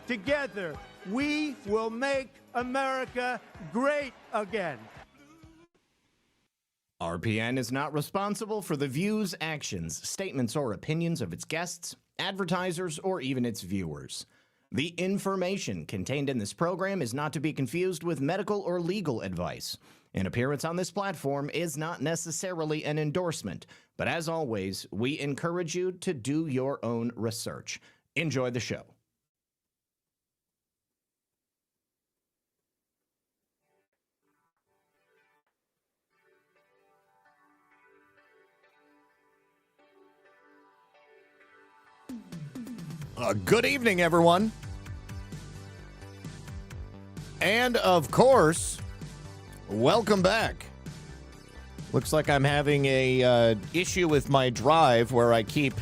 Together, we will make America great again. RPN is not responsible for the views, actions, statements, or opinions of its guests, advertisers, or even its viewers. The information contained in this program is not to be confused with medical or legal advice. An appearance on this platform is not necessarily an endorsement, but as always, we encourage you to do your own research. Enjoy the show. Good evening, everyone. And, of course, welcome back. Looks like I'm having a issue with my drive where I keep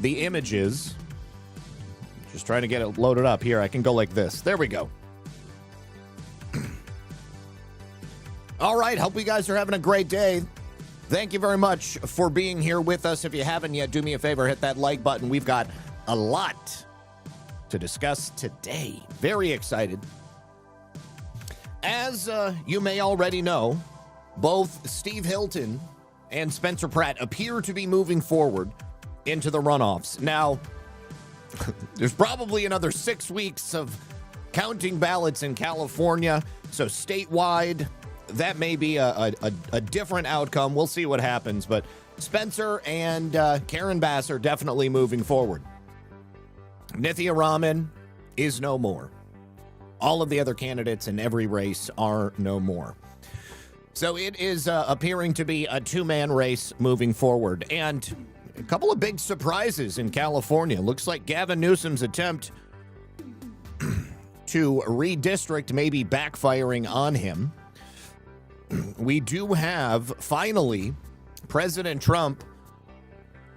the images. Just trying to get it loaded up here. I can go like this. There we go. All right, hope you guys are having a great day. Thank you very much for being here with us. If you haven't yet, do me a favor, hit that like button. We've got a lot to discuss today. Very excited. As you may already know, both Steve Hilton and Spencer Pratt appear to be moving forward into the runoffs. Now, there's probably another 6 weeks of counting ballots in California, so statewide, that may be a different outcome. We'll see what happens, but Spencer and Karen Bass are definitely moving forward. Nithya Raman is no more. All of the other candidates in every race are no more. So it is appearing to be a two-man race moving forward. And a couple of big surprises in California. Looks like Gavin Newsom's attempt to redistrict may be backfiring on him. We do have, finally, President Trump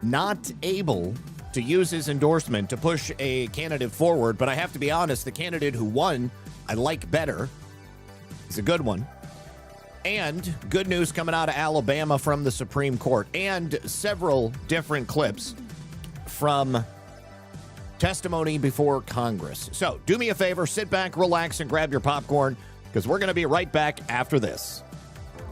not able to use his endorsement to push a candidate forward, but I have to be honest, the candidate who won, I like better. He's a good one. And good news coming out of Alabama from the Supreme Court, and several different clips from testimony before Congress. So do me a favor, sit back, relax, and grab your popcorn, because we're going to be right back after this.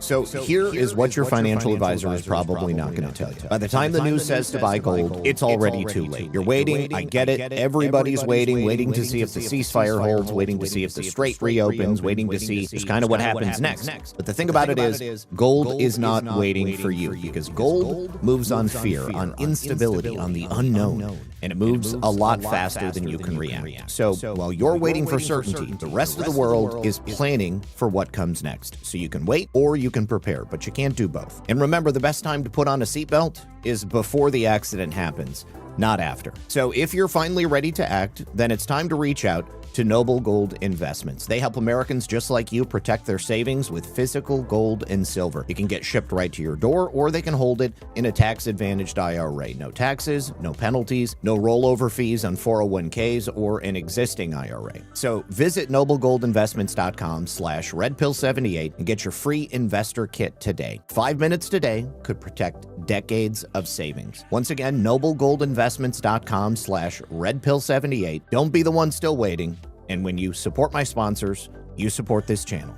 So here is what your financial advisor is probably not going to tell you. By the time the news says to buy gold, it's already too late. You're waiting. I get it. Everybody's waiting to see if the ceasefire holds, waiting to see if the strait reopens, waiting to see just kind of what happens next. But the thing about it is, gold is not waiting for you, because gold moves on fear, on instability, on the unknown, and it moves a lot faster than you can react. So while you're waiting for certainty, the rest of the world is planning for what comes next. So you can wait or you can prepare, but you can't do both. And remember, the best time to put on a seatbelt is before the accident happens, not after. So if you're finally ready to act, then it's time to reach out to Noble Gold Investments. They help Americans just like you protect their savings with physical gold and silver. It can get shipped right to your door, or they can hold it in a tax-advantaged IRA. No taxes, no penalties, no rollover fees on 401ks or an existing IRA. So visit noblegoldinvestments.com/redpill78 and get your free investor kit today. 5 minutes today could protect decades of savings. Once again, noblegoldinvestments.com/redpill78. Don't be the one still waiting. And when you support my sponsors, you support this channel.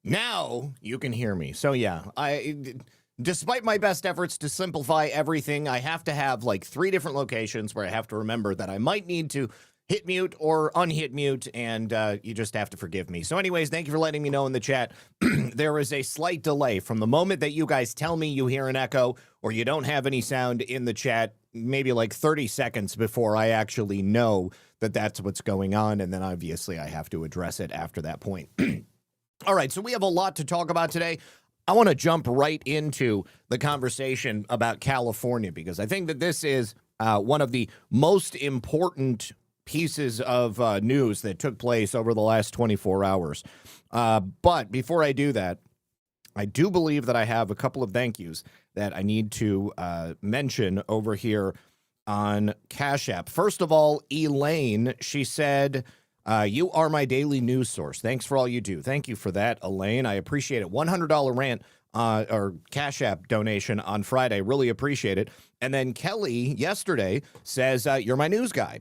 Now you can hear me. So yeah, despite my best efforts to simplify everything, I have to have like 3 different locations where I have to remember that I might need to hit mute or unhit mute, and you just have to forgive me. So anyways, thank you for letting me know in the chat. There is a slight delay from the moment that you guys tell me you hear an echo or you don't have any sound in the chat, maybe like 30 seconds before I actually know that that's what's going on, and then obviously I have to address it after that point. All right, so we have a lot to talk about today. I want to jump right into the conversation about California, because I think that this is one of the most important pieces of news that took place over the last 24 hours. But before I do that, I do believe that I have a couple of thank yous that I need to mention over here on Cash App. First of all, Elaine, she said, you are my daily news source. Thanks for all you do. Thank you for that, Elaine. I appreciate it. $100 rant or Cash App donation on Friday. Really appreciate it. And then Kelly yesterday says, you're my news guy.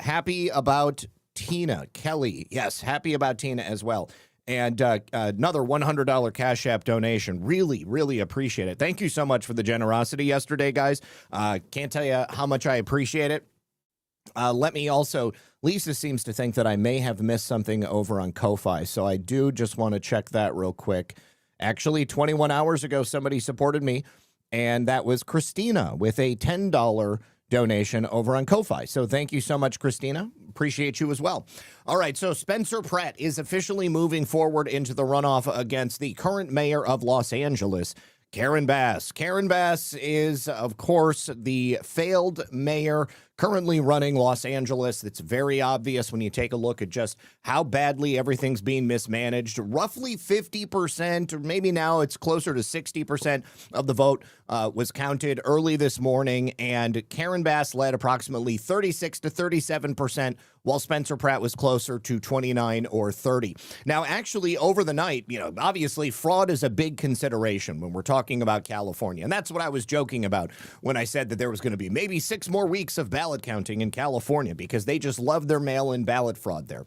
Happy about Tina. Kelly, yes, happy about Tina as well. And another $100 Cash App donation. Really, really appreciate it. Thank you so much for the generosity yesterday, guys. Can't tell you how much I appreciate it. Let me also, Lisa seems to think that I may have missed something over on Ko-Fi, so I do just want to check that real quick. Actually, 21 hours ago, somebody supported me, and that was Christina with a $10 donation over on Ko-Fi. So thank you so much, Christina. Appreciate you as well. All right, so Spencer Pratt is officially moving forward into the runoff against the current mayor of Los Angeles, Karen Bass. Karen Bass is, of course, the failed mayor currently running Los Angeles. It's very obvious when you take a look at just how badly everything's being mismanaged. Roughly 50%, or maybe now it's closer to 60% of the vote was counted early this morning, and Karen Bass led approximately 36 to 37%, while Spencer Pratt was closer to 29 or 30. Now, actually, over the night, obviously fraud is a big consideration when we're talking about California, and that's what I was joking about when I said that there was going to be maybe 6 more weeks of ballot counting in California because they just love their mail-in ballot fraud there.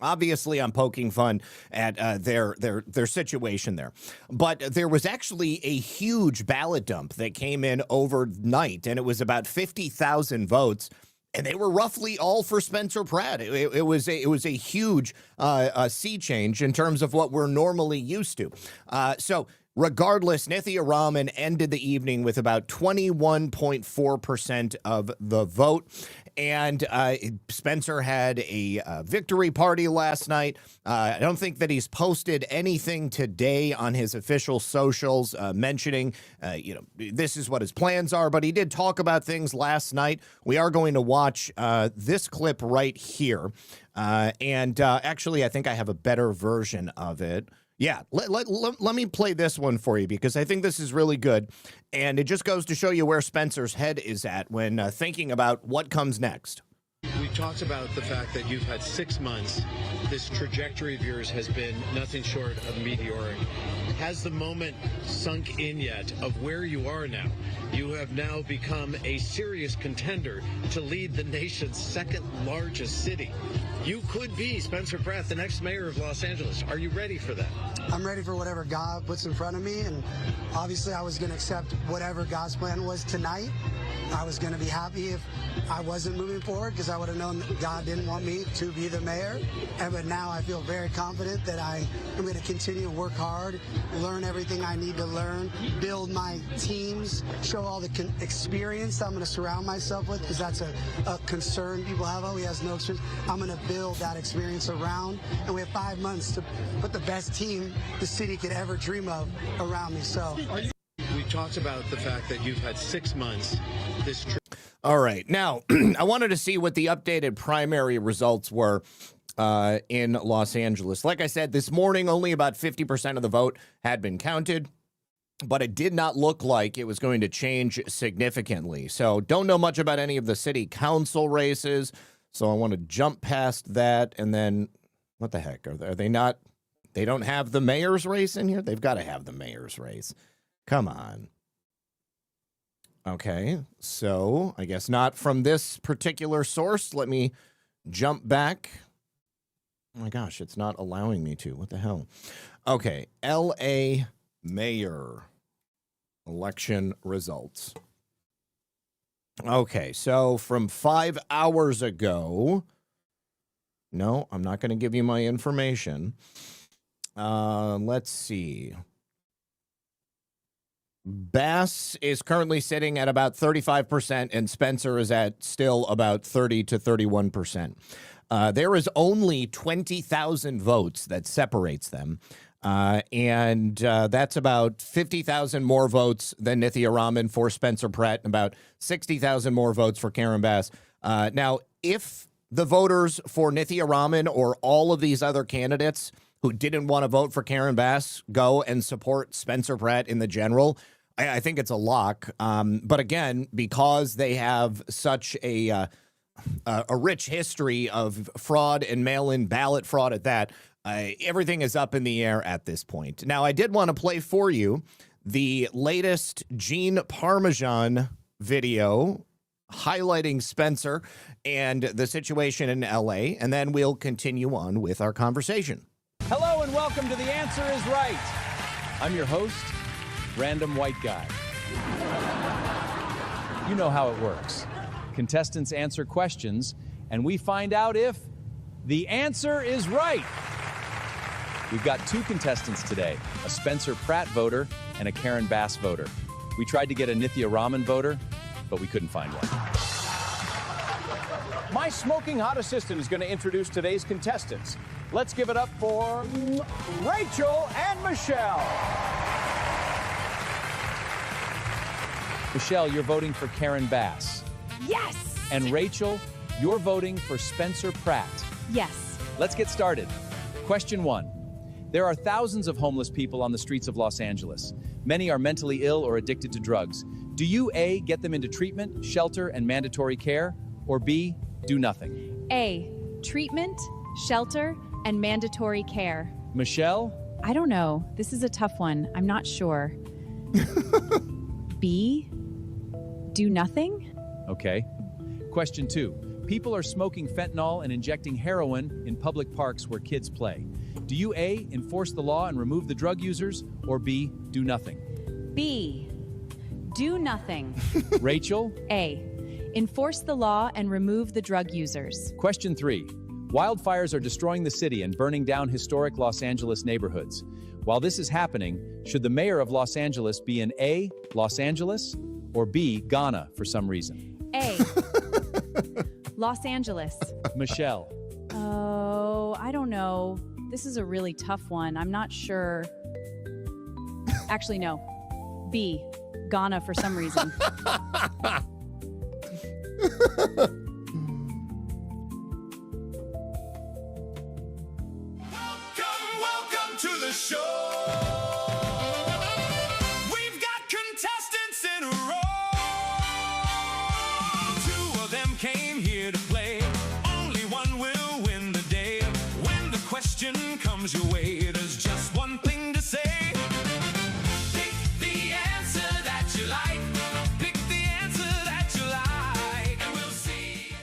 Obviously, I'm poking fun at their situation there. But there was actually a huge ballot dump that came in overnight, and it was about 50,000 votes. And they were roughly all for Spencer Pratt. It was a huge sea change in terms of what we're normally used to. So regardless, Nithya Raman ended the evening with about 21.4% of the vote. And Spencer had a victory party last night. I don't think that he's posted anything today on his official socials mentioning, this is what his plans are. But he did talk about things last night. We are going to watch this clip right here. Actually, I think I have a better version of it. Yeah, let me play this one for you because I think this is really good. And it just goes to show you where Spencer's head is at when thinking about what comes next. We talked about the fact that you've had 6 months. This trajectory of yours has been nothing short of meteoric. Has the moment sunk in yet of where you are now? You have now become a serious contender to lead the nation's second largest city. You could be, Spencer Pratt, the next mayor of Los Angeles. Are you ready for that? I'm ready for whatever God puts in front of me, and obviously I was going to accept whatever God's plan was tonight. I was going to be happy if I wasn't moving forward because I would have known that God didn't want me to be the mayor. But now I feel very confident that I am going to continue to work hard, learn everything I need to learn, build my teams, show all the experience I'm going to surround myself with because that's a concern people have. Oh, he has no experience. I'm going to build that experience around, and we have 5 months to put the best team the city could ever dream of around me. So. We talked about the fact that you've had 6 months. All right. Now, I wanted to see what the updated primary results were in Los Angeles. Like I said, this morning, only about 50% of the vote had been counted, but it did not look like it was going to change significantly. So don't know much about any of the city council races. So I want to jump past that. And then what the heck? Are they not? They don't have the mayor's race in here? They've got to have the mayor's race. Come on. Okay, so I guess not from this particular source. Let me jump back. Oh my gosh, it's not allowing me to. What the hell? Okay, LA mayor election results. Okay, so from 5 hours ago. No, I'm not going to give you my information. Let's see. Bass is currently sitting at about 35%, and Spencer is at still about 30 to 31%. There is only 20,000 votes that separates them, and that's about 50,000 more votes than Nithya Raman for Spencer Pratt, and about 60,000 more votes for Karen Bass. Now, if the voters for Nithya Raman or all of these other candidates who didn't want to vote for Karen Bass go and support Spencer Pratt in the general, I think it's a lock. But again, because they have such a rich history of fraud and mail-in ballot fraud at that, Everything is up in the air at this point. Now, I did want to play for you the latest Gene Parmesan video highlighting Spencer and the situation in L.A., and then we'll continue on with our conversation. Hello and welcome to The Answer is Right. I'm your host, Random White Guy. You know how it works. Contestants answer questions, and we find out if the answer is right. We've got two contestants today, a Spencer Pratt voter and a Karen Bass voter. We tried to get a Nithya Raman voter, but we couldn't find one. My smoking hot assistant is going to introduce today's contestants. Let's give it up for Rachel and Michelle. Michelle, you're voting for Karen Bass. Yes! And Rachel, you're voting for Spencer Pratt. Yes. Let's get started. Question 1. There are thousands of homeless people on the streets of Los Angeles. Many are mentally ill or addicted to drugs. Do you A, get them into treatment, shelter, and mandatory care, or B, do nothing? A, treatment, shelter, and mandatory care. Michelle? I don't know. This is a tough one. I'm not sure. B, do nothing? Okay. Question 2. People are smoking fentanyl and injecting heroin in public parks where kids play. Do you A, enforce the law and remove the drug users, or B, do nothing? B, do nothing. Rachel? A, enforce the law and remove the drug users. Question 3. Wildfires are destroying the city and burning down historic Los Angeles neighborhoods. While this is happening, should the mayor of Los Angeles be in A, Los Angeles, or B, Ghana for some reason? A, Los Angeles. Michelle? Oh, I don't know. This is a really tough one. I'm not sure. Actually, no. B, Ghana for some reason. Welcome to the show. We've got contestants in a row. Two of them came here to play. Only one will win the day. When the question comes your way, there's just one thing to say. Pick the answer that you like. Pick the answer that you like. And we'll see.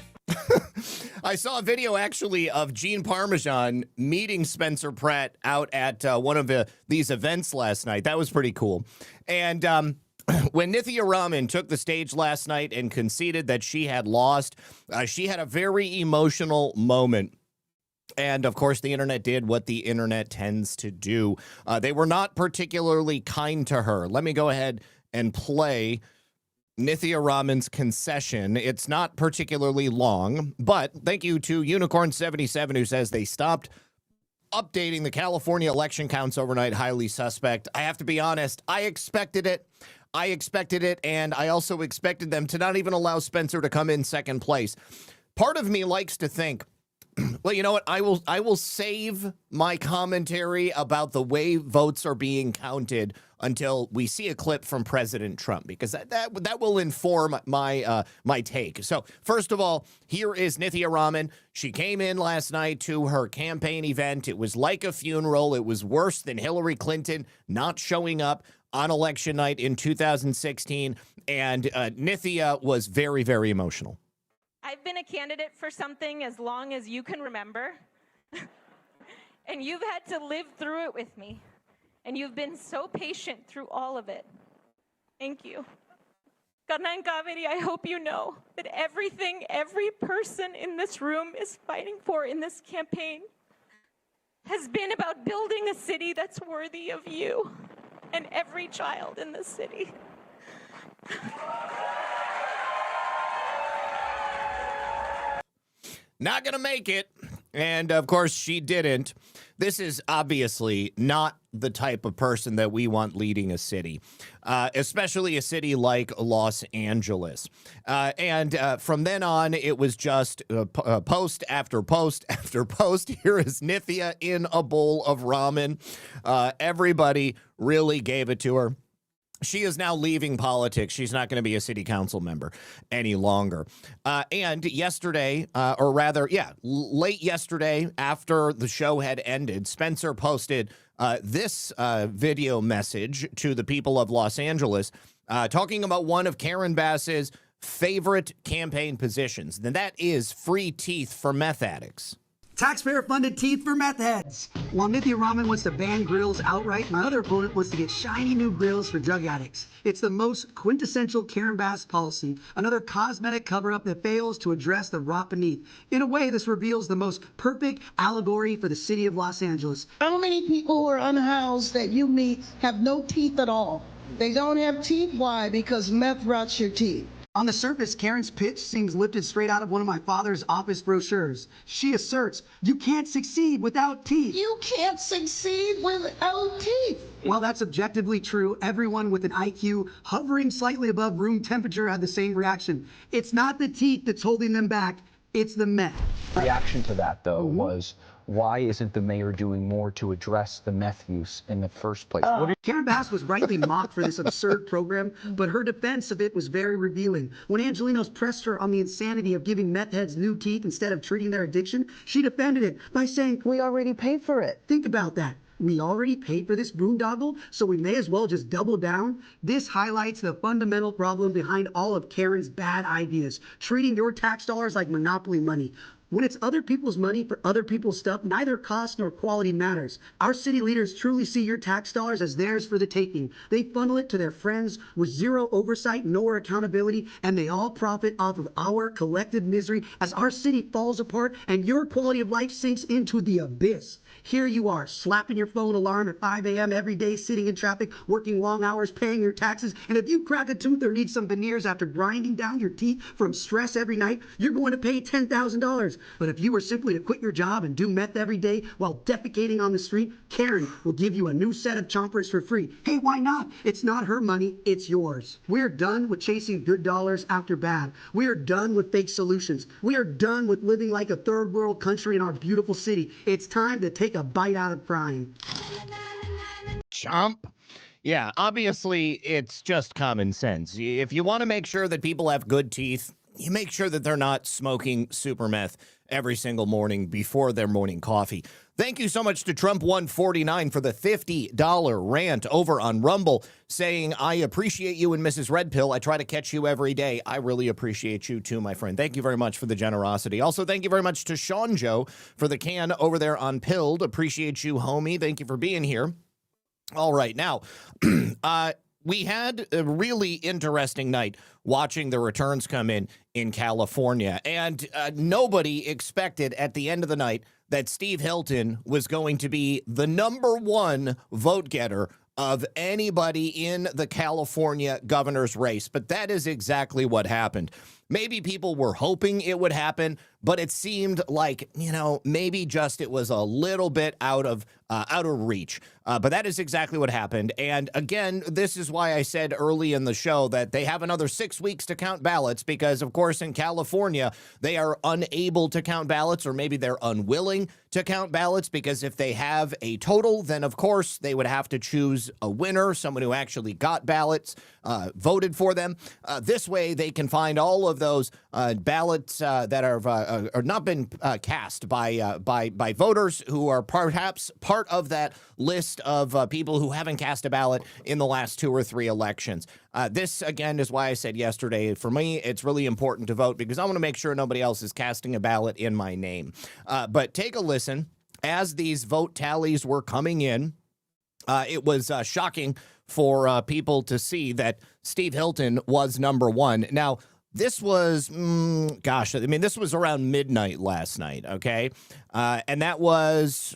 I saw a video actually of Gene Parmesan meeting Spencer Pratt out at one of these events last night. That was pretty cool. And when Nithya Raman took the stage last night and conceded that she had lost, she had a very emotional moment. And, of course, the internet did what the internet tends to do. They were not particularly kind to her. Let me go ahead and play Nithya Raman's concession. It's not particularly long, but thank you to Unicorn77 who says they stopped updating the California election counts overnight. Highly suspect. I have to be honest, I expected it. And I also expected them to not even allow Spencer to come in second place. Part of me likes to think, well, you know what? I will save my commentary about the way votes are being counted until we see a clip from President Trump, because that will inform my my take. So first of all, here is Nithya Raman. She came in last night to her campaign event. It was like a funeral. It was worse than Hillary Clinton not showing up on election night in 2016. And Nithya was very, very emotional. I've been a candidate for something as long as you can remember, and you've had to live through it with me, and you've been so patient through all of it. Thank you. Karna and Kaveri, I hope you know that everything every person in this room is fighting for in this campaign has been about building a city that's worthy of you and every child in this city. Not going to make it. And, of course, she didn't. This is obviously not the type of person that we want leading a city, especially a city like Los Angeles. And from then on, it was just post after post after post. Here is Nithya in a bowl of ramen. Everybody really gave it to her. She is now leaving politics. She's not going to be a city council member any longer. And yesterday, late yesterday, after the show had ended, Spencer posted this video message to the people of Los Angeles, talking about one of Karen Bass's favorite campaign positions, and that is free teeth for meth addicts. Taxpayer-funded teeth for meth heads. While Nithya Raman wants to ban grills outright, my other opponent wants to get shiny new grills for drug addicts. It's the most quintessential Karen Bass policy, another cosmetic cover-up that fails to address the rot beneath. In a way, this reveals the most perfect allegory for the city of Los Angeles. How many people who are unhoused that you meet have no teeth at all? They don't have teeth. Why? Because meth rots your teeth. On the surface, Karen's pitch seems lifted straight out of one of my father's office brochures. She asserts, you can't succeed without teeth. You can't succeed without teeth. While that's objectively true, everyone with an IQ hovering slightly above room temperature had the same reaction. It's not the teeth that's holding them back, it's the meth. Reaction to that, though, was, why isn't the mayor doing more to address the meth use in the first place? Karen Bass was rightly mocked for this absurd program, but her defense of it was very revealing. When Angelenos pressed her on the insanity of giving meth heads new teeth instead of treating their addiction, she defended it by saying, We already paid for it. think about that. We already paid for this boondoggle, so we may as well just double down. This highlights the fundamental problem behind all of Karen's bad ideas, treating your tax dollars like monopoly money. When it's other people's money for other people's stuff, neither cost nor quality matters. Our city leaders truly see your tax dollars as theirs for the taking. They funnel it to their friends with zero oversight nor accountability, and they all profit off of our collective misery as our city falls apart and your quality of life sinks into the abyss. Here you are, slapping your phone alarm at 5 a.m. every day, sitting in traffic, working long hours, paying your taxes, and if you crack a tooth or need some veneers after grinding down your teeth from stress every night, you're going to pay $10,000. But if you were simply to quit your job and do meth every day while defecating on the street, Karen will give you a new set of chompers for free. Hey, why not? It's not her money, it's yours. We're done with chasing good dollars after bad. We are done with fake solutions. We are done with living like a third world country in our beautiful city. It's time to take a bite out of crime. Chomp. Yeah, obviously, it's just common sense. If you want to make sure that people have good teeth, you make sure that they're not smoking super meth every single morning before their morning coffee. Thank you so much to Trump149 for the $50 rant over on Rumble, saying, I appreciate you and Mrs. Red Pill. I try to catch you every day. I really appreciate you too, my friend. Thank you very much for the generosity. Also, thank you very much to Sean Joe for the can over there on Pilled. Appreciate you, homie. Thank you for being here. All right, now, we had a really interesting night watching the returns come in California, and nobody expected at the end of the night that Steve Hilton was going to be the #1 vote getter of anybody in the California governor's race. But that is exactly what happened. Maybe people were hoping it would happen, but it seemed like, maybe just it was a little bit out of reach. But that is exactly what happened. And again, this is why I said early in the show that they have another 6 weeks to count ballots, because, of course, in California, they are unable to count ballots, or maybe they're unwilling to count ballots, because if they have a total, then, of course, they would have to choose a winner, someone who actually got ballots, voted for them. This way, they can find all of those ballots that are not been cast by voters who are perhaps part of that list of people who haven't cast a ballot in the last 2 or 3 elections. This, again, is why I said yesterday, for me, it's really important to vote, because I want to make sure nobody else is casting a ballot in my name. But take a listen. As these vote tallies were coming in, it was shocking for people to see that Steve Hilton was #1. Now, this was, this was around midnight last night, okay? And that was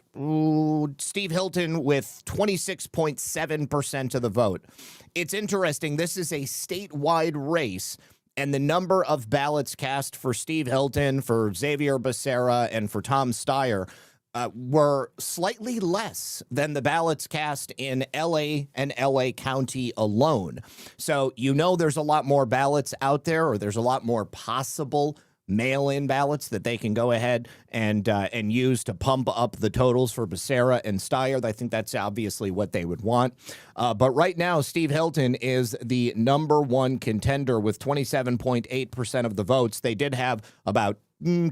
Steve Hilton with 26.7% of the vote. It's interesting. This is a statewide race, and the number of ballots cast for Steve Hilton, for Xavier Becerra, and for Tom Steyer were slightly less than the ballots cast in L.A. and L.A. County alone. So there's a lot more ballots out there, or there's a lot more possible mail-in ballots that they can go ahead and use to pump up the totals for Becerra and Steyer. I think that's obviously what they would want. But right now, Steve Hilton is the #1 contender with 27.8% of the votes. They did have about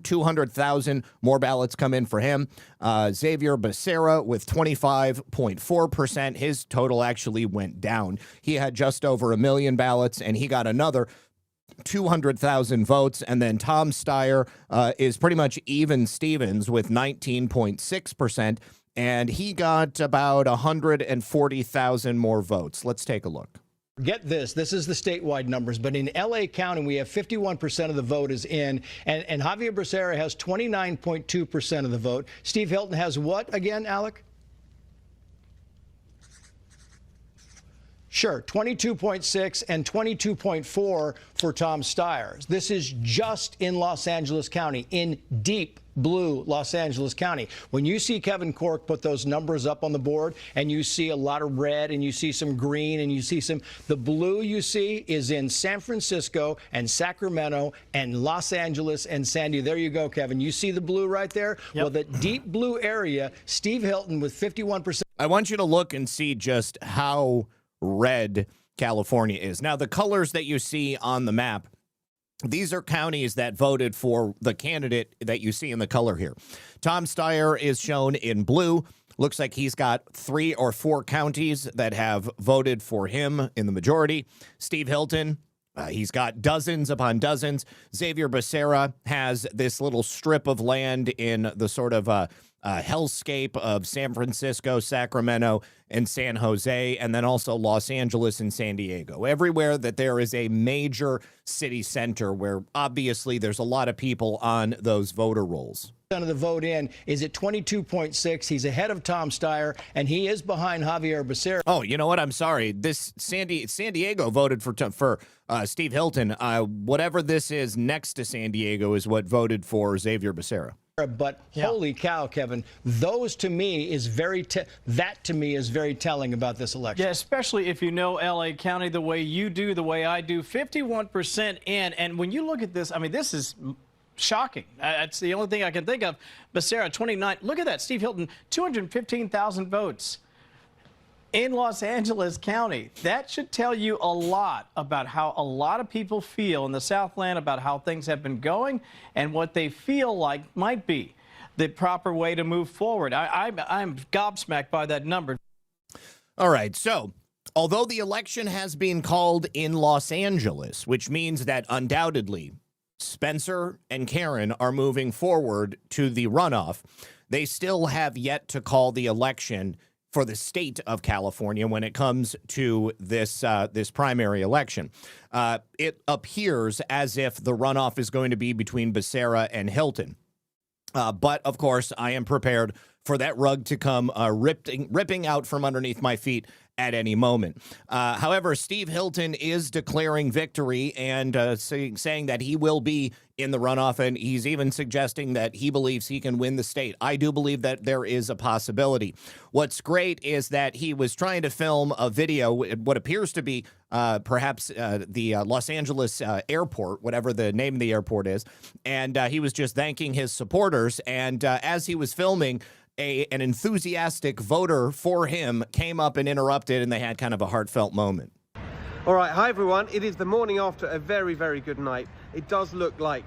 200,000 more ballots come in for him. Xavier Becerra with 25.4%. His total actually went down. He had just over 1 million ballots, and he got another 200,000 votes. And then Tom Steyer is pretty much even Stevens with 19.6%, and he got about 140,000 more votes. Let's take a look. Get this. This is the statewide numbers, but in L.A. County, we have 51% of the vote is in, and Xavier Becerra has 29.2% of the vote. Steve Hilton has what again, Alec? Sure, 22.6 and 22.4 for Tom Steyer. This is just in Los Angeles County, in deep blue Los Angeles County. When you see Kevin Corke put those numbers up on the board and you see a lot of red and you see some green and you see some, the blue you see is in San Francisco and Sacramento and Los Angeles and San Diego. There you go, Kevin. You see the blue right there? Yep. Well, the deep blue area, Steve Hilton with 51%. I want you to look and see just how red California is. Now, the colors that you see on the map, these are counties that voted for the candidate that you see in the color here. Tom Steyer is shown in blue. Looks like he's got 3 or 4 counties that have voted for him in the majority. Steve Hilton, he's got dozens upon dozens. Xavier Becerra has this little strip of land in the sort of hellscape of San Francisco, Sacramento, and San Jose, and then also Los Angeles and San Diego. Everywhere that there is a major city center where obviously there's a lot of people on those voter rolls. Of the vote in is at 22.6. He's ahead of Tom Steyer, and he is behind Xavier Becerra. Oh, you know what? I'm sorry. This San Diego voted for Steve Hilton. Whatever this is next to San Diego is what voted for Xavier Becerra. But holy cow, Kevin, those to me is that to me is very telling about this election. Yeah, especially if you know L.A. County the way you do, the way I do. 51% in, and when you look at this, I mean, this is shocking. That's the only thing I can think of. Becerra, 29. Look at that. Steve Hilton, 215,000 votes in Los Angeles County. That should tell you a lot about how a lot of people feel in the Southland about how things have been going and what they feel like might be the proper way to move forward. I'm gobsmacked by that number. All right, so although the election has been called in Los Angeles, which means that undoubtedly Spencer and Karen are moving forward to the runoff, they still have yet to call the election for the state of California when it comes to this this primary election. It appears as if the runoff is going to be between Becerra and Hilton. But, of course, I am prepared for that rug to come ripping out from underneath my feet at any moment. However, Steve Hilton is declaring victory and saying that he will be in the runoff, and he's even suggesting that he believes he can win the state. I do believe that there is a possibility. What's great is that he was trying to film a video, what appears to be perhaps the Los Angeles airport, whatever the name of the airport is, and he was just thanking his supporters, and as he was filming, an enthusiastic voter for him came up and interrupted, and they had kind of a heartfelt moment. All right, hi everyone. It is the morning after a very, very good night. It does look like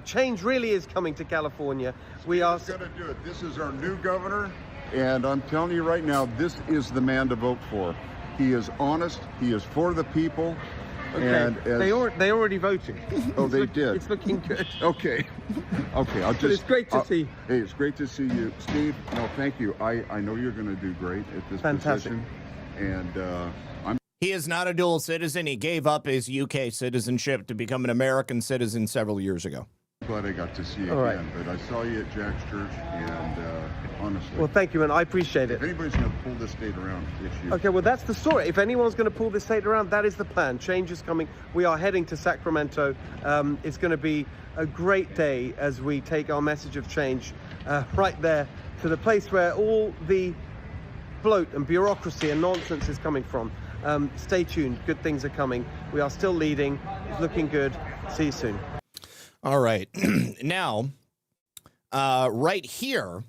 change really is coming to California. We are going to do it. This is our new governor, and I'm telling you right now, this is the man to vote for. He is honest. He is for the people. Okay. And they already voted. Oh, they did. It's looking good. Okay. Okay. I'll just. But it's great to see. Hey, it's great to see you, Steve. No, thank you. I know you're going to do great at this position, and He is not a dual citizen. He gave up his UK citizenship to become an American citizen several years ago. Glad I got to see you All again, right. but I saw you at Jack's church, and honestly. Well, thank you, man. I appreciate it. If anybody's going to pull this state around, it's you. Okay, well, that's the story. If anyone's going to pull this state around, that is the plan. Change is coming. We are heading to Sacramento. It's going to be a great day as we take our message of change right there to the place where all the bloat and bureaucracy and nonsense is coming from. Stay tuned. Good things are coming. We are still leading. It's looking good. See you soon. All right. Now, right here,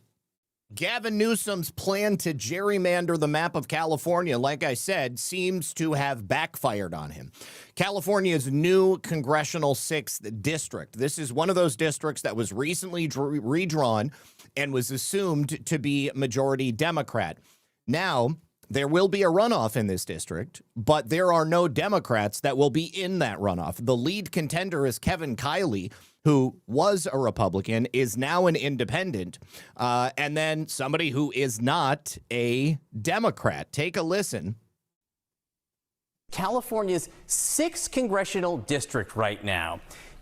Gavin Newsom's plan to gerrymander the map of California, like I said, seems to have backfired on him. California's new congressional 6th district. This is one of those districts that was recently redrawn and was assumed to be majority Democrat. Now, there will be a runoff in this district, but there are no Democrats that will be in that runoff. The lead contender is Kevin Kiley, who was a Republican, is now an independent, and then somebody who is not a Democrat. Take a listen. California's 6th congressional district right now.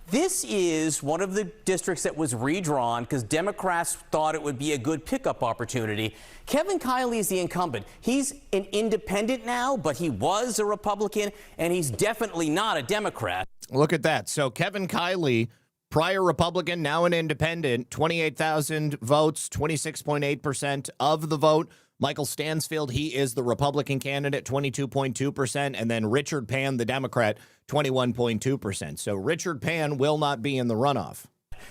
This is one of the districts that was redrawn because Democrats thought it would be a good pickup opportunity. Kevin Kiley is the incumbent. He's an independent now, but he was a Republican, and he's definitely not a Democrat. Look at that. So Kevin Kiley, prior Republican, now an independent, 28,000 votes, 26.8% of the vote. Michael Stansfield, he is the Republican candidate, 22.2%, and then Richard Pan, the Democrat, 21.2%. So Richard Pan will not be in the runoff.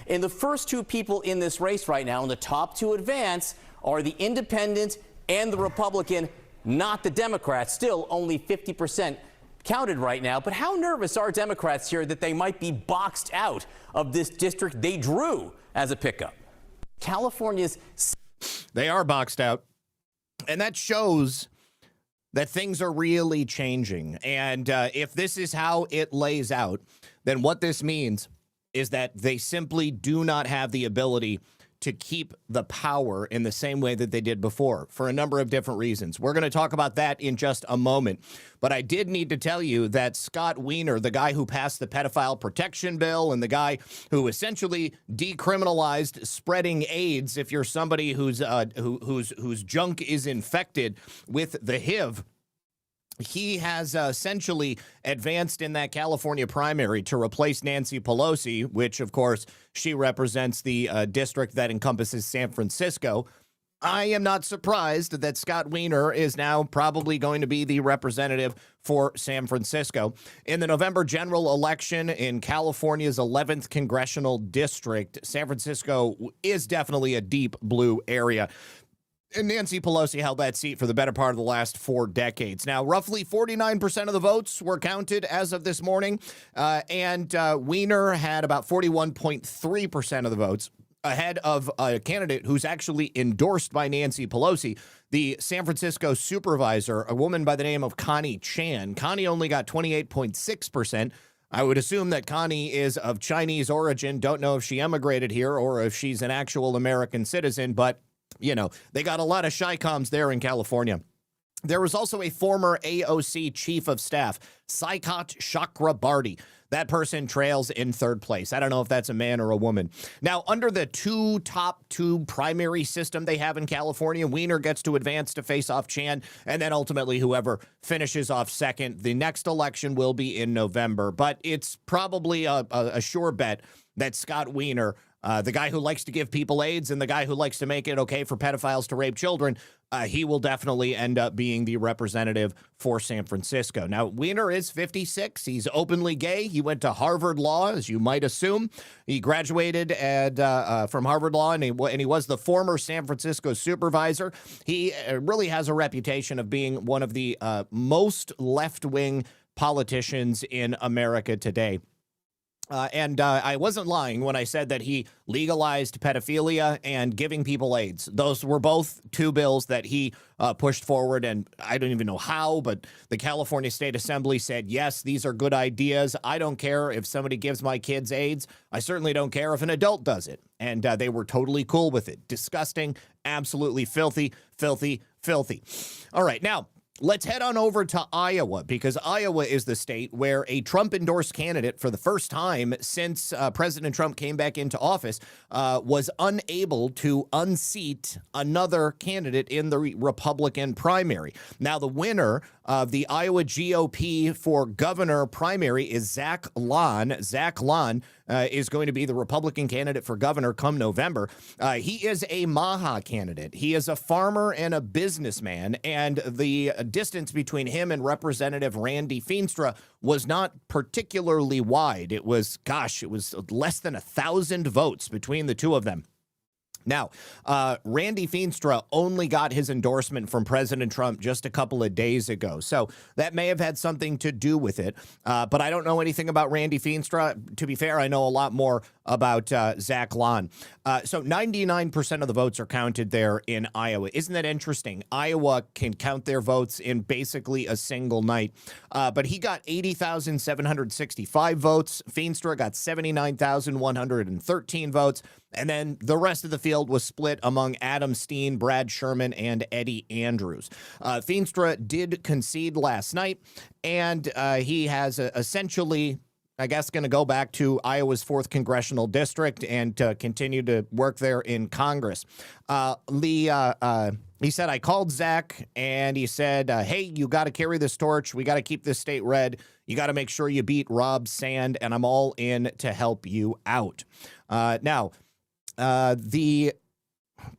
And the first two people in this race right now, and the top two advance, are the independent and the Republican, not the Democrat. Still only 50% counted right now. But how nervous are Democrats here that they might be boxed out of this district they drew as a pickup? California's... They are boxed out. And that shows that things are really changing. And if this is how it lays out, then what this means is that they simply do not have the ability to keep the power in the same way that they did before for a number of different reasons. We're going to talk about that in just a moment. But I did need to tell you that Scott Wiener, the guy who passed the pedophile protection bill and the guy who essentially decriminalized spreading AIDS if you're somebody whose junk is infected with the HIV, he has essentially advanced in that California primary to replace Nancy Pelosi, which, of course, she represents the district that encompasses San Francisco. I am not surprised that Scott Wiener is now probably going to be the representative for San Francisco. In the November general election in California's 11th congressional district, San Francisco is definitely a deep blue area. And Nancy Pelosi held that seat for the better part of the last 4 decades. Now, roughly 49% of the votes were counted as of this morning, and Wiener had about 41.3% of the votes, ahead of a candidate who's actually endorsed by Nancy Pelosi, the San Francisco supervisor, a woman by the name of Connie Chan. Connie only got 28.6%. I would assume that Connie is of Chinese origin. Don't know if she emigrated here or if she's an actual American citizen, but you know, they got a lot of Chi-Coms there in California. There was also a former AOC chief of staff, Saikat Chakrabarty. That person trails in 3rd place. I don't know if that's a man or a woman. Now, under the top two primary system they have in California, Wiener gets to advance to face off Chan, and then ultimately whoever finishes off second. The next election will be in November, but it's probably a sure bet that Scott Wiener, the guy who likes to give people AIDS and the guy who likes to make it okay for pedophiles to rape children, he will definitely end up being the representative for San Francisco. Now, Wiener is 56. He's openly gay. He went to Harvard Law, as you might assume. He graduated from Harvard Law, and he was the former San Francisco supervisor. He really has a reputation of being one of the most left-wing politicians in America today. And I wasn't lying when I said that he legalized pedophilia and giving people AIDS. Those were both 2 bills that he pushed forward, and I don't even know how, but the California State Assembly said, yes, these are good ideas. I don't care if somebody gives my kids AIDS. I certainly don't care if an adult does it. And they were totally cool with it. Disgusting, absolutely filthy, filthy, filthy. All right, now, let's head on over to Iowa, because Iowa is the state where a Trump-endorsed candidate for the first time since President Trump came back into office was unable to unseat another candidate in the Republican primary. Now, the winner of the Iowa GOP for governor primary is Zak Paine. Zak Paine is going to be the Republican candidate for governor come November. He is a Maha candidate. He is a farmer and a businessman, and the distance between him and Representative Randy Feenstra was not particularly wide. It was, gosh, it was less than 1,000 votes between the two of them. Now, Randy Feenstra only got his endorsement from President Trump just a couple of days ago, so that may have had something to do with it. But I don't know anything about Randy Feenstra. To be fair, I know a lot more about Zak Paine. So 99% of the votes are counted there in Iowa. Isn't that interesting? Iowa can count their votes in basically a single night. But he got 80,765 votes. Feenstra got 79,113 votes. And then the rest of the field was split among Adam Steen, Brad Sherman, and Eddie Andrews. Feenstra did concede last night, and he has essentially, I guess, going to go back to Iowa's 4th congressional district and continue to work there in Congress. He said, I called Zach, and he said, hey, you got to carry this torch. We got to keep this state red. You got to make sure you beat Rob Sand, and I'm all in to help you out. Now, the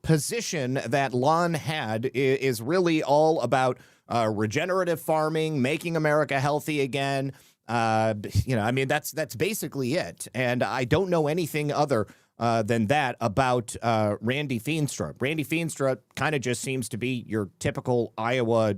position that Lon had is really all about regenerative farming, making America healthy again. I mean, that's basically it. And I don't know anything other than that about Randy Feenstra. Randy Feenstra kind of just seems to be your typical Iowa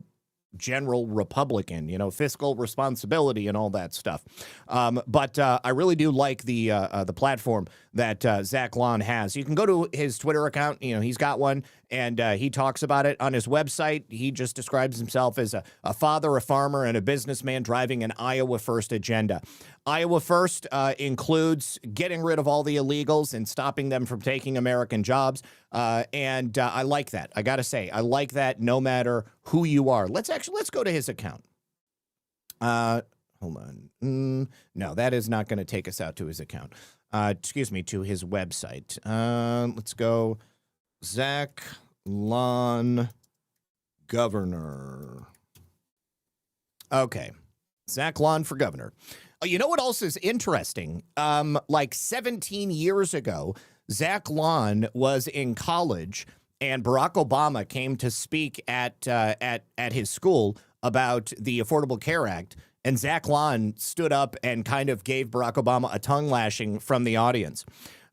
general Republican, fiscal responsibility and all that stuff. But I really do like the platform that Zak Paine has. You can go to his Twitter account. He's got one, and he talks about it on his website. He just describes himself as a father, a farmer, and a businessman driving an Iowa First agenda. Iowa First includes getting rid of all the illegals and stopping them from taking American jobs. And I like that. I got to say, I like that no matter who you are. Let's go to his account. Hold on. No, that is not going to take us out to his account. Excuse me, to his website. Let's go. Zak Paine governor. Okay. Zak Paine for governor. You know what else is interesting? Like 17 years ago, Zak Paine was in college, and Barack Obama came to speak at his school about the Affordable Care Act, and Zak Paine stood up and kind of gave Barack Obama a tongue lashing from the audience.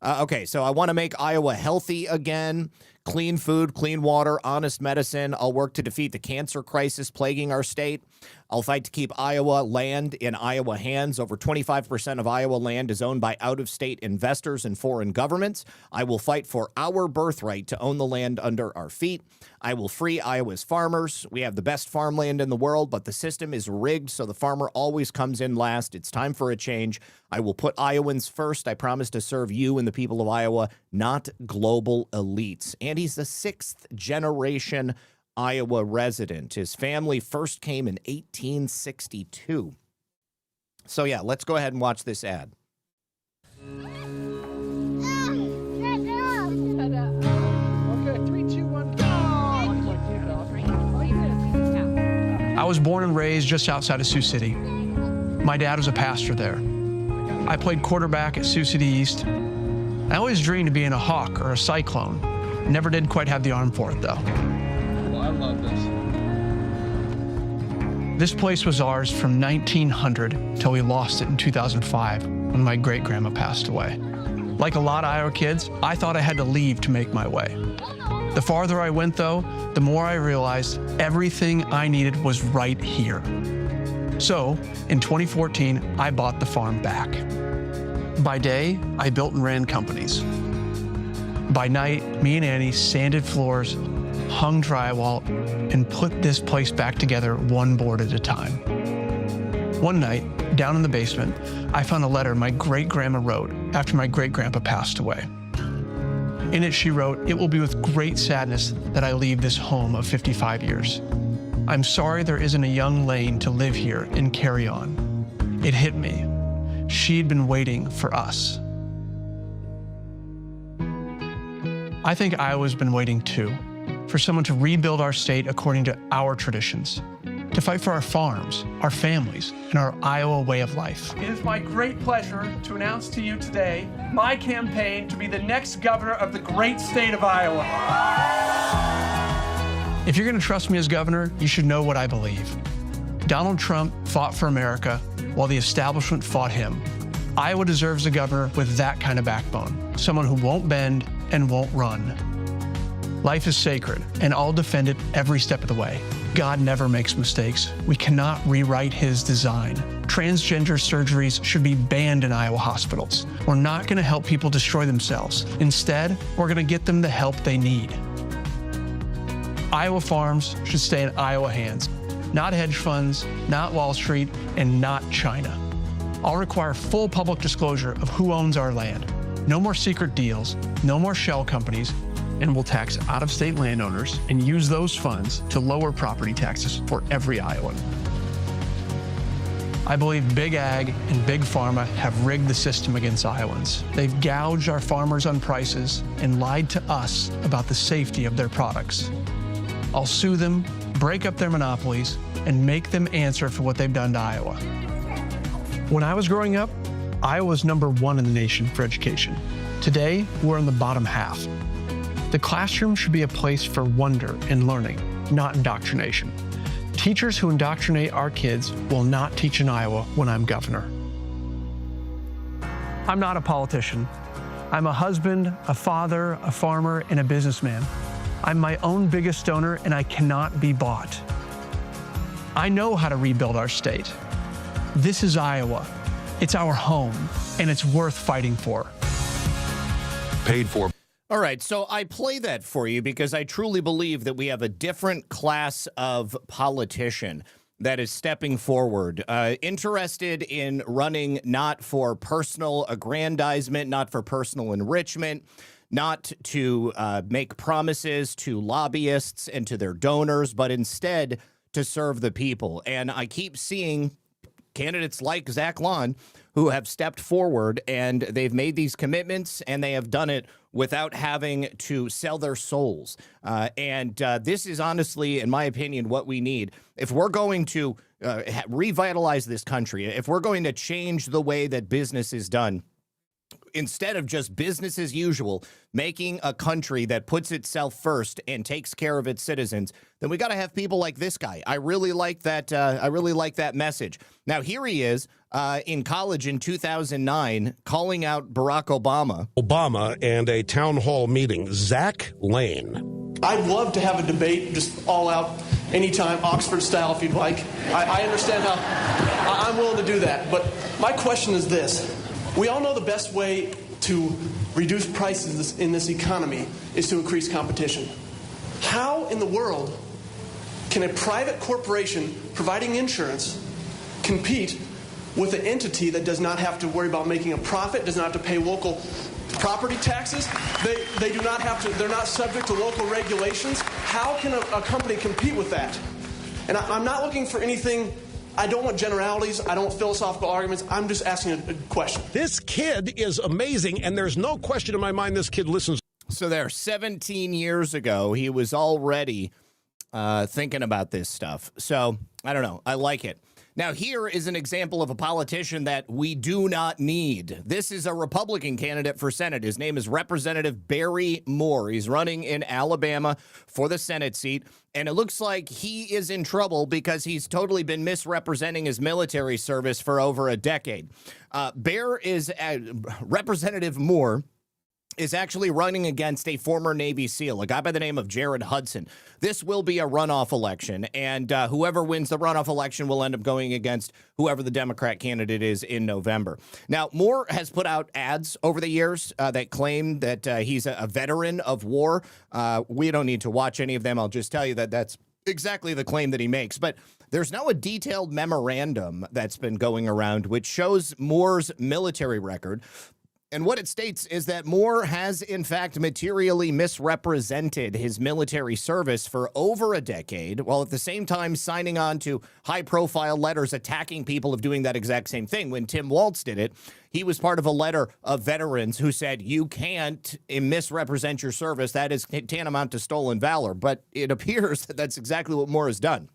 Okay, so I want to make Iowa healthy again. Clean food, clean water, honest medicine. I'll work to defeat the cancer crisis plaguing our state. I'll fight to keep Iowa land in Iowa hands. Over 25% of Iowa land is owned by out-of-state investors and foreign governments. I will fight for our birthright to own the land under our feet. I will free Iowa's farmers. We have the best farmland in the world, but the system is rigged, so the farmer always comes in last. It's time for a change. I will put Iowans first. I promise to serve you and the people of Iowa, not global elites. And he's the 6th generation Iowa resident. His family first came in 1862. So yeah, let's go ahead and watch this ad. Okay, 3, 2, 1, go! I was born and raised just outside of Sioux City. My dad was a pastor there. I played quarterback at Sioux City East. I always dreamed of being a Hawk or a Cyclone. Never did quite have the arm for it, though. Well, I love this. This place was ours from 1900 till we lost it in 2005 when my great-grandma passed away. Like a lot of Iowa kids, I thought I had to leave to make my way. The farther I went, though, the more I realized everything I needed was right here. So, in 2014, I bought the farm back. By day, I built and ran companies. By night, me and Annie sanded floors, hung drywall, and put this place back together one board at a time. One night, down in the basement, I found a letter my great-grandma wrote after my great-grandpa passed away. In it, she wrote, "It will be with great sadness that I leave this home of 55 years. I'm sorry there isn't a young Lane to live here and carry on." It hit me. She'd been waiting for us. I think Iowa's been waiting too, for someone to rebuild our state according to our traditions, to fight for our farms, our families, and our Iowa way of life. It is my great pleasure to announce to you today my campaign to be the next governor of the great state of Iowa. If you're going to trust me as governor, you should know what I believe. Donald Trump fought for America while the establishment fought him. Iowa deserves a governor with that kind of backbone, someone who won't bend and won't run. Life is sacred, and I'll defend it every step of the way. God never makes mistakes. We cannot rewrite his design. Transgender surgeries should be banned in Iowa hospitals. We're not going to help people destroy themselves. Instead, we're going to get them the help they need. Iowa farms should stay in Iowa hands, not hedge funds, not Wall Street, and not China. I'll require full public disclosure of who owns our land. No more secret deals, no more shell companies, and we'll tax out-of-state landowners and use those funds to lower property taxes for every Iowan. I believe Big Ag and Big Pharma have rigged the system against Iowans. They've gouged our farmers on prices and lied to us about the safety of their products. I'll sue them, break up their monopolies, and make them answer for what they've done to Iowa. When I was growing up, Iowa was #1 in the nation for education. Today, we're in the bottom half. The classroom should be a place for wonder and learning, not indoctrination. Teachers who indoctrinate our kids will not teach in Iowa when I'm governor. I'm not a politician. I'm a husband, a father, a farmer, and a businessman. I'm my own biggest donor, and I cannot be bought. I know how to rebuild our state. This is Iowa. It's our home, and it's worth fighting for. Paid for. All right, so I play that for you because I truly believe that we have a different class of politician that is stepping forward, interested in running not for personal aggrandizement, not for personal enrichment, not to make promises to lobbyists and to their donors, but instead to serve the people. And I keep seeing candidates like Zach Paine who have stepped forward and they've made these commitments and they have done it without having to sell their souls. This is honestly, in my opinion, what we need. If we're going to revitalize this country, if we're going to change the way that business is done, instead of just business as usual, making a country that puts itself first and takes care of its citizens, then we got to have people like this guy. I really like that. I really like that message. Now, here he is in college in 2009, calling out Barack Obama and a town hall meeting. Zak Paine. I'd love to have a debate, just all out, anytime, Oxford style, if you'd like. I understand how I'm willing to do that. But my question is this. We all know the best way to reduce prices in this economy is to increase competition. How in the world can a private corporation providing insurance compete with an entity that does not have to worry about making a profit, does not have to pay local property taxes? They do not have to, they're not subject to local regulations. How can a company compete with that? And I'm not looking for anything. I don't want generalities. I don't want philosophical arguments. I'm just asking a question. This kid is amazing, and there's no question in my mind this kid listens. So there, 17 years ago, he was already thinking about this stuff. So, I don't know. I like it. Now, here is an example of a politician that we do not need. This is a Republican candidate for Senate. His name is Representative Barry Moore. He's running in Alabama for the Senate seat, and it looks like he is in trouble because he's totally been misrepresenting his military service for over a decade. Representative Moore is actually running against a former Navy SEAL, a guy by the name of Jared Hudson. This will be a runoff election, and whoever wins the runoff election will end up going against whoever the Democrat candidate is in November. Now, Moore has put out ads over the years that claim that he's a veteran of war. We don't need to watch any of them. I'll just tell you that that's exactly the claim that he makes. But there's now a detailed memorandum that's been going around which shows Moore's military record. And what it states is that Moore has, in fact, materially misrepresented his military service for over a decade, while at the same time signing on to high-profile letters attacking people of doing that exact same thing. When Tim Walz did it, he was part of a letter of veterans who said, you can't misrepresent your service. That is tantamount to stolen valor. But it appears that that's exactly what Moore has done.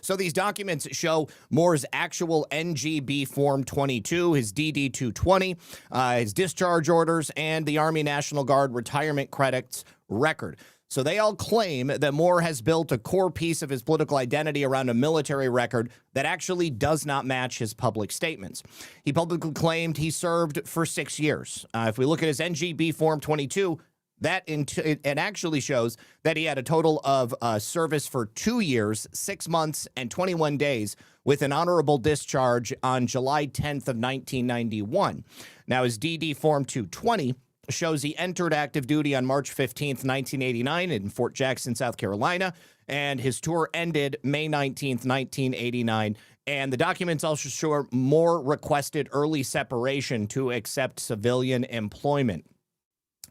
So these documents show Moore's actual NGB Form 22, his DD-220, his discharge orders, and the Army National Guard retirement credits record. So they all claim that Moore has built a core piece of his political identity around a military record that actually does not match his public statements. He publicly claimed he served for 6 years. If we look at his NGB Form 22, it actually shows that he had a total of service for 2 years, 6 months, and 21 days with an honorable discharge on July 10th of 1991. Now, his DD Form 220 shows he entered active duty on March 15th, 1989 in Fort Jackson, South Carolina, and his tour ended May 19th, 1989. And the documents also show Moore requested early separation to accept civilian employment.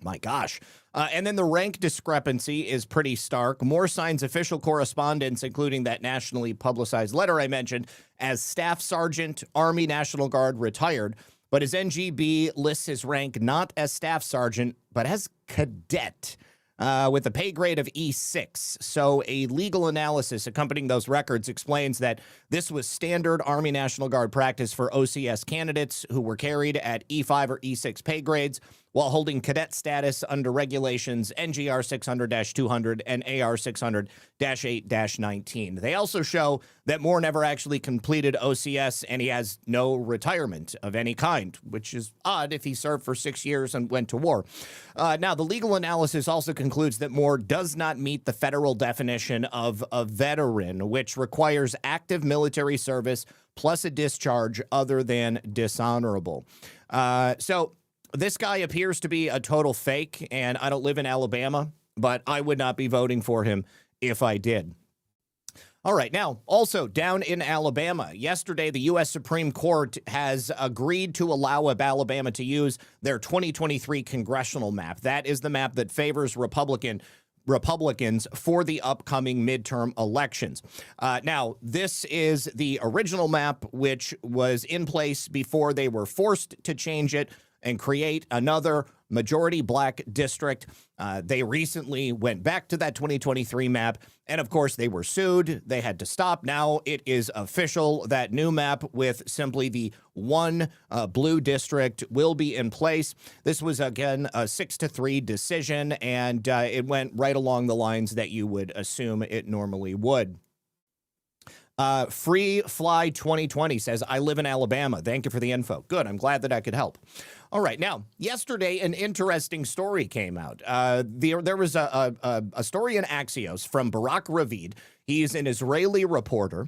My gosh. And then the rank discrepancy is pretty stark. Moore signs official correspondence, including that nationally publicized letter I mentioned, as Staff Sergeant, Army National Guard, retired. But his NGB lists his rank not as Staff Sergeant, but as Cadet, with a pay grade of E6. So a legal analysis accompanying those records explains that this was standard Army National Guard practice for OCS candidates who were carried at E5 or E6 pay grades while holding cadet status under regulations NGR 600-200 and AR 600-8-19. They also show that Moore never actually completed OCS and he has no retirement of any kind, which is odd if he served for 6 years and went to war. Now, the legal analysis also concludes that Moore does not meet the federal definition of a veteran, which requires active military service plus a discharge other than dishonorable. So this guy appears to be a total fake, and I don't live in Alabama, but I would not be voting for him if I did. All right, now, also down in Alabama, yesterday the U.S. Supreme Court has agreed to allow Alabama to use their 2023 congressional map. That is the map that favors Republicans for the upcoming midterm elections. Now, this is the original map, which was in place before they were forced to change it and create another majority black district. They recently went back to that 2023 map, and of course they were sued. They had to stop. Now it is official. That new map with simply the one blue district will be in place. This was, again, a 6-3 decision, and it went right along the lines that you would assume it normally would. Free Fly 2020 says, I live in Alabama. Thank you for the info. Good. I'm glad that I could help. All right. Now, yesterday, an interesting story came out. There was a story in Axios from Barak Ravid. He's an Israeli reporter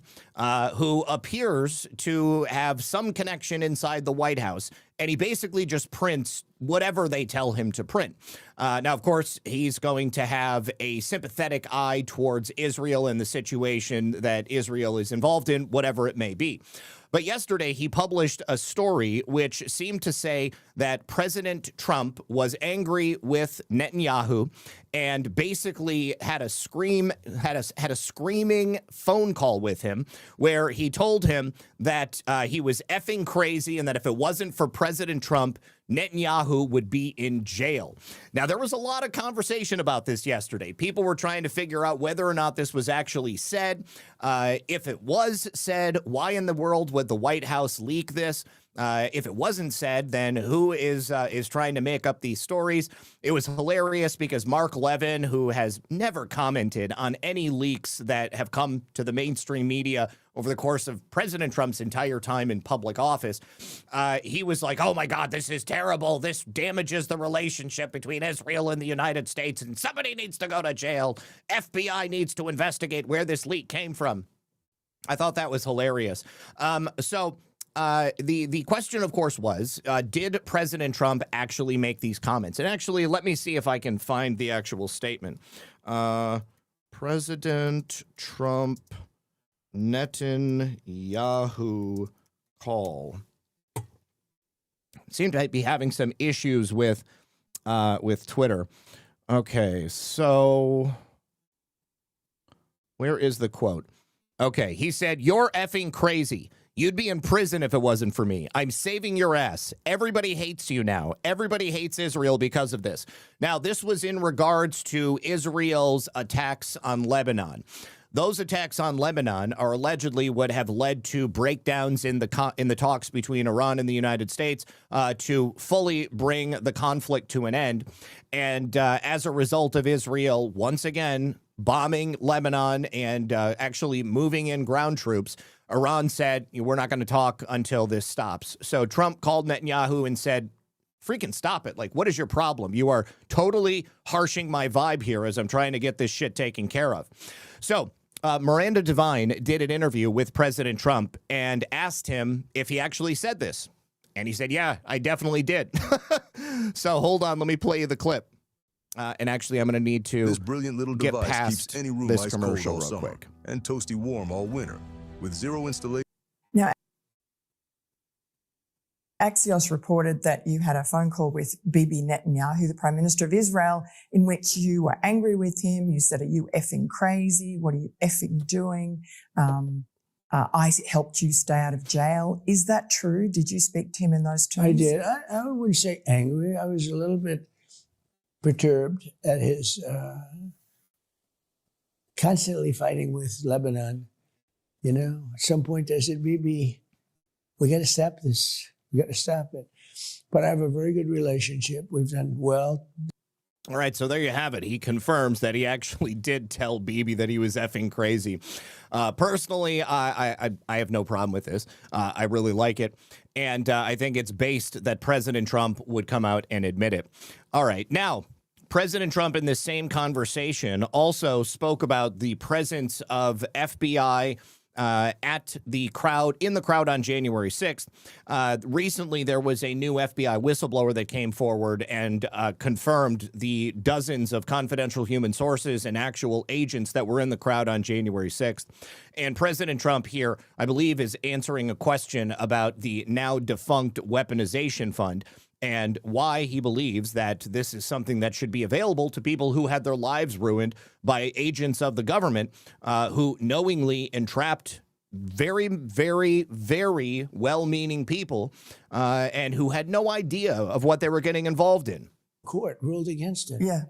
who appears to have some connection inside the White House, and he basically just prints whatever they tell him to print. Now, of course, he's going to have a sympathetic eye towards Israel and the situation that Israel is involved in, whatever it may be. But yesterday, he published a story which seemed to say that President Trump was angry with Netanyahu and basically had a screaming phone call with him where he told him that he was effing crazy and that if it wasn't for President Trump, Netanyahu would be in jail. Now, there was a lot of conversation about this yesterday. People were trying to figure out whether or not this was actually said. If it was said, why in the world would the White House leak this? If it wasn't said, then who is trying to make up these stories? It was hilarious because Mark Levin, who has never commented on any leaks that have come to the mainstream media over the course of President Trump's entire time in public office, he was like, oh my God, this is terrible. This damages the relationship between Israel and the United States, and somebody needs to go to jail. FBI needs to investigate where this leak came from. I thought that was hilarious. The question, of course, was, did President Trump actually make these comments? And actually, let me see if I can find the actual statement. President Trump Netanyahu call. Seem to be having some issues with Twitter. Okay, so where is the quote? Okay, he said, "You're effing crazy. You'd be in prison if it wasn't for me. I'm saving your ass. Everybody hates you now. Everybody hates Israel because of this." Now, this was in regards to Israel's attacks on Lebanon. Those attacks on Lebanon are allegedly what have led to breakdowns in the talks between Iran and the United States to fully bring the conflict to an end. And as a result of Israel once again bombing Lebanon and actually moving in ground troops, Iran said, we're not going to talk until this stops. So Trump called Netanyahu and said, freaking stop it. Like, what is your problem? You are totally harshing my vibe here as I'm trying to get this shit taken care of. So Miranda Devine did an interview with President Trump and asked him if he actually said this. And he said, yeah, I definitely did. So hold on. Let me play you the clip. And actually, I'm going to need to this brilliant little get device past keeps any room this ice commercial cold all real summer quick. and toasty warm all winter with zero installation. Now, Axios reported that you had a phone call with Bibi Netanyahu, the Prime Minister of Israel, in which you were angry with him. You said, are you effing crazy? What are you effing doing? I helped you stay out of jail. Is that true? Did you speak to him in those terms? I did. I wouldn't say angry. I was a little bit perturbed at his constantly fighting with Lebanon. You know, at some point I said, Bibi, we got to stop this. We got to stop it. But I have a very good relationship. We've done well. All right, so there you have it. He confirms that he actually did tell Bibi that he was effing crazy. Personally, I have no problem with this. I really like it. And I think it's based that President Trump would come out and admit it. All right, now, President Trump in this same conversation also spoke about the presence of FBI at the crowd, in the crowd on January 6th. Recently, there was a new FBI whistleblower that came forward and confirmed the dozens of confidential human sources and actual agents that were in the crowd on January 6th. And President Trump here, I believe, is answering a question about the now defunct weaponization fund and why he believes that this is something that should be available to people who had their lives ruined by agents of the government who knowingly entrapped very, very, very well-meaning people and who had no idea of what they were getting involved in. Court ruled against it. Yeah.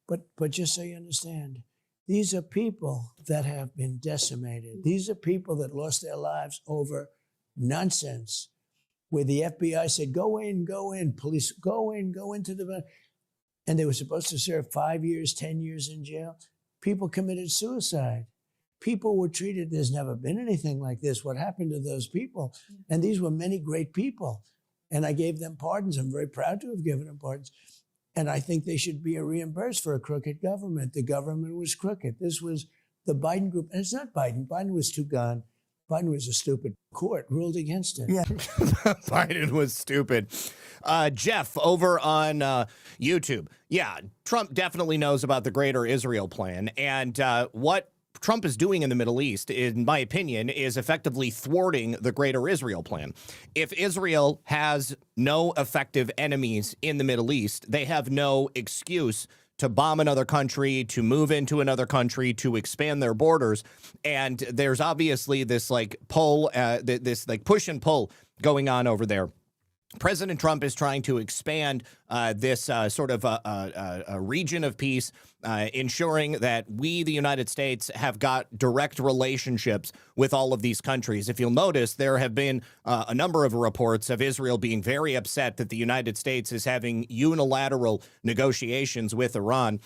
But just so you understand, these are people that have been decimated. These are people that lost their lives over nonsense, where the FBI said, go in, police, go into the... And they were supposed to serve 5 years, 10 years in jail. People committed suicide. People were treated, there's never been anything like this. What happened to those people? And these were many great people. And I gave them pardons. I'm very proud to have given them pardons. And I think they should be reimbursed for a crooked government. The government was crooked. This was the Biden group. And it's not Biden. Biden was too gone. Biden was a stupid. Court ruled against it. Yeah. Biden was stupid. Jeff, over on YouTube. Yeah, Trump definitely knows about the Greater Israel Plan. And what Trump is doing in the Middle East, in my opinion, is effectively thwarting the Greater Israel Plan. If Israel has no effective enemies in the Middle East, they have no excuse to bomb another country, to move into another country, to expand their borders. And there's obviously this like pull, this like push and pull going on over there. President Trump is trying to expand this sort of a region of peace, ensuring that we, the United States, have got direct relationships with all of these countries. If you'll notice, there have been a number of reports of Israel being very upset that the United States is having unilateral negotiations with Iran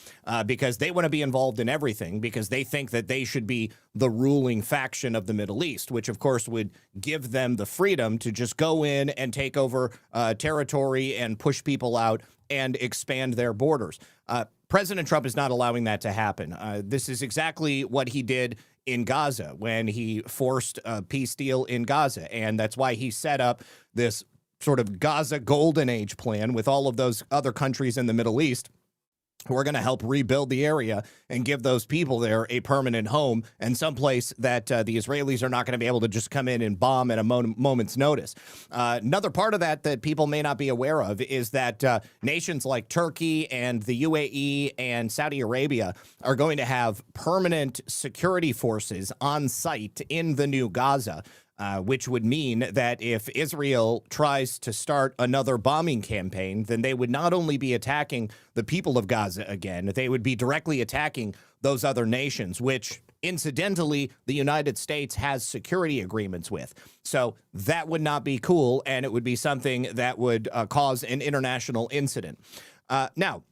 because they want to be involved in everything, because they think that they should be the ruling faction of the Middle East, which, of course, would give them the freedom to just go in and take over territory and push people out and expand their borders. President Trump is not allowing that to happen. This is exactly what he did in Gaza when he forced a peace deal in Gaza. And that's why he set up this sort of Gaza Golden Age plan with all of those other countries in the Middle East who are going to help rebuild the area and give those people there a permanent home and someplace that the Israelis are not going to be able to just come in and bomb at a moment's notice. Another part of that people may not be aware of is that nations like Turkey and the UAE and Saudi Arabia are going to have permanent security forces on site in the new Gaza. Which would mean that if Israel tries to start another bombing campaign, then they would not only be attacking the people of Gaza again, they would be directly attacking those other nations, which incidentally, the United States has security agreements with. So that would not be cool, and it would be something that would cause an international incident. Now,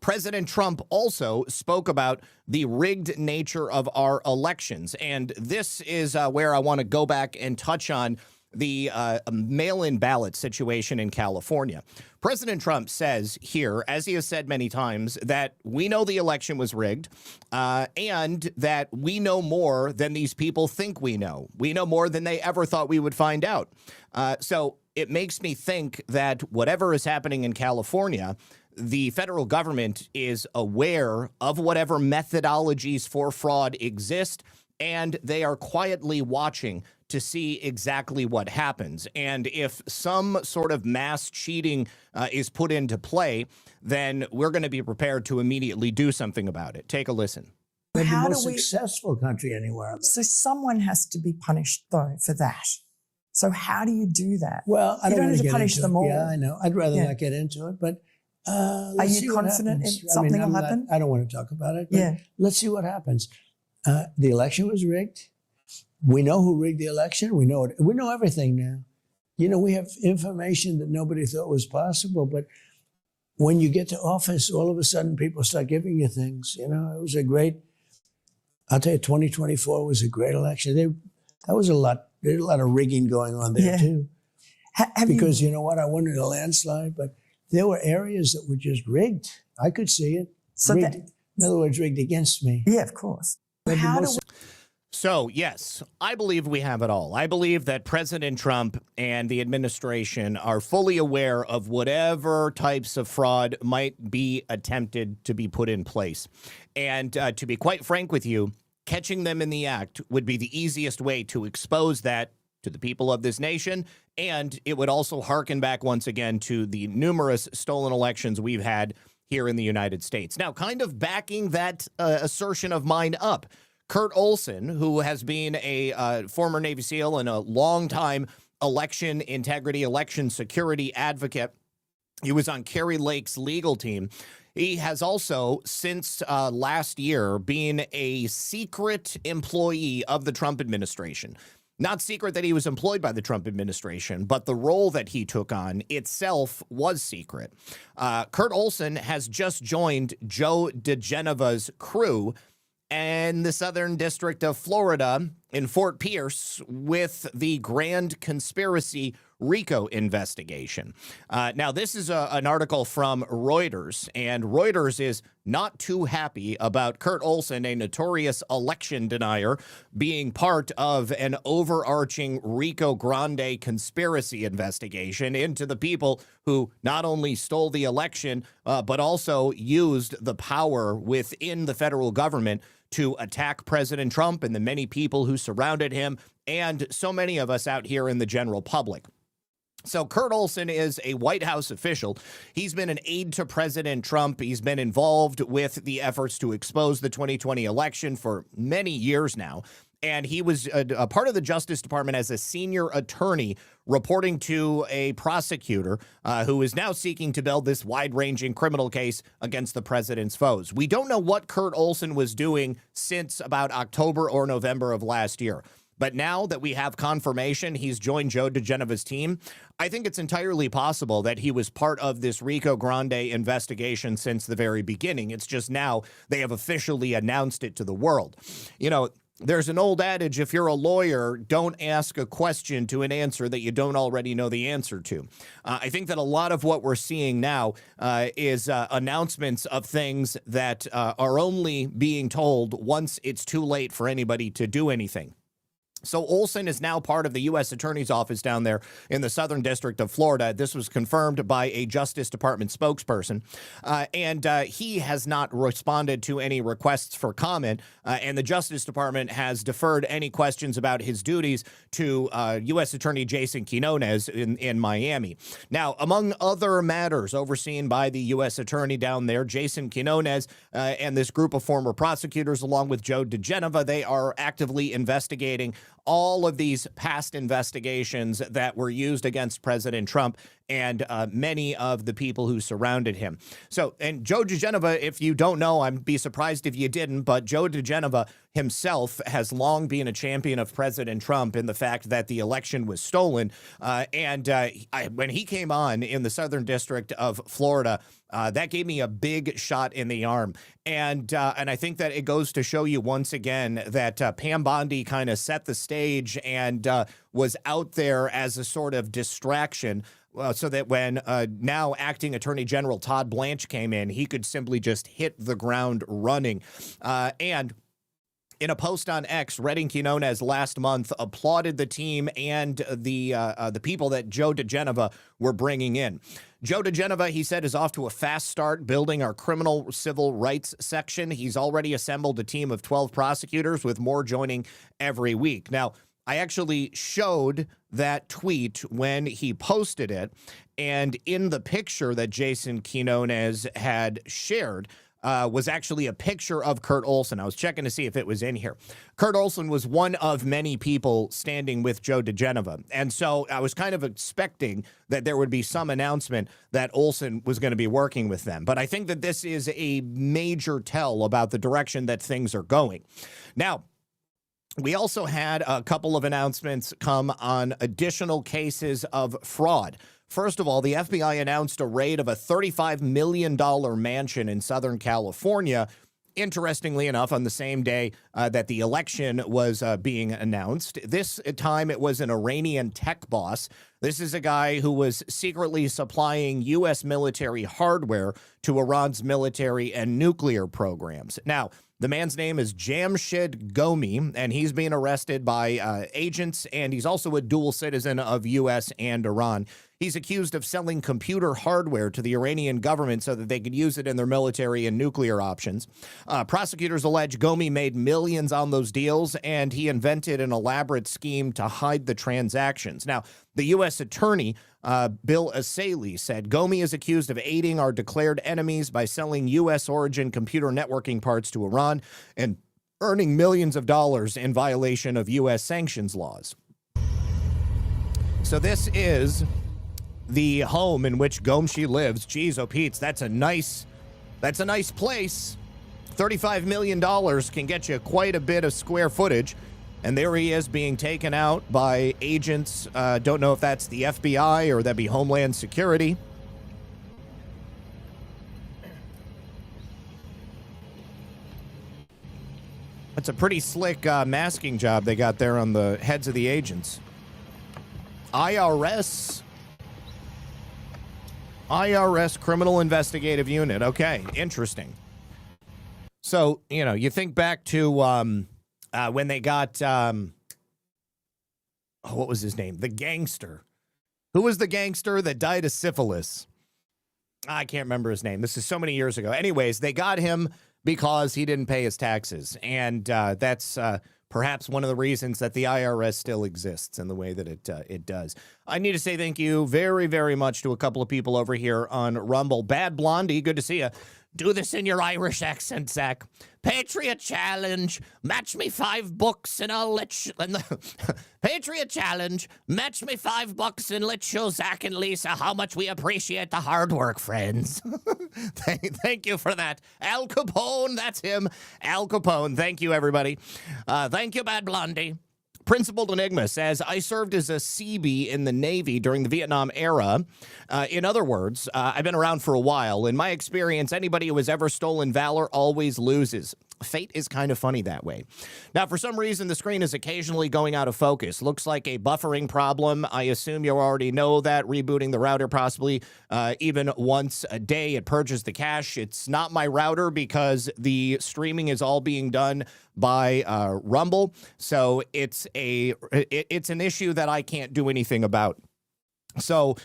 President Trump also spoke about the rigged nature of our elections, and this is where I want to go back and touch on the mail-in ballot situation in California. President Trump says here, as he has said many times, that we know the election was rigged and that we know more than these people think we know. We know more than they ever thought we would find out. So it makes me think that whatever is happening in California, the federal government is aware of whatever methodologies for fraud exist, and they are quietly watching to see exactly what happens. And if some sort of mass cheating is put into play, then we're going to be prepared to immediately do something about it. Take a listen. We're the How most do we- successful country anywhere. So someone has to be punished, though, for that. So how do you do that? Well, I you don't don't want have to to get punish into them it. all. Yeah, I know. I'd rather Yeah. not get into it, but Are let's see you what confident happens. something will happen? I don't want to talk about it. But Yeah. Let's see what happens. The election was rigged. We know who rigged the election. We know it. We know everything now. You know, we have information that nobody thought was possible. But when you get to office, all of a sudden people start giving you things. You know, it was a great. I'll tell you, 2024 was a great election. That was a lot. There's a lot of rigging going on there too. Because you know what? I wanted a landslide, but there were areas that were just rigged. I could see it. So rigged. In other words, rigged against me. Yeah, of course. How do we- So, yes, I believe we have it all. I believe that President Trump and the administration are fully aware of whatever types of fraud might be attempted to be put in place. And to be quite frank with you, catching them in the act would be the easiest way to expose that to the people of this nation. And it would also harken back once again to the numerous stolen elections we've had here in the United States. Now, kind of backing that assertion of mine up, Kurt Olson, who has been a former Navy SEAL and a longtime election integrity, election security advocate, he was on Kari Lake's legal team. He has also, since last year, been a secret employee of the Trump administration. Not secret that he was employed by the Trump administration, but the role that he took on itself was secret. Kurt Olson has just joined Joe DeGeneva's crew in the Southern District of Florida in Fort Pierce with the Grand Conspiracy RICO investigation. Now, this is an article from Reuters, and Reuters is not too happy about Kurt Olson, a notorious election denier, being part of an overarching RICO Grande conspiracy investigation into the people who not only stole the election, but also used the power within the federal government to attack President Trump and the many people who surrounded him and so many of us out here in the general public. So Kurt Olson is a White House official. He's been an aide to President Trump. He's been involved with the efforts to expose the 2020 election for many years now. And he was a part of the Justice Department as a senior attorney reporting to a prosecutor who is now seeking to build this wide-ranging criminal case against the president's foes. We don't know what Kurt Olson was doing since about October or November of last year. But now that we have confirmation he's joined Joe DeGeneva's team, I think it's entirely possible that he was part of this RICO Grande investigation since the very beginning. It's just now they have officially announced it to the world. You know, there's an old adage, if you're a lawyer, don't ask a question to an answer that you don't already know the answer to. I think that a lot of what we're seeing now is announcements of things that are only being told once it's too late for anybody to do anything. So Olson is now part of the U.S. Attorney's Office down there in the Southern District of Florida. This was confirmed by a Justice Department spokesperson. And he has not responded to any requests for comment. And the Justice Department has deferred any questions about his duties to U.S. Attorney Jason Quinones in Miami. Now, among other matters overseen by the U.S. Attorney down there, Jason Quinones and this group of former prosecutors, along with Joe DeGeneva, they are actively investigating all of these past investigations that were used against President Trump and many of the people who surrounded him. So, and Joe diGenova, if you don't know, I'd be surprised if you didn't, but Joe diGenova himself has long been a champion of President Trump in the fact that the election was stolen. When he came on in the Southern District of Florida, that gave me a big shot in the arm. And I think that it goes to show you once again that Pam Bondi kind of set the stage and was out there as a sort of distraction. So that when now acting Attorney General Todd Blanche came in, he could simply just hit the ground running. And in a post on X, Redding Quinones last month applauded the team and the people that Joe diGenova were bringing in. Joe diGenova, he said, is off to a fast start building our criminal civil rights section. He's already assembled a team of 12 prosecutors, with more joining every week. Now, I actually showed that tweet when he posted it, and in the picture that Jason Quinones had shared was actually a picture of Kurt Olson. I was checking to see if it was in here. Kurt Olson was one of many people standing with Joe diGenova, and so I was kind of expecting that there would be some announcement that Olson was going to be working with them. But I think that this is a major tell about the direction that things are going. Now, we also had a couple of announcements come on additional cases of fraud. First of all, the FBI announced a raid of a $35 million mansion in Southern California. Interestingly enough, on the same day that the election was being announced. This time it was an Iranian tech boss. This is a guy who was secretly supplying U.S. military hardware to Iran's military and nuclear programs. Now, the man's name is Jamshid Gomi, and he's being arrested by agents, and he's also a dual citizen of U.S. and Iran. He's accused of selling computer hardware to the Iranian government so that they could use it in their military and nuclear options. Prosecutors allege Gomi made millions on those deals, and he invented an elaborate scheme to hide the transactions. Now, the U.S. attorney, Bill Asaili, said Gomi is accused of aiding our declared enemies by selling U.S. origin computer networking parts to Iran and earning millions of dollars in violation of U.S. sanctions laws. So this is the home in which Gomshi lives. Geez, oh Pete's, that's a nice place. $35 million can get you quite a bit of square footage. And there he is being taken out by agents. Don't know if that's the FBI or that'd be Homeland Security. That's a pretty slick masking job they got there on the heads of the agents. IRS Criminal Investigative Unit. Okay, interesting. So, you know, you think back to when they got, what was his name? The gangster. Who was the gangster that died of syphilis? I can't remember his name. This is so many years ago. Anyways, they got him because he didn't pay his taxes. And that's perhaps one of the reasons that the IRS still exists in the way that it does. I need to say thank you very, very much to a couple of people over here on Rumble. Bad Blondie, good to see you. Do this in your Irish accent, Zach. Patriot Challenge. Match me $5 and I'll let you... Patriot Challenge. Match me $5 and let's show Zach and Lisa how much we appreciate the hard work, friends. Thank you for that. Al Capone, that's him. Al Capone. Thank you, everybody. Thank you, Bad Blondie. Principled Enigma says, I served as a Seabee in the Navy during the Vietnam era. In other words, I've been around for a while. In my experience, anybody who has ever stolen valor always loses. Fate is kind of funny that way. Now, for some reason, the screen is occasionally going out of focus. Looks like a buffering problem. I assume you already know that. Rebooting the router possibly even once a day. It purges the cache. It's not my router because the streaming is all being done by Rumble. So it's an issue that I can't do anything about. So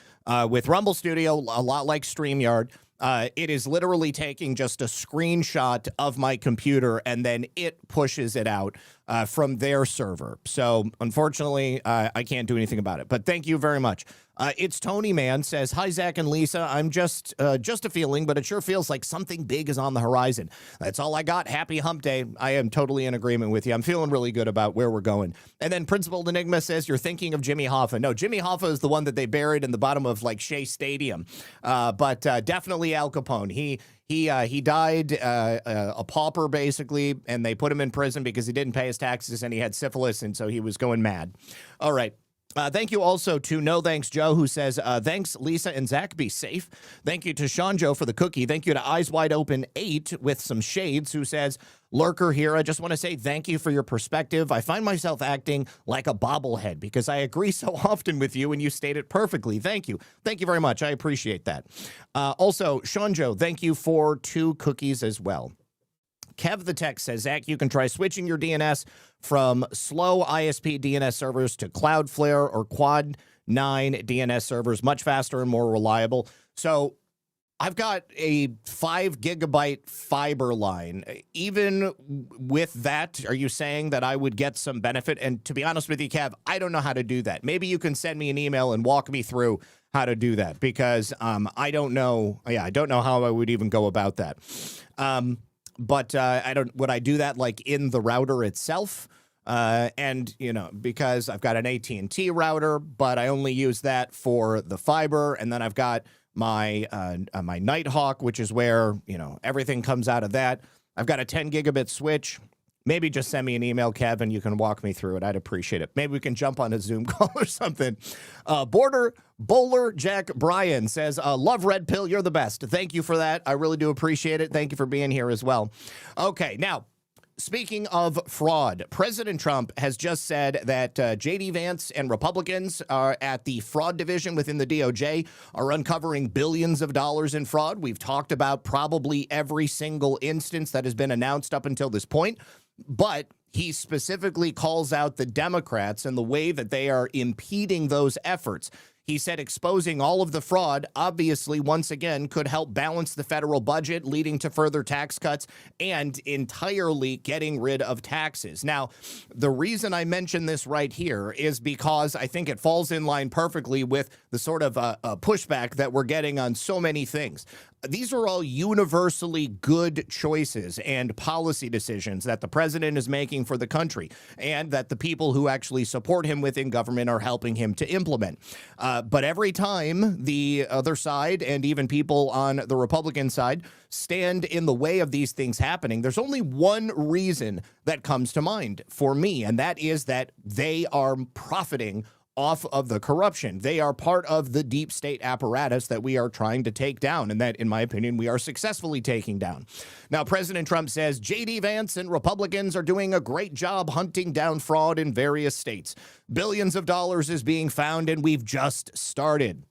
with Rumble Studio, a lot like StreamYard, it is literally taking just a screenshot of my computer and then it pushes it out. from their server. So unfortunately, I can't do anything about it. But thank you very much. It's Tony Man says, hi, Zach and Lisa. I'm just a feeling, but it sure feels like something big is on the horizon. That's all I got. Happy hump day. I am totally in agreement with you. I'm feeling really good about where we're going. And then Principal Enigma says, you're thinking of Jimmy Hoffa. No, Jimmy Hoffa is the one that they buried in the bottom of like Shea Stadium. But definitely Al Capone. He died a pauper, basically, and they put him in prison because he didn't pay his taxes and he had syphilis, and so he was going mad. All right. Thank you also to No Thanks Joe, who says, thanks, Lisa and Zach. Be safe. Thank you to Sean Joe for the cookie. Thank you to Eyes Wide Open 8 with some shades, who says, Lurker here. I just want to say thank you for your perspective. I find myself acting like a bobblehead because I agree so often with you and you state it perfectly. Thank you. Thank you very much. I appreciate that. Also, Sean Joe, thank you for 2 cookies as well. Kev the Tech says, Zach, you can try switching your DNS from slow ISP DNS servers to Cloudflare or Quad 9 DNS servers, much faster and more reliable. So I've got a 5 gigabyte fiber line. Even with that, are you saying that I would get some benefit? And to be honest with you, Kev, I don't know how to do that. Maybe you can send me an email and walk me through how to do that, because I don't know. Yeah, I don't know how I would even go about that. But would I do that like in the router itself? And, you know, because I've got an AT&T router, but I only use that for the fiber. And then I've got my my Nighthawk, which is where, you know, everything comes out of that. I've got a 10 gigabit switch. Maybe just send me an email, Kevin. You can walk me through it. I'd appreciate it. Maybe we can jump on a Zoom call or something. Border Bowler Jack Bryan says, love Red Pill. You're the best. Thank you for that. I really do appreciate it. Thank you for being here as well. Okay, now, speaking of fraud, President Trump has just said that J.D. Vance and Republicans are at the fraud division within the DOJ are uncovering billions of dollars in fraud. We've talked about probably every single instance that has been announced up until this point. But he specifically calls out the Democrats and the way that they are impeding those efforts. He said exposing all of the fraud, obviously, once again, could help balance the federal budget, leading to further tax cuts and entirely getting rid of taxes. Now, the reason I mention this right here is because I think it falls in line perfectly with the sort of pushback that we're getting on so many things. These are all universally good choices and policy decisions that the president is making for the country, and that the people who actually support him within government are helping him to implement. But every time the other side and even people on the Republican side stand in the way of these things happening, there's only one reason that comes to mind for me, and that is that they are profiting off of the corruption. They are part of the deep state apparatus that we are trying to take down, and that, in my opinion, we are successfully taking down. Now, President Trump says J.D. Vance and Republicans are doing a great job hunting down fraud in various states. Billions of dollars is being found, and we've just started.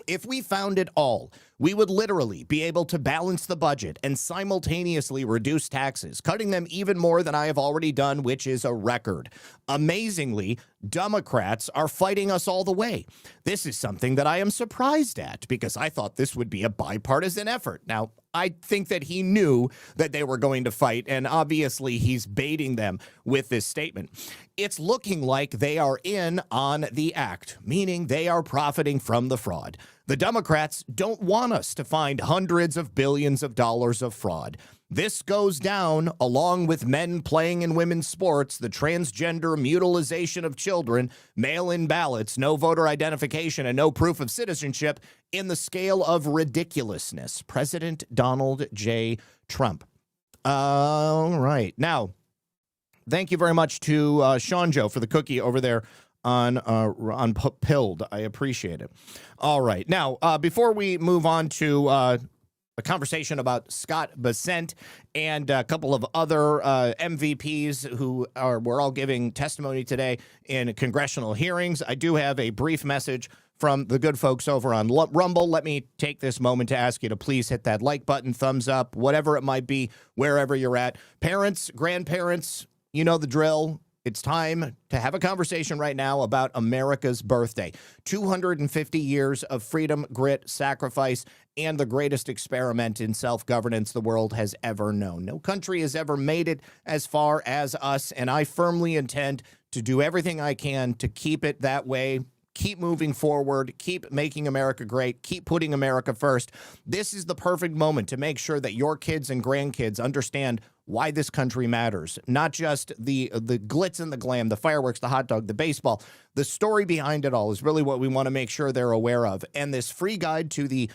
If we found it all, we would literally be able to balance the budget and simultaneously reduce taxes, cutting them even more than I have already done, which is a record. Amazingly, Democrats are fighting us all the way. This is something that I am surprised at, because I thought this would be a bipartisan effort. Now, I think that he knew that they were going to fight, and obviously he's baiting them with this statement. It's looking like they are in on the act, meaning they are profiting from the fraud. The Democrats don't want us to find hundreds of billions of dollars of fraud. This goes down along with men playing in women's sports, the transgender mutilization of children, mail-in ballots, no voter identification, and no proof of citizenship in the scale of ridiculousness. President Donald J. Trump. All right. Now, thank you very much to Sean Joe for the cookie over there on Pilled. I appreciate it. All right. Now, before we move on to a conversation about Scott Bessent and a couple of other MVPs who were all giving testimony today in congressional hearings, I do have a brief message from the good folks over on Rumble. Let me take this moment to ask you to please hit that like button, thumbs up, whatever it might be, wherever you're at. Parents, grandparents, you know the drill. It's time to have a conversation right now about America's birthday. 250 years of freedom, grit, sacrifice, and the greatest experiment in self-governance the world has ever known. No country has ever made it as far as us, and I firmly intend to do everything I can to keep it that way. Keep moving forward, keep making America great, keep putting America first. This is the perfect moment to make sure that your kids and grandkids understand why this country matters. Not just the glitz and the glam, the fireworks, the hot dog, the baseball. The story behind it all is really what we want to make sure they're aware of. And this free guide to the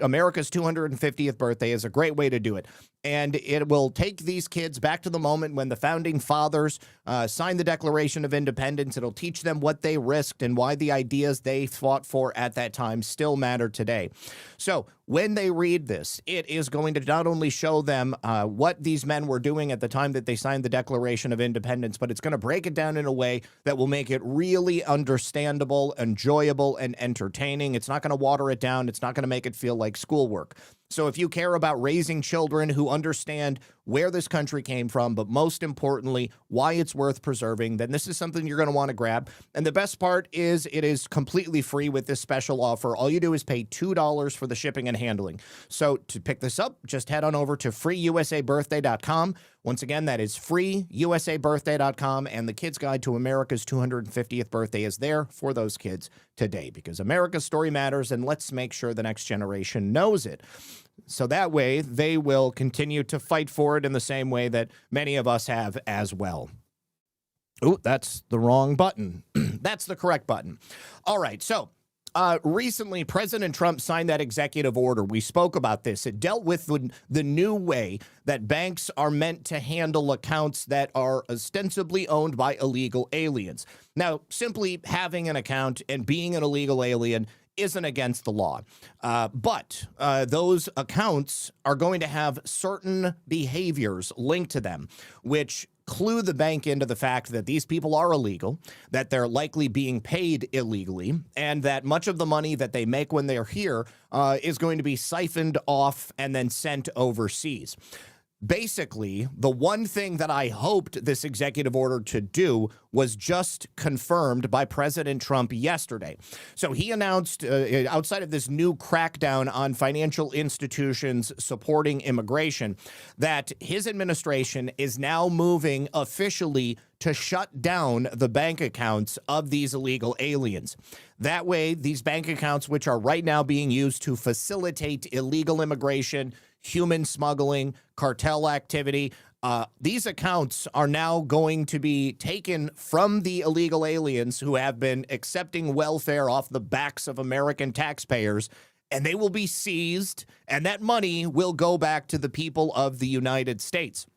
America's 250th birthday is a great way to do it. And it will take these kids back to the moment when the founding fathers signed the Declaration of Independence. It'll teach them what they risked and why the ideas they fought for at that time still matter today. So when they read this, it is going to not only show them what these men were doing at the time that they signed the Declaration of Independence, but it's going to break it down in a way that will make it really understandable, enjoyable, and entertaining. It's not going to water it down. It's not going to make it feel like schoolwork. So if you care about raising children who understand where this country came from, but most importantly, why it's worth preserving, then this is something you're going to want to grab. And the best part is it is completely free with this special offer. All you do is pay $2 for the shipping and handling. So to pick this up, just head on over to freeusabirthday.com. Once again, that is freeusabirthday.com, and the Kids Guide to America's 250th birthday is there for those kids today, because America's story matters, and let's make sure the next generation knows it. So that way, they will continue to fight for it in the same way that many of us have as well. Oh, that's the wrong button. That's the correct button. All right, so recently, President Trump signed that executive order. We spoke about this. It dealt with the new way that banks are meant to handle accounts that are ostensibly owned by illegal aliens. Now, simply having an account and being an illegal alien isn't against the law. But those accounts are going to have certain behaviors linked to them, which clue the bank into the fact that these people are illegal, that they're likely being paid illegally, and that much of the money that they make when they're here is going to be siphoned off and then sent overseas. Basically, the one thing that I hoped this executive order to do was just confirmed by President Trump yesterday. So he announced, outside of this new crackdown on financial institutions supporting immigration, that his administration is now moving officially to shut down the bank accounts of these illegal aliens. That way, these bank accounts, which are right now being used to facilitate illegal immigration, human smuggling, cartel activity, these accounts are now going to be taken from the illegal aliens who have been accepting welfare off the backs of American taxpayers, and they will be seized, and that money will go back to the people of the United States.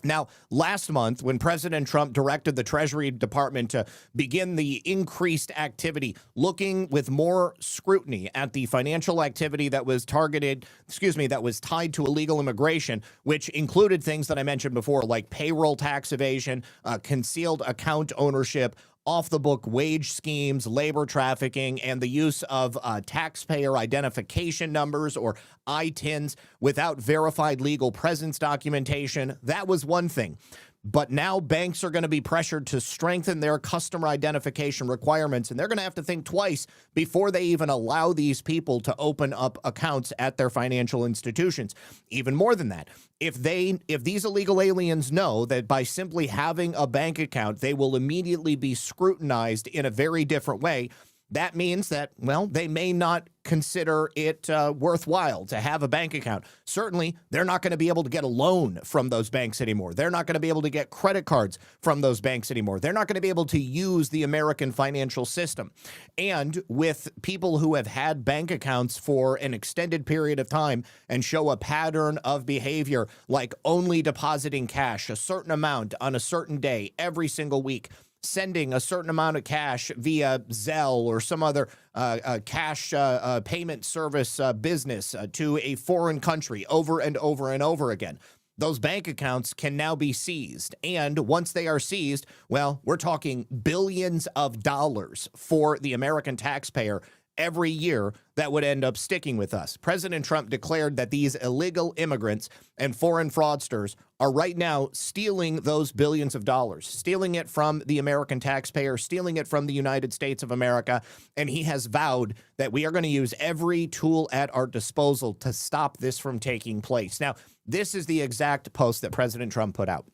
Now, last month, when President Trump directed the Treasury Department to begin the increased activity, looking with more scrutiny at the financial activity that was that was tied to illegal immigration, which included things that I mentioned before, like payroll tax evasion, concealed account ownership, off-the-book wage schemes, labor trafficking, and the use of taxpayer identification numbers, or ITINs, without verified legal presence documentation. That was one thing. But now banks are going to be pressured to strengthen their customer identification requirements, and they're going to have to think twice before they even allow these people to open up accounts at their financial institutions. Even more than that, if these illegal aliens know that by simply having a bank account, they will immediately be scrutinized in a very different way, that means that, well, they may not consider it worthwhile to have a bank account. Certainly, they're not going to be able to get a loan from those banks anymore. They're not going to be able to get credit cards from those banks anymore. They're not going to be able to use the American financial system. And with people who have had bank accounts for an extended period of time and show a pattern of behavior, like only depositing cash, a certain amount on a certain day every single week, sending a certain amount of cash via Zelle or some other cash payment service business to a foreign country over and over and over again. Those bank accounts can now be seized. And once they are seized, well, we're talking billions of dollars for the American taxpayer every year that would end up sticking with us. President Trump declared that these illegal immigrants and foreign fraudsters are right now stealing those billions of dollars, stealing it from the American taxpayer, stealing it from the United States of America. And he has vowed that we are going to use every tool at our disposal to stop this from taking place. Now, this is the exact post that President Trump put out.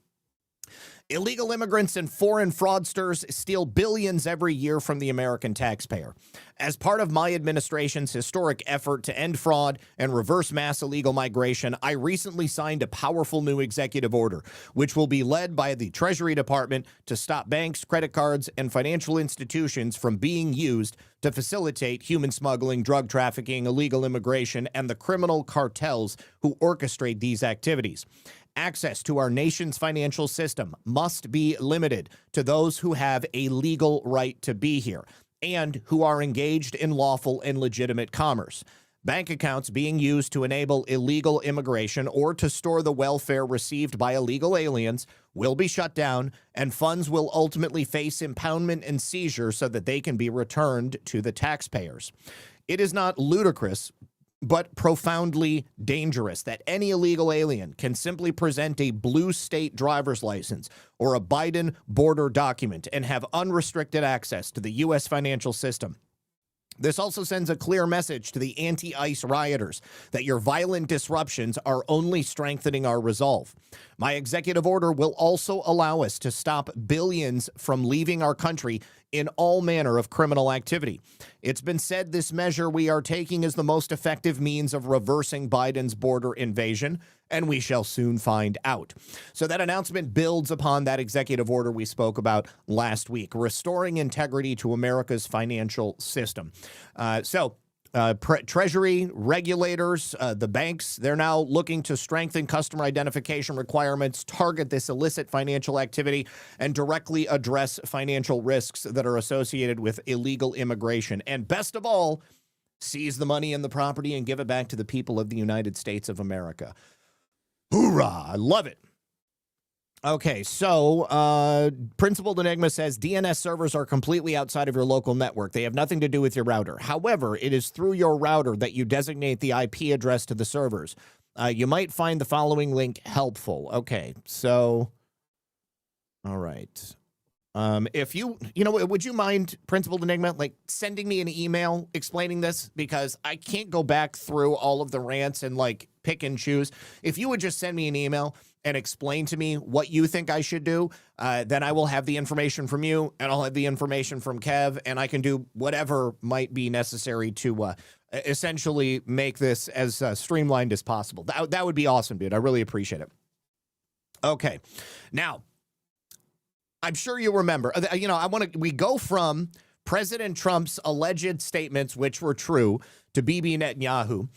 Illegal immigrants and foreign fraudsters steal billions every year from the American taxpayer. As part of my administration's historic effort to end fraud and reverse mass illegal migration, I recently signed a powerful new executive order, which will be led by the Treasury Department to stop banks, credit cards, and financial institutions from being used to facilitate human smuggling, drug trafficking, illegal immigration, and the criminal cartels who orchestrate these activities. Access to our nation's financial system must be limited to those who have a legal right to be here and who are engaged in lawful and legitimate commerce. Bank accounts being used to enable illegal immigration or to store the welfare received by illegal aliens will be shut down, and funds will ultimately face impoundment and seizure so that they can be returned to the taxpayers. It is not ludicrous, but profoundly dangerous that any illegal alien can simply present a blue state driver's license or a Biden border document and have unrestricted access to the U.S. financial system. This also sends a clear message to the anti-ICE rioters that your violent disruptions are only strengthening our resolve. My executive order will also allow us to stop billions from leaving our country in all manner of criminal activity. It's been said this measure we are taking is the most effective means of reversing Biden's border invasion, and we shall soon find out. So that announcement builds upon that executive order we spoke about last week, restoring integrity to America's financial system. Treasury, regulators, the banks, they're now looking to strengthen customer identification requirements, target this illicit financial activity, and directly address financial risks that are associated with illegal immigration. And best of all, seize the money and the property and give it back to the people of the United States of America. Hoorah! I love it. Okay, so Principled Enigma says DNS servers are completely outside of your local network. They have nothing to do with your router. However, it is through your router that you designate the IP address to the servers. You might find the following link helpful. Okay, so, all right. If would you mind, Principled Enigma, like sending me an email explaining this? Because I can't go back through all of the rants and like pick and choose. If you would just send me an email and explain to me what you think I should do, then I will have the information from you and I'll have the information from Kev, and I can do whatever might be necessary to essentially make this as streamlined as possible. That would be awesome, dude. I really appreciate it. Okay. Now, I'm sure you remember, we go from President Trump's alleged statements, which were true, to Bibi Netanyahu,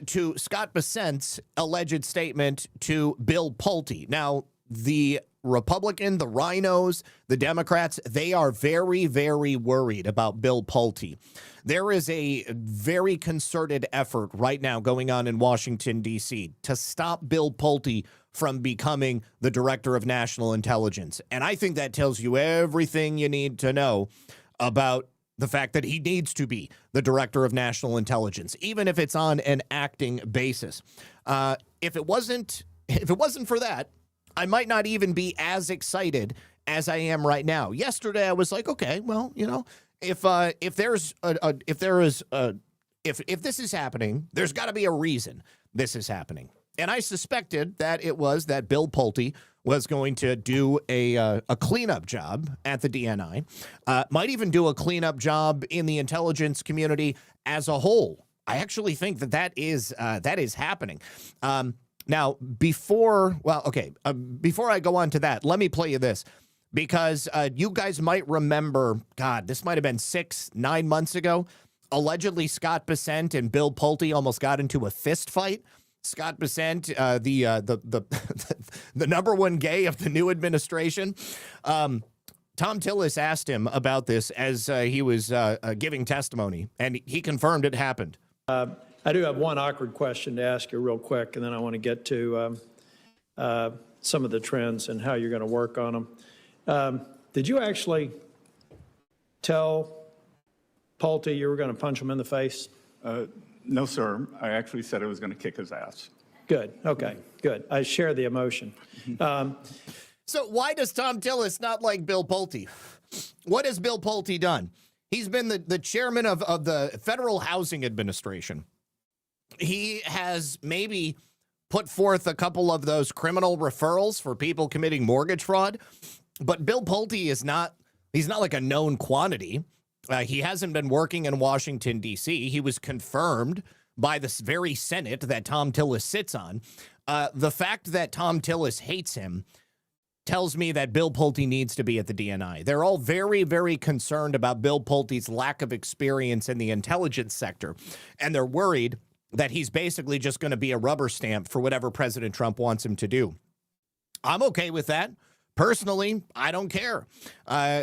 to Scott Bessent's alleged statement to Bill Pulte. Now, the Republican, the rhinos, the Democrats, they are very, very worried about Bill Pulte. There is a very concerted effort right now going on in Washington, D.C. to stop Bill Pulte from becoming the director of national intelligence. And I think that tells you everything you need to know about the fact that he needs to be the director of national intelligence, even if it's on an acting basis. If it wasn't for that, I might not even be as excited as I am right now. Yesterday, I was like, okay, well, if this is happening, there's got to be a reason this is happening. And I suspected that it was that Bill Pulte was going to do a cleanup job at the DNI, might even do a cleanup job in the intelligence community as a whole. I actually think that is happening. Now, before I go on to that, let me play you this, because you guys might remember, God, this might have been 6-9 months ago. Allegedly, Scott Bessent and Bill Pulte almost got into a fist fight. Scott Bessent, the number one gay of the new administration. Tom Tillis asked him about this as he was giving testimony, and he confirmed it happened. I do have one awkward question to ask you real quick, and then I want to get to some of the trends and how you're going to work on them. Did you actually tell Pulte, you were going to punch him in the face? No, sir. I actually said I was going to kick his ass. Good. Okay, good. I share the emotion. So why does Tom Tillis not like Bill Pulte? What has Bill Pulte done? He's been the chairman of the Federal Housing Administration. He has maybe put forth a couple of those criminal referrals for people committing mortgage fraud. But Bill Pulte is not, he's not like a known quantity. He hasn't been working in Washington, D.C. He was confirmed by this very Senate that Tom Tillis sits on. The fact that Tom Tillis hates him tells me that Bill Pulte needs to be at the DNI. They're all very, very concerned about Bill Pulte's lack of experience in the intelligence sector, and they're worried that he's basically just going to be a rubber stamp for whatever President Trump wants him to do. I'm okay with that. Personally, I don't care.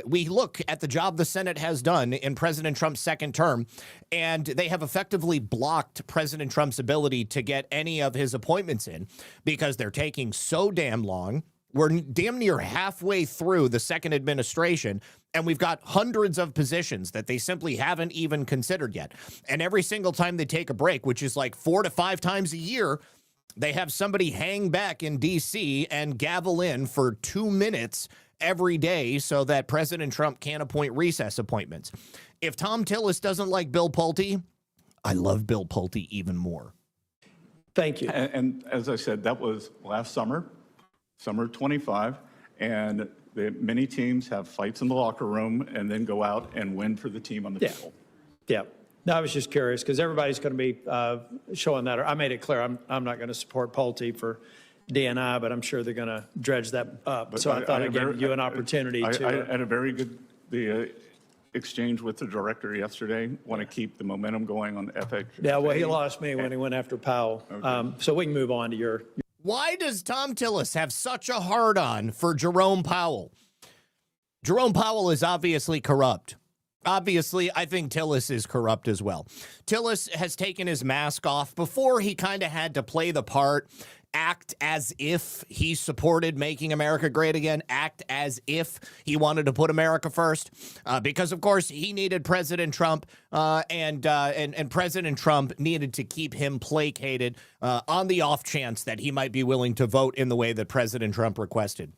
We look at the job the Senate has done in President Trump's second term, and they have effectively blocked President Trump's ability to get any of his appointments in because they're taking so damn long. We're damn near halfway through the second administration, and we've got hundreds of positions that they simply haven't even considered yet. And every single time they take a break, which is like 4 to 5 times a year, they have somebody hang back in D.C. and gavel in for 2 minutes every day so that President Trump can't appoint recess appointments. If Tom Tillis doesn't like Bill Pulte, I love Bill Pulte even more. Thank you. And as I said, that was last summer. Summer 25, and many teams have fights in the locker room and then go out and win for the team on the field. Yeah. No, I was just curious because everybody's going to be showing that. I made it clear I'm not going to support Pulte for DNI, but I'm sure they're going to dredge that up. But so I thought I'd give you an opportunity to. I had a very good exchange with the director yesterday. Want to keep the momentum going on FX. Yeah, well, he lost me when he went after Powell. Okay. So we can move on to your. Why does Tom Tillis have such a hard-on for Jerome Powell? Jerome Powell is obviously corrupt. Obviously, I think Tillis is corrupt as well. Tillis has taken his mask off. Before, he kind of had to play the part, act as if he supported making America great again, act as if he wanted to put America first, because, of course, he needed President Trump, and President Trump needed to keep him placated on the off chance that he might be willing to vote in the way that President Trump requested.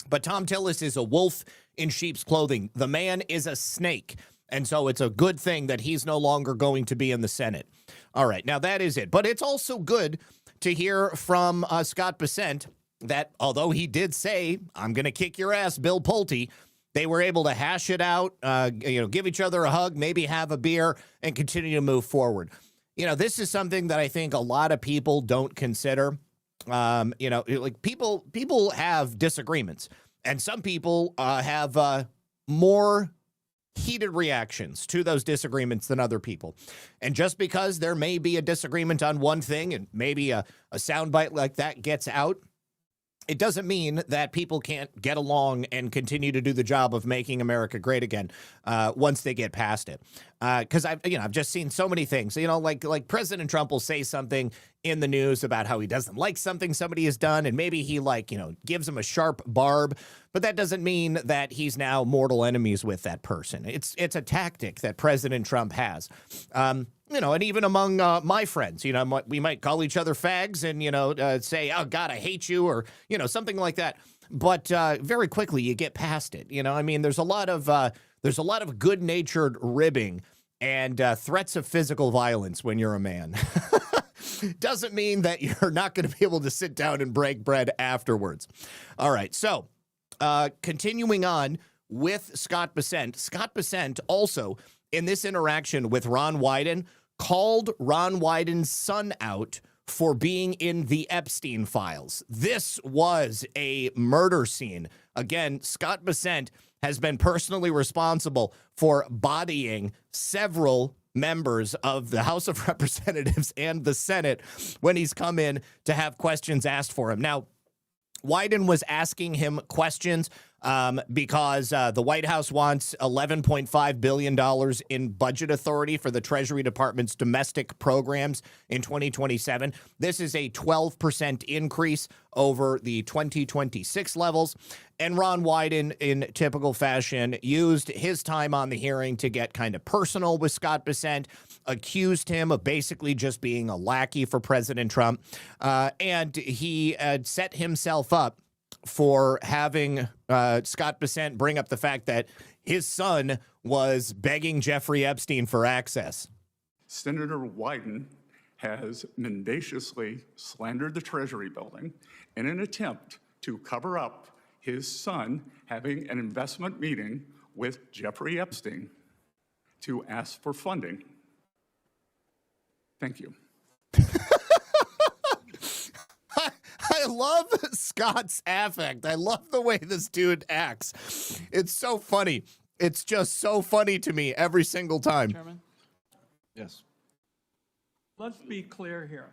But Tom Tillis is a wolf in sheep's clothing. The man is a snake, and so it's a good thing that he's no longer going to be in the Senate. All right, now that is it. But it's also good to hear from Scott Bessent that although he did say, I'm going to kick your ass, Bill Pulte, they were able to hash it out, give each other a hug, maybe have a beer, and continue to move forward. This is something that I think a lot of people don't consider. Like people have disagreements, and some people have more heated reactions to those disagreements than other people. And just because there may be a disagreement on one thing and maybe a soundbite like that gets out, it doesn't mean that people can't get along and continue to do the job of making America great again once they get past it. Because I've just seen so many things. Like President Trump will say something in the news about how he doesn't like something somebody has done, and maybe he gives him a sharp barb, but that doesn't mean that he's now mortal enemies with that person. It's a tactic that President Trump has. And even among my friends, we might call each other fags and, say, oh, God, I hate you, or, something like that. But very quickly you get past it. There's a lot of good-natured ribbing and threats of physical violence when you're a man. Doesn't mean that you're not going to be able to sit down and break bread afterwards. All right, so continuing on with Scott Bessent. Scott Bessent also, in this interaction with Ron Wyden, called Ron Wyden's son out for being in the Epstein files. This was a murder scene. Again, Scott Bessent has been personally responsible for bodying several members of the House of Representatives and the Senate when he's come in to have questions asked for him. Now, Wyden was asking him questions because the White House wants $11.5 billion in budget authority for the Treasury Department's domestic programs in 2027. This is a 12% increase over the 2026 levels. And Ron Wyden, in typical fashion, used his time on the hearing to get kind of personal with Scott Bessent, accused him of basically just being a lackey for President Trump, and he set himself up for having Scott Bessent bring up the fact that his son was begging Jeffrey Epstein for access. Senator Wyden has mendaciously slandered the Treasury building in an attempt to cover up his son having an investment meeting with Jeffrey Epstein to ask for funding. Thank you. I love Scott's affect. I love the way this dude acts. It's so funny. It's just so funny to me every single time. Chairman? Yes. Let's be clear here.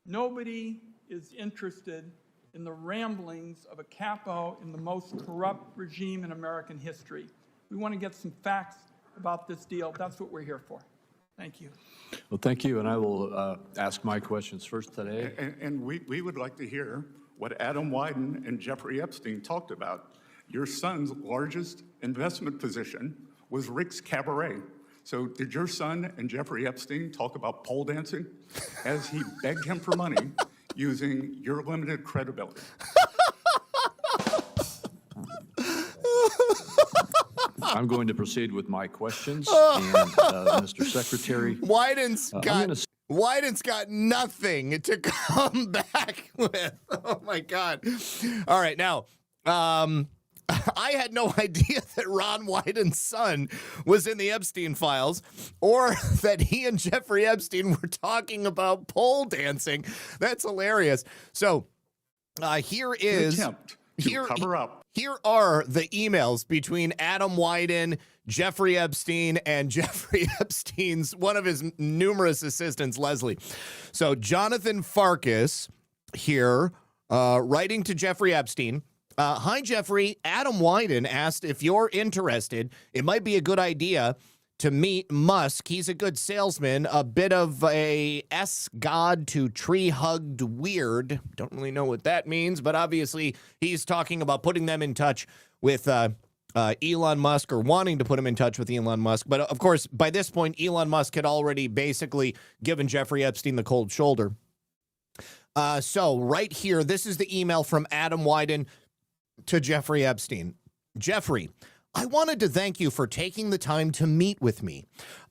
Nobody is interested in the ramblings of a capo in the most corrupt regime in American history. We want to get some facts about this deal. That's what we're here for. Thank you. Well, thank you, and I will ask my questions first today. And we would like to hear what Adam Wyden and Jeffrey Epstein talked about. Your son's largest investment position was Rick's Cabaret. So did your son and Jeffrey Epstein talk about pole dancing as he begged him for money using your limited credibility? I'm going to proceed with my questions, and Mr. Secretary. Wyden's got nothing to come back with. Oh, my God. All right, now, I had no idea that Ron Wyden's son was in the Epstein files or that he and Jeffrey Epstein were talking about pole dancing. That's hilarious. So here is... cover up. Here are the emails between Adam Wyden, Jeffrey Epstein, and Jeffrey Epstein's, one of his numerous assistants, Leslie. So Jonathan Farkas here, writing to Jeffrey Epstein. Hi, Jeffrey. Adam Wyden asked if you're interested. It might be a good idea to meet Musk. He's a good salesman, a bit of a S-God to tree-hugged weird. Don't really know what that means, but obviously he's talking about putting them in touch with Elon Musk, or wanting to put him in touch with Elon Musk. But of course, by this point, Elon Musk had already basically given Jeffrey Epstein the cold shoulder. So right here, this is the email from Adam Wyden to Jeffrey Epstein. Jeffrey, I wanted to thank you for taking the time to meet with me.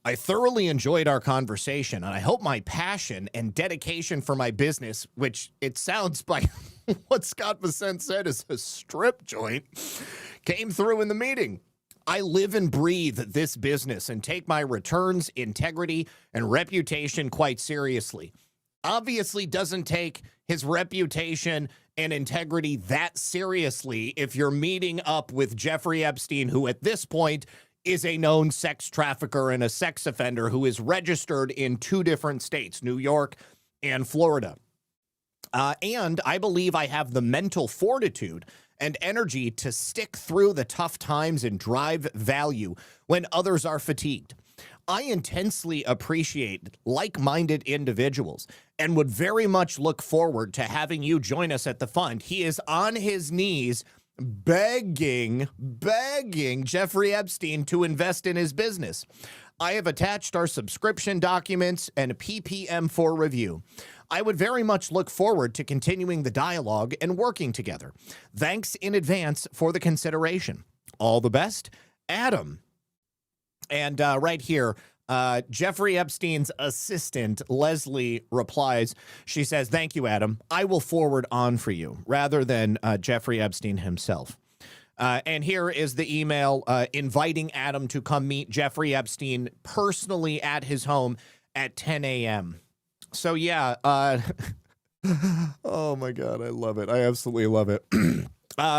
I thoroughly enjoyed our conversation, and I hope my passion and dedication for my business, which it sounds by what Scott Bessent said is a strip joint, came through in the meeting. I live and breathe this business and take my returns, integrity, and reputation quite seriously. Obviously doesn't take his reputation and integrity that seriously if you're meeting up with Jeffrey Epstein, who at this point is a known sex trafficker and a sex offender who is registered in 2 different states, New York and Florida. And I believe I have the mental fortitude and energy to stick through the tough times and drive value when others are fatigued. I intensely appreciate like-minded individuals and would very much look forward to having you join us at the fund. He is on his knees begging Jeffrey Epstein to invest in his business. I have attached our subscription documents and a PPM for review. I would very much look forward to continuing the dialogue and working together. Thanks in advance for the consideration. All the best, Adam. And right here, Jeffrey Epstein's assistant, Leslie, replies. She says, thank you, Adam. I will forward on for you, rather than Jeffrey Epstein himself. And here is the email inviting Adam to come meet Jeffrey Epstein personally at his home at 10 a.m. So, yeah. Oh, my God. I love it. I absolutely love it.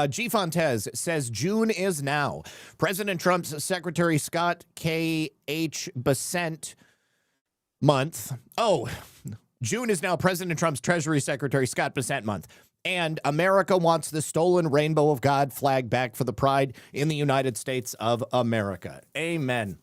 G. Fontes says June is now. President Trump's Secretary Scott K.H. Bessent month. Oh, June is now President Trump's Treasury Secretary Scott Bessent month. And America wants the stolen rainbow of God flag back for the pride in the United States of America. Amen.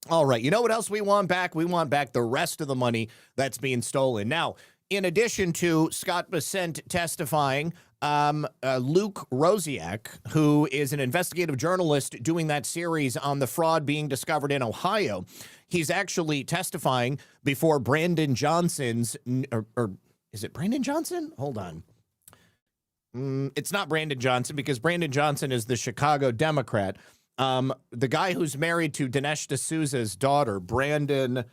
All right. You know what else we want back? We want back the rest of the money that's being stolen. Now, in addition to Scott Bessent testifying, Luke Rosiak, who is an investigative journalist doing that series on the fraud being discovered in Ohio, he's actually testifying before Brandon Johnson's, or is it Brandon Johnson? Hold on. It's not Brandon Johnson, because Brandon Johnson is the Chicago Democrat. The guy who's married to Dinesh D'Souza's daughter, Brandon,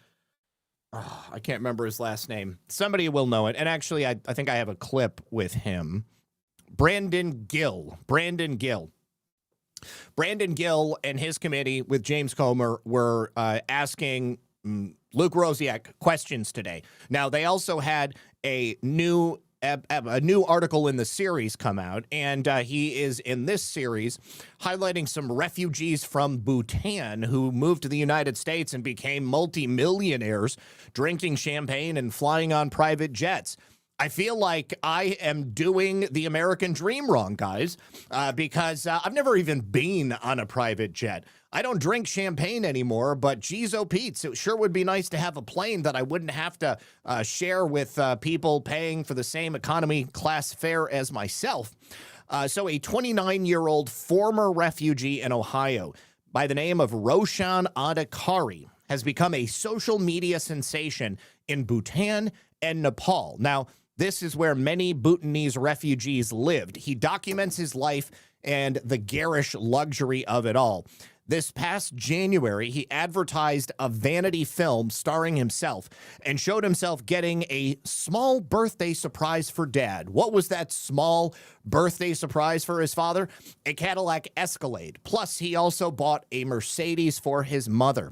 I can't remember his last name. Somebody will know it. And actually, I think I have a clip with him. Brandon Gill and his committee with James Comer were asking Luke Rosiak questions today. Now, they also had a new article in the series come out, and he is in this series highlighting some refugees from Bhutan who moved to the United States and became multimillionaires, drinking champagne and flying on private jets. I feel like I am doing the American dream wrong, guys, because I've never even been on a private jet. I don't drink champagne anymore, but geez, oh, Pete, it sure would be nice to have a plane that I wouldn't have to share with people paying for the same economy class fare as myself. So a 29-year-old former refugee in Ohio by the name of Roshan Adhikari has become a social media sensation in Bhutan and Nepal. Now, this is where many Bhutanese refugees lived. He documents his life and the garish luxury of it all. This past January, he advertised a vanity film starring himself and showed himself getting a small birthday surprise for Dad. What was that small birthday surprise for his father? A Cadillac Escalade. Plus, he also bought a Mercedes for his mother.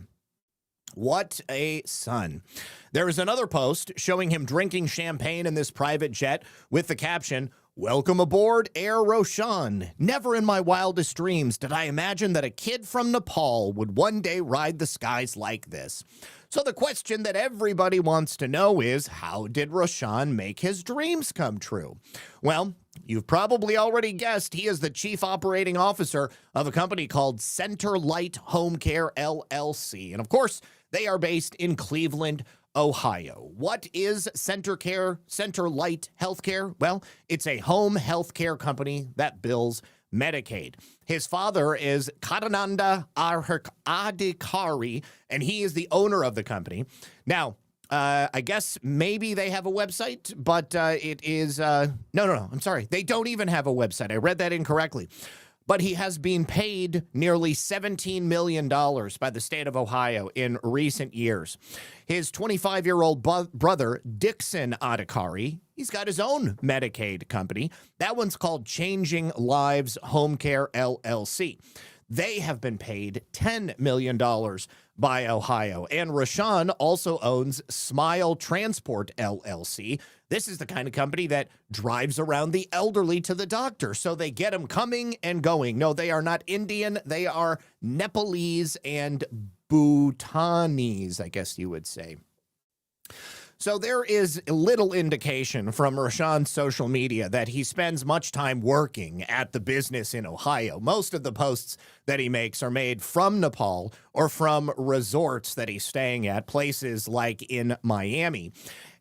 What a son. There is another post showing him drinking champagne in this private jet with the caption, "Welcome aboard, Air Roshan. Never in my wildest dreams did I imagine that a kid from Nepal would one day ride the skies like this." So the question that everybody wants to know is, how did Roshan make his dreams come true? Well, you've probably already guessed he is the chief operating officer of a company called Center Light Home Care, LLC. And of course, they are based in Cleveland, Ohio. What is Center Light Healthcare? Well, it's a home health care company that bills Medicaid. His father is Kadananda Adhikari, and he is the owner of the company. Now, I guess maybe they have a website, but it is, no, I'm sorry. They don't even have a website. I read that incorrectly. But he has been paid nearly $17 million by the state of Ohio in recent years. His 25-year-old brother, Dixon Adhikari, he's got his own Medicaid company. That one's called Changing Lives Home Care, LLC. They have been paid $10 million by Ohio. And Roshan also owns Smile Transport, LLC. This is the kind of company that drives around the elderly to the doctor, so they get them coming and going. No, they are not Indian. They are Nepalese and Bhutanese, I guess you would say. So there is little indication from Roshan's social media that he spends much time working at the business in Ohio. Most of the posts that he makes are made from Nepal or from resorts that he's staying at, places like in Miami.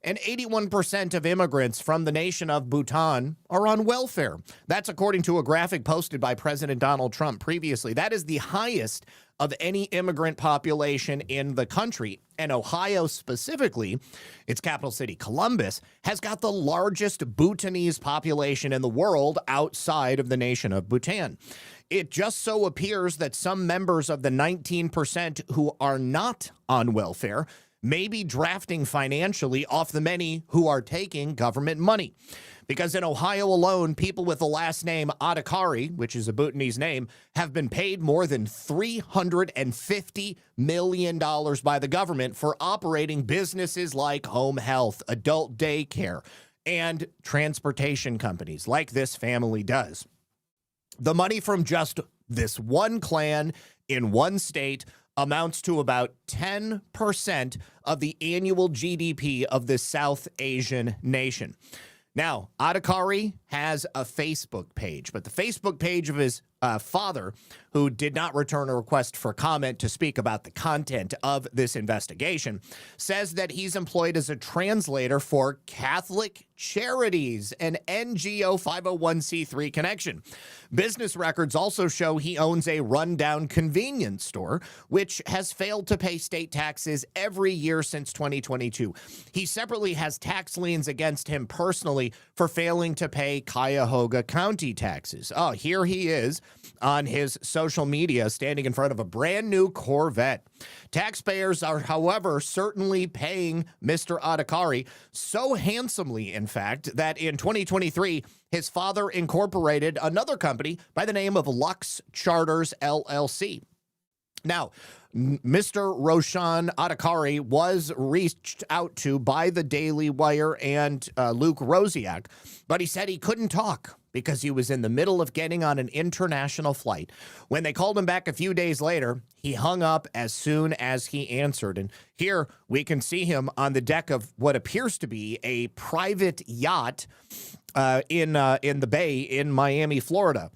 And 81% of immigrants from the nation of Bhutan are on welfare. That's according to a graphic posted by President Donald Trump previously. That is the highest of any immigrant population in the country. And Ohio specifically, its capital city, Columbus, has got the largest Bhutanese population in the world outside of the nation of Bhutan. It just so appears that some members of the 19% who are not on welfare may be drafting financially off the many who are taking government money. Because in Ohio alone, people with the last name Adhikari, which is a Bhutanese name, have been paid more than $350 million by the government for operating businesses like home health, adult daycare, and transportation companies like this family does. The money from just this one clan in one state amounts to about 10% of the annual GDP of this South Asian nation. Now, Adhikari has a Facebook page, but the Facebook page of his father, who did not return a request for comment to speak about the content of this investigation, says that he's employed as a translator for Catholic Charities, an NGO 501c3 connection. Business records also show he owns a rundown convenience store, which has failed to pay state taxes every year since 2022. He separately has tax liens against him personally for failing to pay Cuyahoga County taxes. Oh, here he is on his social media standing in front of a brand new Corvette. Taxpayers are, however, certainly paying Mr. Adhikari so handsomely, in fact, that in 2023, his father incorporated another company by the name of Lux Charters LLC. Now, Mr. Roshan Adhikari was reached out to by the Daily Wire and Luke Rosiak, but he said he couldn't talk because he was in the middle of getting on an international flight. When they called him back a few days later, he hung up as soon as he answered. And here we can see him on the deck of what appears to be a private yacht in the bay in Miami, Florida.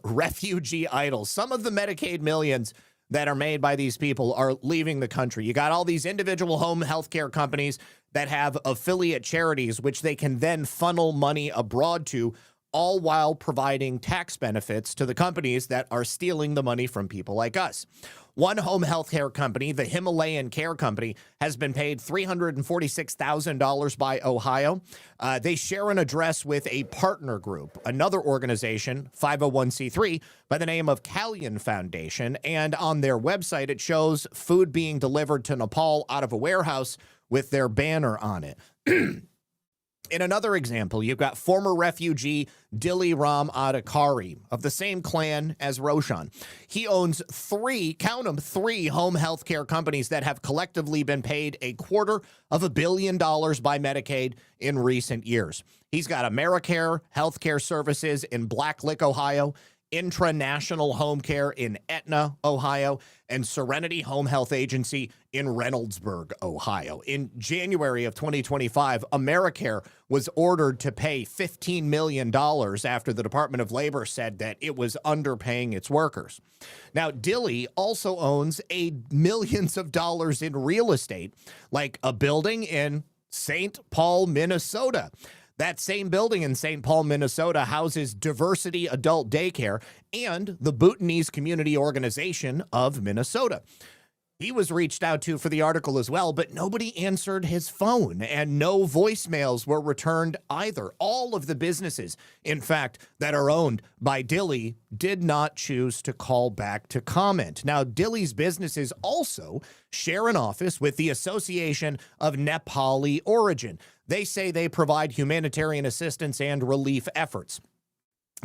Refugee idols. Some of the Medicaid millions that are made by these people are leaving the country. You got all these individual home health care companies that have affiliate charities, which they can then funnel money abroad to, all while providing tax benefits to the companies that are stealing the money from people like us. One home health care company, the Himalayan Care Company, has been paid $346,000 by Ohio. They share an address with a partner group, another organization, 501c3, by the name of Kalyan Foundation. And on their website, it shows food being delivered to Nepal out of a warehouse with their banner on it. In another example, you've got former refugee Dili Ram Adhikari of the same clan as Roshan. He owns three home health care companies that have collectively been paid $250 million by Medicaid in recent years. He's got Americare Healthcare Services in Blacklick, Ohio, Intranational Home Care in Etna, Ohio, and Serenity Home Health Agency in Reynoldsburg, Ohio. In January of 2025, Americare was ordered to pay $15 million after the Department of Labor said that it was underpaying its workers. Now, Dili also owns millions of dollars in real estate, like a building in St. Paul, Minnesota. That same building in St. Paul, Minnesota houses Diversity Adult Daycare and the Bhutanese Community Organization of Minnesota. He was reached out to for the article as well, but nobody answered his phone and no voicemails were returned either. All of the businesses, in fact, that are owned by Dili did not choose to call back to comment. Now, Dili's businesses also share an office with the Association of Nepali Origin. They say they provide humanitarian assistance and relief efforts.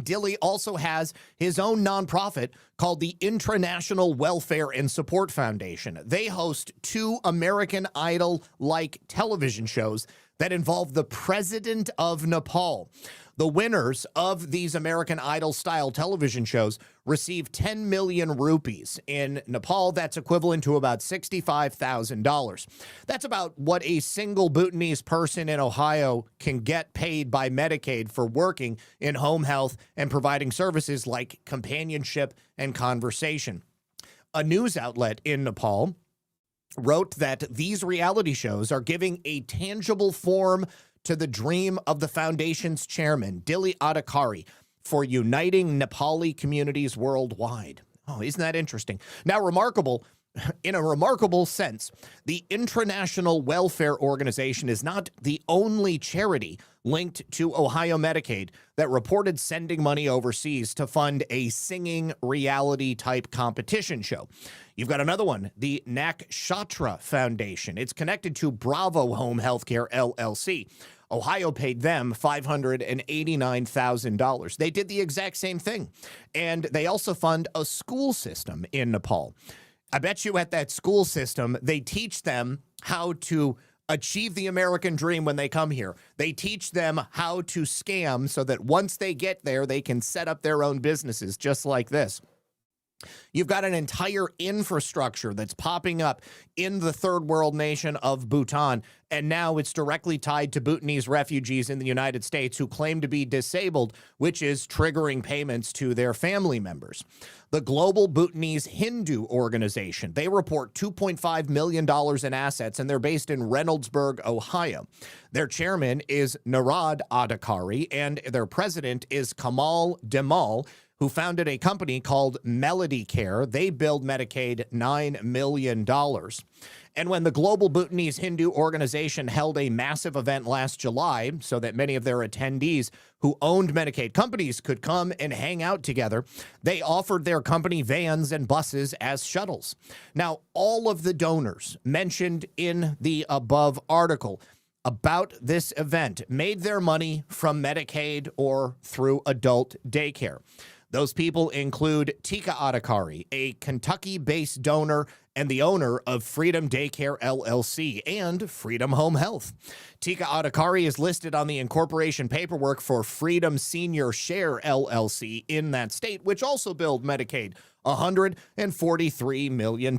Dili also has his own nonprofit called the International Welfare and Support Foundation. They host 2 American Idol-like television shows that involve the president of Nepal. The winners of these American Idol-style television shows receive 10 million rupees. In Nepal, that's equivalent to about $65,000. That's about what a single Bhutanese person in Ohio can get paid by Medicaid for working in home health and providing services like companionship and conversation. A news outlet in Nepal wrote that these reality shows are giving a tangible form to the dream of the foundation's chairman, Dili Adhikari, for uniting Nepali communities worldwide. Oh, isn't that interesting? Now, in a remarkable sense, the International Welfare Organization is not the only charity linked to Ohio Medicaid that reported sending money overseas to fund a singing reality-type competition show. You've got another one, the Nakshatra Foundation. It's connected to Bravo Home Healthcare, LLC. Ohio paid them $589,000. They did the exact same thing. And they also fund a school system in Nepal. I bet you at that school system, they teach them how to achieve the American dream when they come here. They teach them how to scam so that once they get there, they can set up their own businesses just like this. You've got an entire infrastructure that's popping up in the third world nation of Bhutan, and now it's directly tied to Bhutanese refugees in the United States who claim to be disabled, which is triggering payments to their family members. The Global Bhutanese Hindu Organization, they report $2.5 million in assets, and they're based in Reynoldsburg, Ohio. Their chairman is Narad Adhikari, and their president is Kamal Demal, who founded a company called Melody Care. They billed Medicaid $9 million. And when the Global Bhutanese Hindu Organization held a massive event last July so that many of their attendees who owned Medicaid companies could come and hang out together, they offered their company vans and buses as shuttles. Now, all of the donors mentioned in the above article about this event made their money from Medicaid or through adult daycare. Those people include Tika Adhikari, a Kentucky-based donor and the owner of Freedom Daycare LLC and Freedom Home Health. Tika Adhikari is listed on the incorporation paperwork for Freedom Senior Share LLC in that state, which also billed Medicaid $143 million.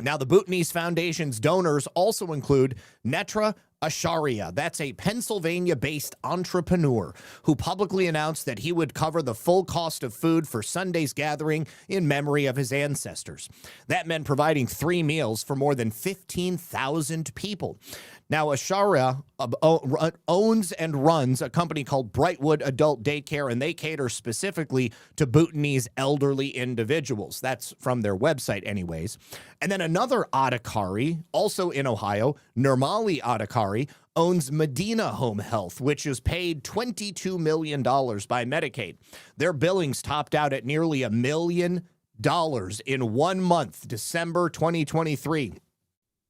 Now, the Bhutanese Foundation's donors also include Netra Acharya. That's a Pennsylvania-based entrepreneur who publicly announced that he would cover the full cost of food for Sunday's gathering in memory of his ancestors. That meant providing 3 meals for more than 15,000 people. Now, Acharya owns and runs a company called Brightwood Adult Daycare, and they cater specifically to Bhutanese elderly individuals. That's from their website anyways. And then another Adhikari, also in Ohio, Nirmali Adhikari, owns Medina Home Health, which is paid $22 million by Medicaid. Their billings topped out at nearly $1 million in 1 month, December 2023.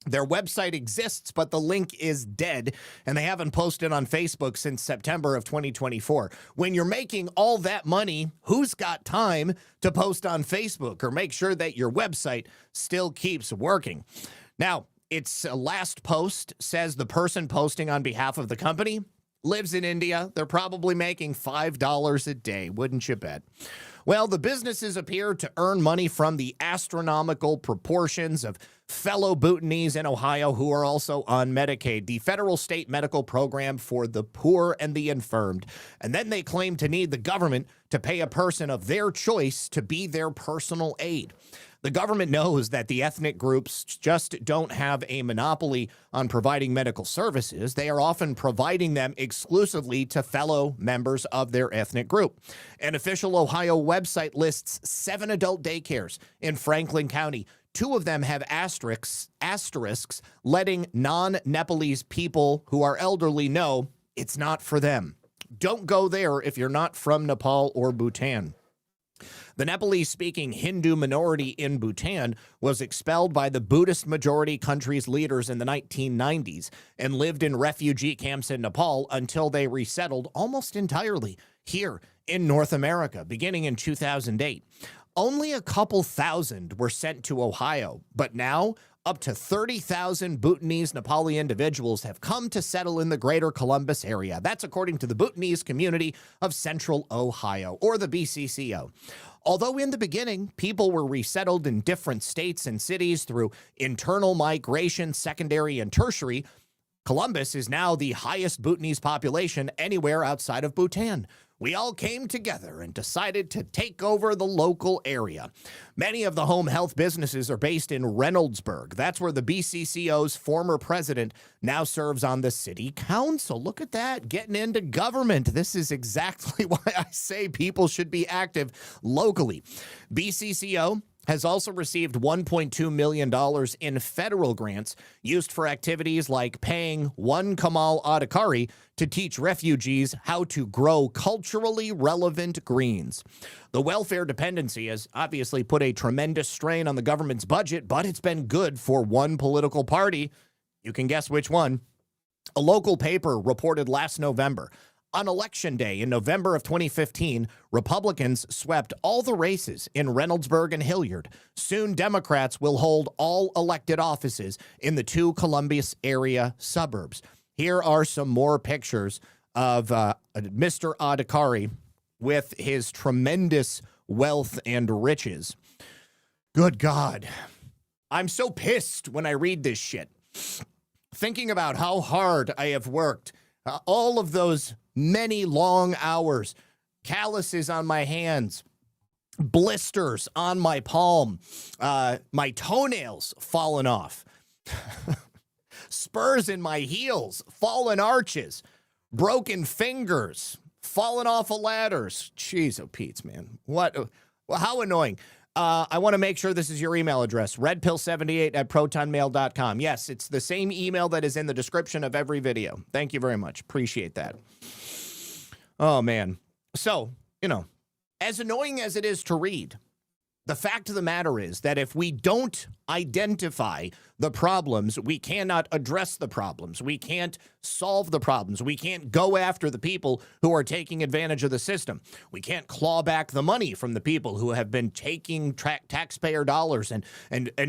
Their website exists, but the link is dead, and they haven't posted on Facebook since September of 2024. When you're making all that money, who's got time to post on Facebook or make sure that your website still keeps working? Now, its last post says the person posting on behalf of the company lives in India. They're probably making $5 a day, wouldn't you bet? Well, the businesses appear to earn money from the astronomical proportions of fellow Bhutanese in Ohio who are also on Medicaid, the federal state medical program for the poor and the infirmed. And then they claim to need the government to pay a person of their choice to be their personal aide. The government knows that the ethnic groups just don't have a monopoly on providing medical services. They are often providing them exclusively to fellow members of their ethnic group. An official Ohio website lists 7 adult daycares in Franklin County. 2 of them have asterisks letting non-Nepalese people who are elderly know it's not for them. Don't go there if you're not from Nepal or Bhutan. The Nepalese-speaking Hindu minority in Bhutan was expelled by the Buddhist-majority country's leaders in the 1990s and lived in refugee camps in Nepal until they resettled almost entirely here in North America, beginning in 2008. Only a couple thousand were sent to Ohio, but now up to 30,000 Bhutanese Nepali individuals have come to settle in the greater Columbus area. That's according to the Bhutanese community of Central Ohio, or the BCCO. Although in the beginning, people were resettled in different states and cities through internal migration, secondary and tertiary, Columbus is now the highest Bhutanese population anywhere outside of Bhutan. We all came together and decided to take over the local area. Many of the home health businesses are based in Reynoldsburg. That's where the BCCO's former president now serves on the city council. Look at that, getting into government. This is exactly why I say people should be active locally. BCCO has also received $1.2 million in federal grants used for activities like paying one Kamal Adhikari to teach refugees how to grow culturally relevant greens. The welfare dependency has obviously put a tremendous strain on the government's budget, but it's been good for one political party. You can guess which one. A local paper reported last November, on Election Day in November of 2015, Republicans swept all the races in Reynoldsburg and Hilliard. Soon, Democrats will hold all elected offices in the 2 Columbus area suburbs. Here are some more pictures of Mr. Adhikari with his tremendous wealth and riches. Good God. I'm so pissed when I read this shit. Thinking about how hard I have worked, all of those many long hours, calluses on my hands, blisters on my palm, my toenails fallen off, spurs in my heels, fallen arches, broken fingers, fallen off of ladders. Jeez, oh, Pete's, man. What? Well, how annoying. I want to make sure this is your email address, redpill78@protonmail.com. Yes, it's the same email that is in the description of every video. Thank you very much. Appreciate that. Oh, man. So, you know, as annoying as it is to read, the fact of the matter is that if we don't identify the problems, we cannot address the problems. We can't solve the problems. We can't go after the people who are taking advantage of the system. We can't claw back the money from the people who have been taking taxpayer dollars and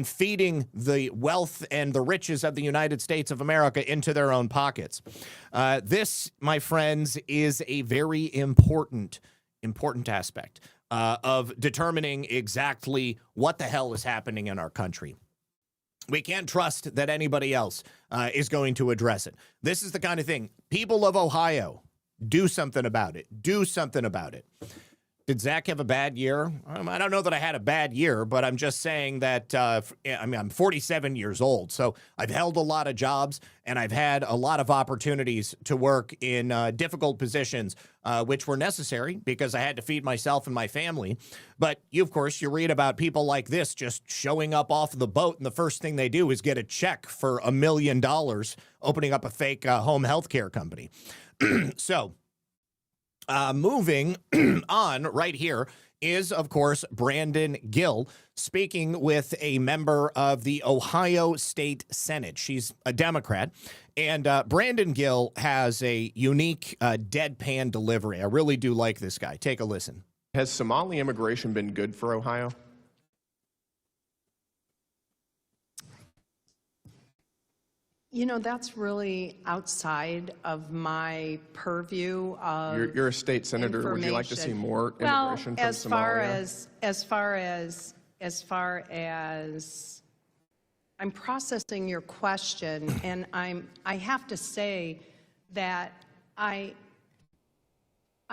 feeding the wealth and the riches of the United States of America into their own pockets. This, my friends, is a very important aspect of determining exactly what the hell is happening in our country. We can't trust that anybody else is going to address it. This is the kind of thing. People of Ohio, do something about it. Do something about it. Did Zach have a bad year? I don't know that I had a bad year, but I'm just saying that, I'm 47 years old, so I've held a lot of jobs, and I've had a lot of opportunities to work in difficult positions, which were necessary because I had to feed myself and my family. But, of course, you read about people like this just showing up off the boat, and the first thing they do is get a check for $1 million, opening up a fake home health care company. So, moving on right here is, of course, Brandon Gill speaking with a member of the Ohio State Senate. She's a Democrat, and Brandon Gill has a unique deadpan delivery. I really do like this guy. Take a listen. Has Somali immigration been good for Ohio? You know, that's really outside of my purview of You're a state senator. Would you like to see more immigration from Somalia? As far as I'm processing your question, and I have to say that I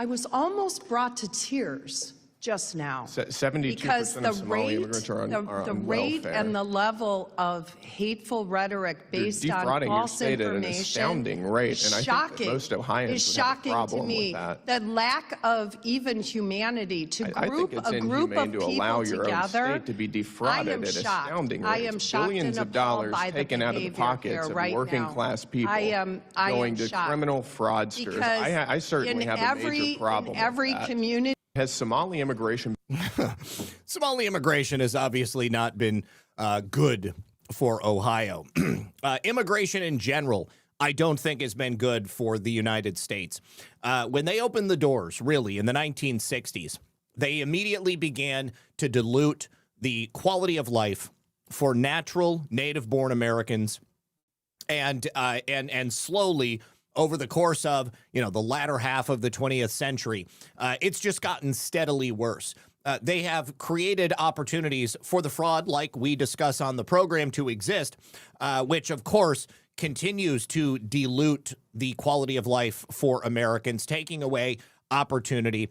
was almost brought to tears just now. 72% of Somali immigrants are on the rate welfare. and the level of hateful rhetoric based You're on defrauding your false state at an information astounding rate, and I think that most Ohioans is would have a shocking problem to me. with that. The lack of even humanity to I think group it's a group of inhumane to allow people your own together. state to be defrauded at astounding rates. I am shocked Billions and of dollars appalled by the taken out of the behavior pockets here of right working now. class people I am going to shocked. criminal fraudsters. Because I certainly in have a major problem in every with that. community. Has Somali immigration Somali immigration has obviously not been good for Ohio. Immigration in general, I don't think has been good for the United States. When they opened the doors, really, in the 1960s, they immediately began to dilute the quality of life for natural native-born Americans, and slowly, over the course of, the latter half of the 20th century, it's just gotten steadily worse. They have created opportunities for the fraud, like we discuss on the program, to exist, which, of course, continues to dilute the quality of life for Americans, taking away opportunity,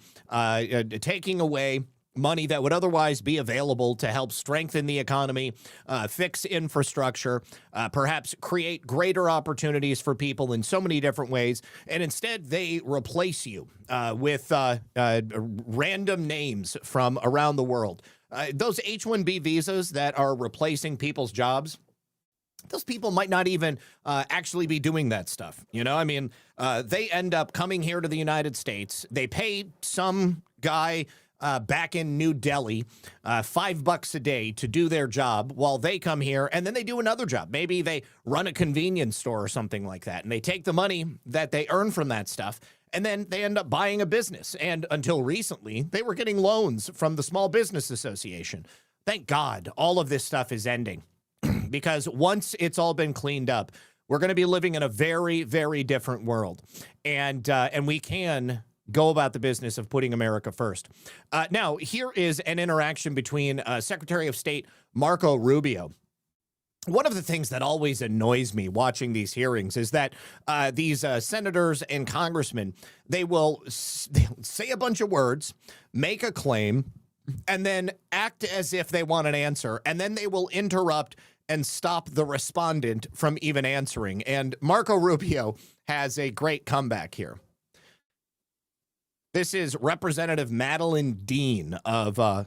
taking away money that would otherwise be available to help strengthen the economy, fix infrastructure, perhaps create greater opportunities for people in so many different ways. And instead, they replace you with random names from around the world. Those H-1B visas that are replacing people's jobs, those people might not even actually be doing that stuff. They end up coming here to the United States. They pay some guy back in New Delhi, $5 a day to do their job while they come here, and then they do another job. Maybe they run a convenience store or something like that, and they take the money that they earn from that stuff, and then they end up buying a business. And until recently, they were getting loans from the Small Business Association. Thank God all of this stuff is ending, because once it's all been cleaned up, we're going to be living in a very, very different world, and we can go about the business of putting America first. Now, here is an interaction between Secretary of State Marco Rubio. One of the things that always annoys me watching these hearings is that these senators and congressmen, they'll say a bunch of words, make a claim, and then act as if they want an answer, and then they will interrupt and stop the respondent from even answering. And Marco Rubio has a great comeback here. This is Representative Madeline Dean of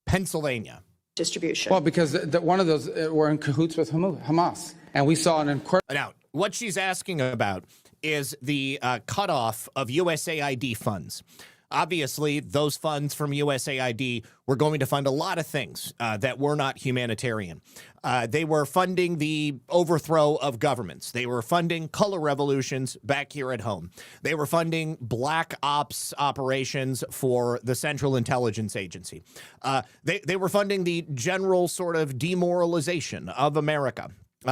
Pennsylvania. Distribution. Well, because one of those were in cahoots with Hamas, and we saw an incredible. Now, what she's asking about is the cutoff of USAID funds. Obviously, those funds from USAID were going to fund a lot of things that were not humanitarian. They were funding the overthrow of governments. They were funding color revolutions back here at home. They were funding black ops operations for the Central Intelligence Agency. They were funding the general sort of demoralization of America.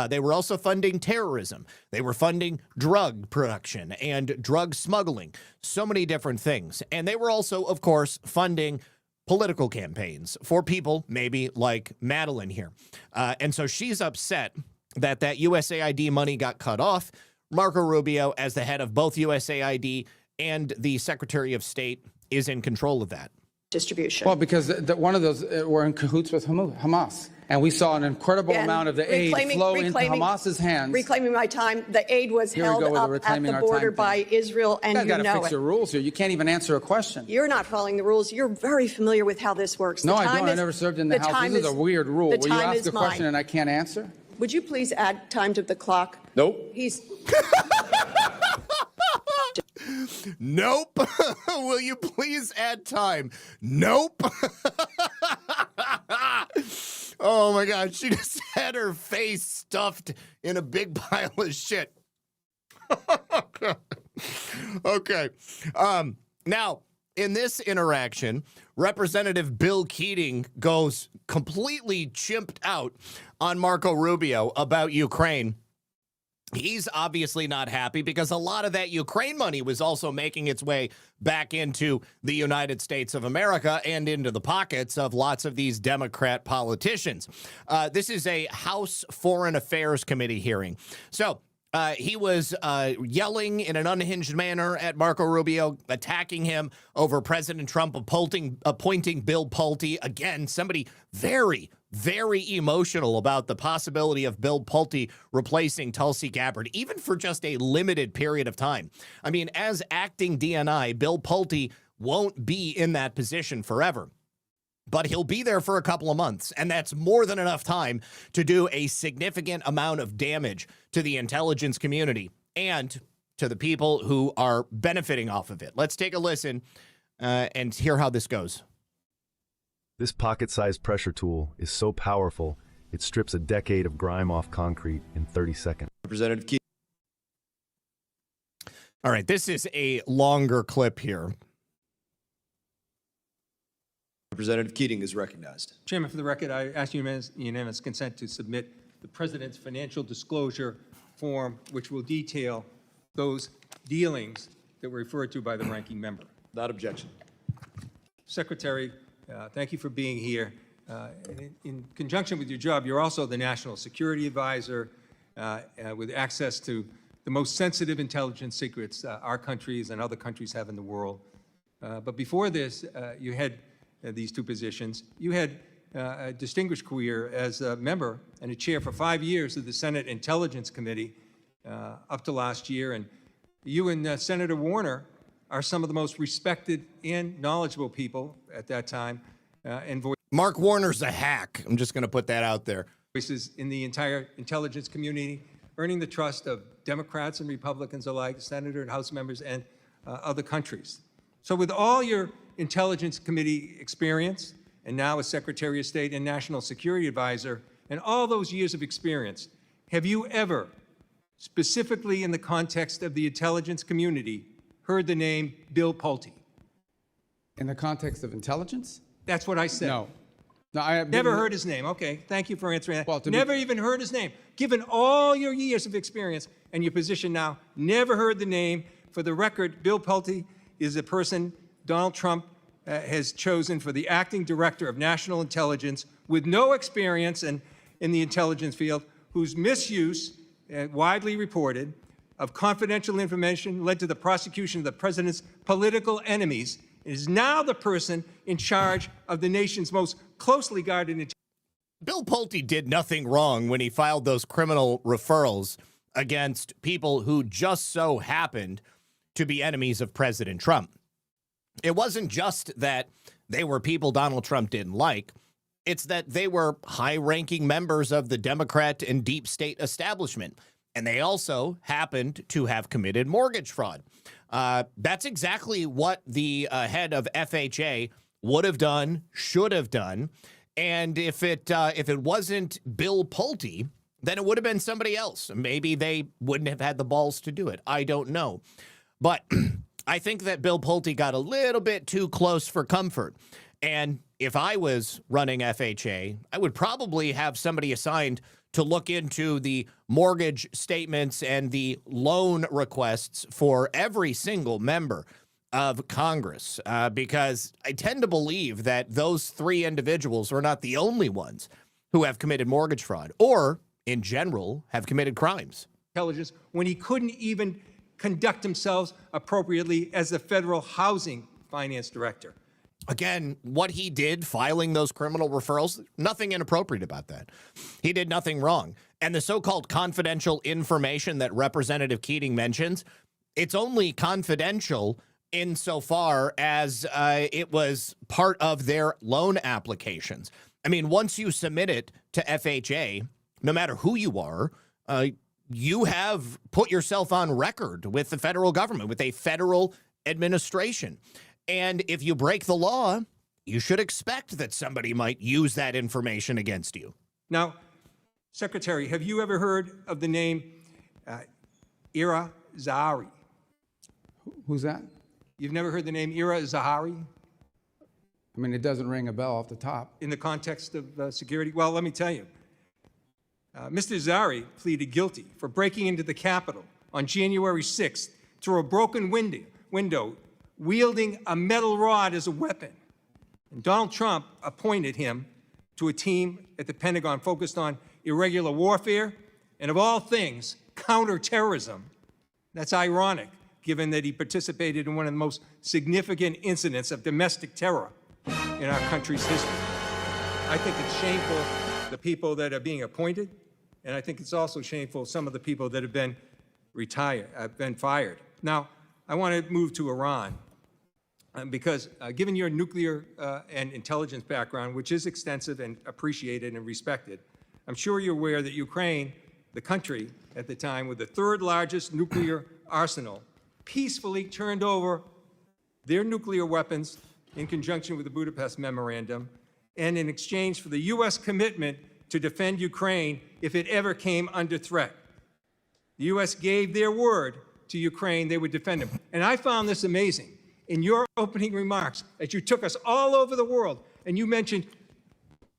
They were also funding terrorism. They were funding drug production and drug smuggling, so many different things. And they were also, of course, funding political campaigns for people maybe like Madeline here. And so she's upset that that USAID money got cut off. Marco Rubio, as the head of both USAID and the Secretary of State, is in control of that. Distribution. Well, because one of those were in cahoots with Hamas. And we saw an incredible amount of the aid flow into Hamas's hands. Reclaiming my time. The aid was held up at the border by Israel, and you know it. You've got to fix your rules here. You can't even answer a question. You're not following the rules. You're very familiar with how this works. No, I don't. I never served in the House. This is a weird rule. Will you ask a question and I can't answer? Would you please add time to the clock? Nope. He's... Nope. Will you please add time? Nope. Oh my God, she just had her face stuffed in a big pile of shit. Okay. Now, in this interaction, Representative Bill Keating goes completely chimped out on Marco Rubio about Ukraine. He's obviously not happy because a lot of that Ukraine money was also making its way back into the United States of America and into the pockets of lots of these Democrat politicians. This is a House Foreign Affairs Committee hearing. So he was yelling in an unhinged manner at Marco Rubio, attacking him over President Trump appointing Bill Pulte. Again, somebody very emotional about the possibility of Bill Pulte replacing Tulsi Gabbard, even for just a limited period of time. I mean, as acting DNI, Bill Pulte won't be in that position forever, but he'll be there for a couple of months, and that's more than enough time to do a significant amount of damage to the intelligence community and to the people who are benefiting off of it. Let's take a listen and hear how this goes. This pocket-sized pressure tool is so powerful, it strips a decade of grime off concrete in 30 seconds. Representative Keating. All right, this is a longer clip here. Representative Keating is recognized. Chairman, for the record, I ask unanimous consent to submit the President's financial disclosure form, which will detail those dealings that were referred to by the ranking member. Without objection. Secretary, thank you for being here. In conjunction with your job, you're also the National Security Advisor with access to the most sensitive intelligence secrets our countries and other countries have in the world. But before this, you had these two positions. You had a distinguished career as a member and a chair for 5 years of the Senate Intelligence Committee up to last year. And you and Senator Warner are some of the most respected and knowledgeable people at that time. And Mark Warner's a hack. I'm just going to put that out there. Voices in the entire intelligence community, earning the trust of Democrats and Republicans alike, Senator and House members, and other countries. So with all your Intelligence Committee experience, and now as Secretary of State and National Security Advisor, and all those years of experience, have you ever, specifically in the context of the intelligence community, heard the name Bill Pulte? In the context of intelligence? That's what I said. No. No, I have never heard his name. Okay, thank you for answering that. Well, never even heard his name. Given all your years of experience and your position now, never heard the name. For the record, Bill Pulte is a person Donald Trump has chosen for the acting director of national intelligence with no experience in the intelligence field, whose misuse, widely reported, of confidential information led to the prosecution of the president's political enemies, is now the person in charge of the nation's most closely guarded intelligence. Bill Pulte did nothing wrong when he filed those criminal referrals against people who just so happened to be enemies of President Trump. It wasn't just that they were people Donald Trump didn't like. It's that they were high-ranking members of the Democrat and deep state establishment, and they also happened to have committed mortgage fraud. That's exactly what the head of FHA would have done, should have done, and if it wasn't Bill Pulte, then it would have been somebody else. Maybe they wouldn't have had the balls to do it. I don't know. But I think that Bill Pulte got a little bit too close for comfort. And if I was running FHA, I would probably have somebody assigned to look into the mortgage statements and the loan requests for every single member of Congress, because I tend to believe that those three individuals are not the only ones who have committed mortgage fraud or, in general, have committed crimes. Intelligence when he couldn't even conduct himself appropriately as the federal housing finance director. Again, what he did, filing those criminal referrals, nothing inappropriate about that. He did nothing wrong. And the so-called confidential information that Representative Keating mentions, it's only confidential insofar as it was part of their loan applications. I mean, once you submit it to FHA, no matter who you are, you have put yourself on record with the federal government, with a federal administration. And if you break the law, you should expect that somebody might use that information against you. Now, Secretary, have you ever heard of the name Ira Zahari? Who's that? You've never heard the name Ira Zahari? I mean, it doesn't ring a bell off the top. In the context of security? Well, let me tell you. Mr. Zahari pleaded guilty for breaking into the Capitol on January 6th through a broken window, wielding a metal rod as a weapon. And Donald Trump appointed him to a team at the Pentagon focused on irregular warfare and, of all things, counterterrorism. That's ironic, given that he participated in one of the most significant incidents of domestic terror in our country's history. I think it's shameful, the people that are being appointed, and I think it's also shameful, some of the people that have been fired. Now, I want to move to Iran. Because given your nuclear and intelligence background, which is extensive and appreciated and respected, I'm sure you're aware that Ukraine, the country at the time with the third largest nuclear arsenal, peacefully turned over their nuclear weapons in conjunction with the Budapest Memorandum and in exchange for the U.S. commitment to defend Ukraine if it ever came under threat. The U.S. gave their word to Ukraine they would defend them. And I found this amazing. In your opening remarks, that you took us all over the world, and you mentioned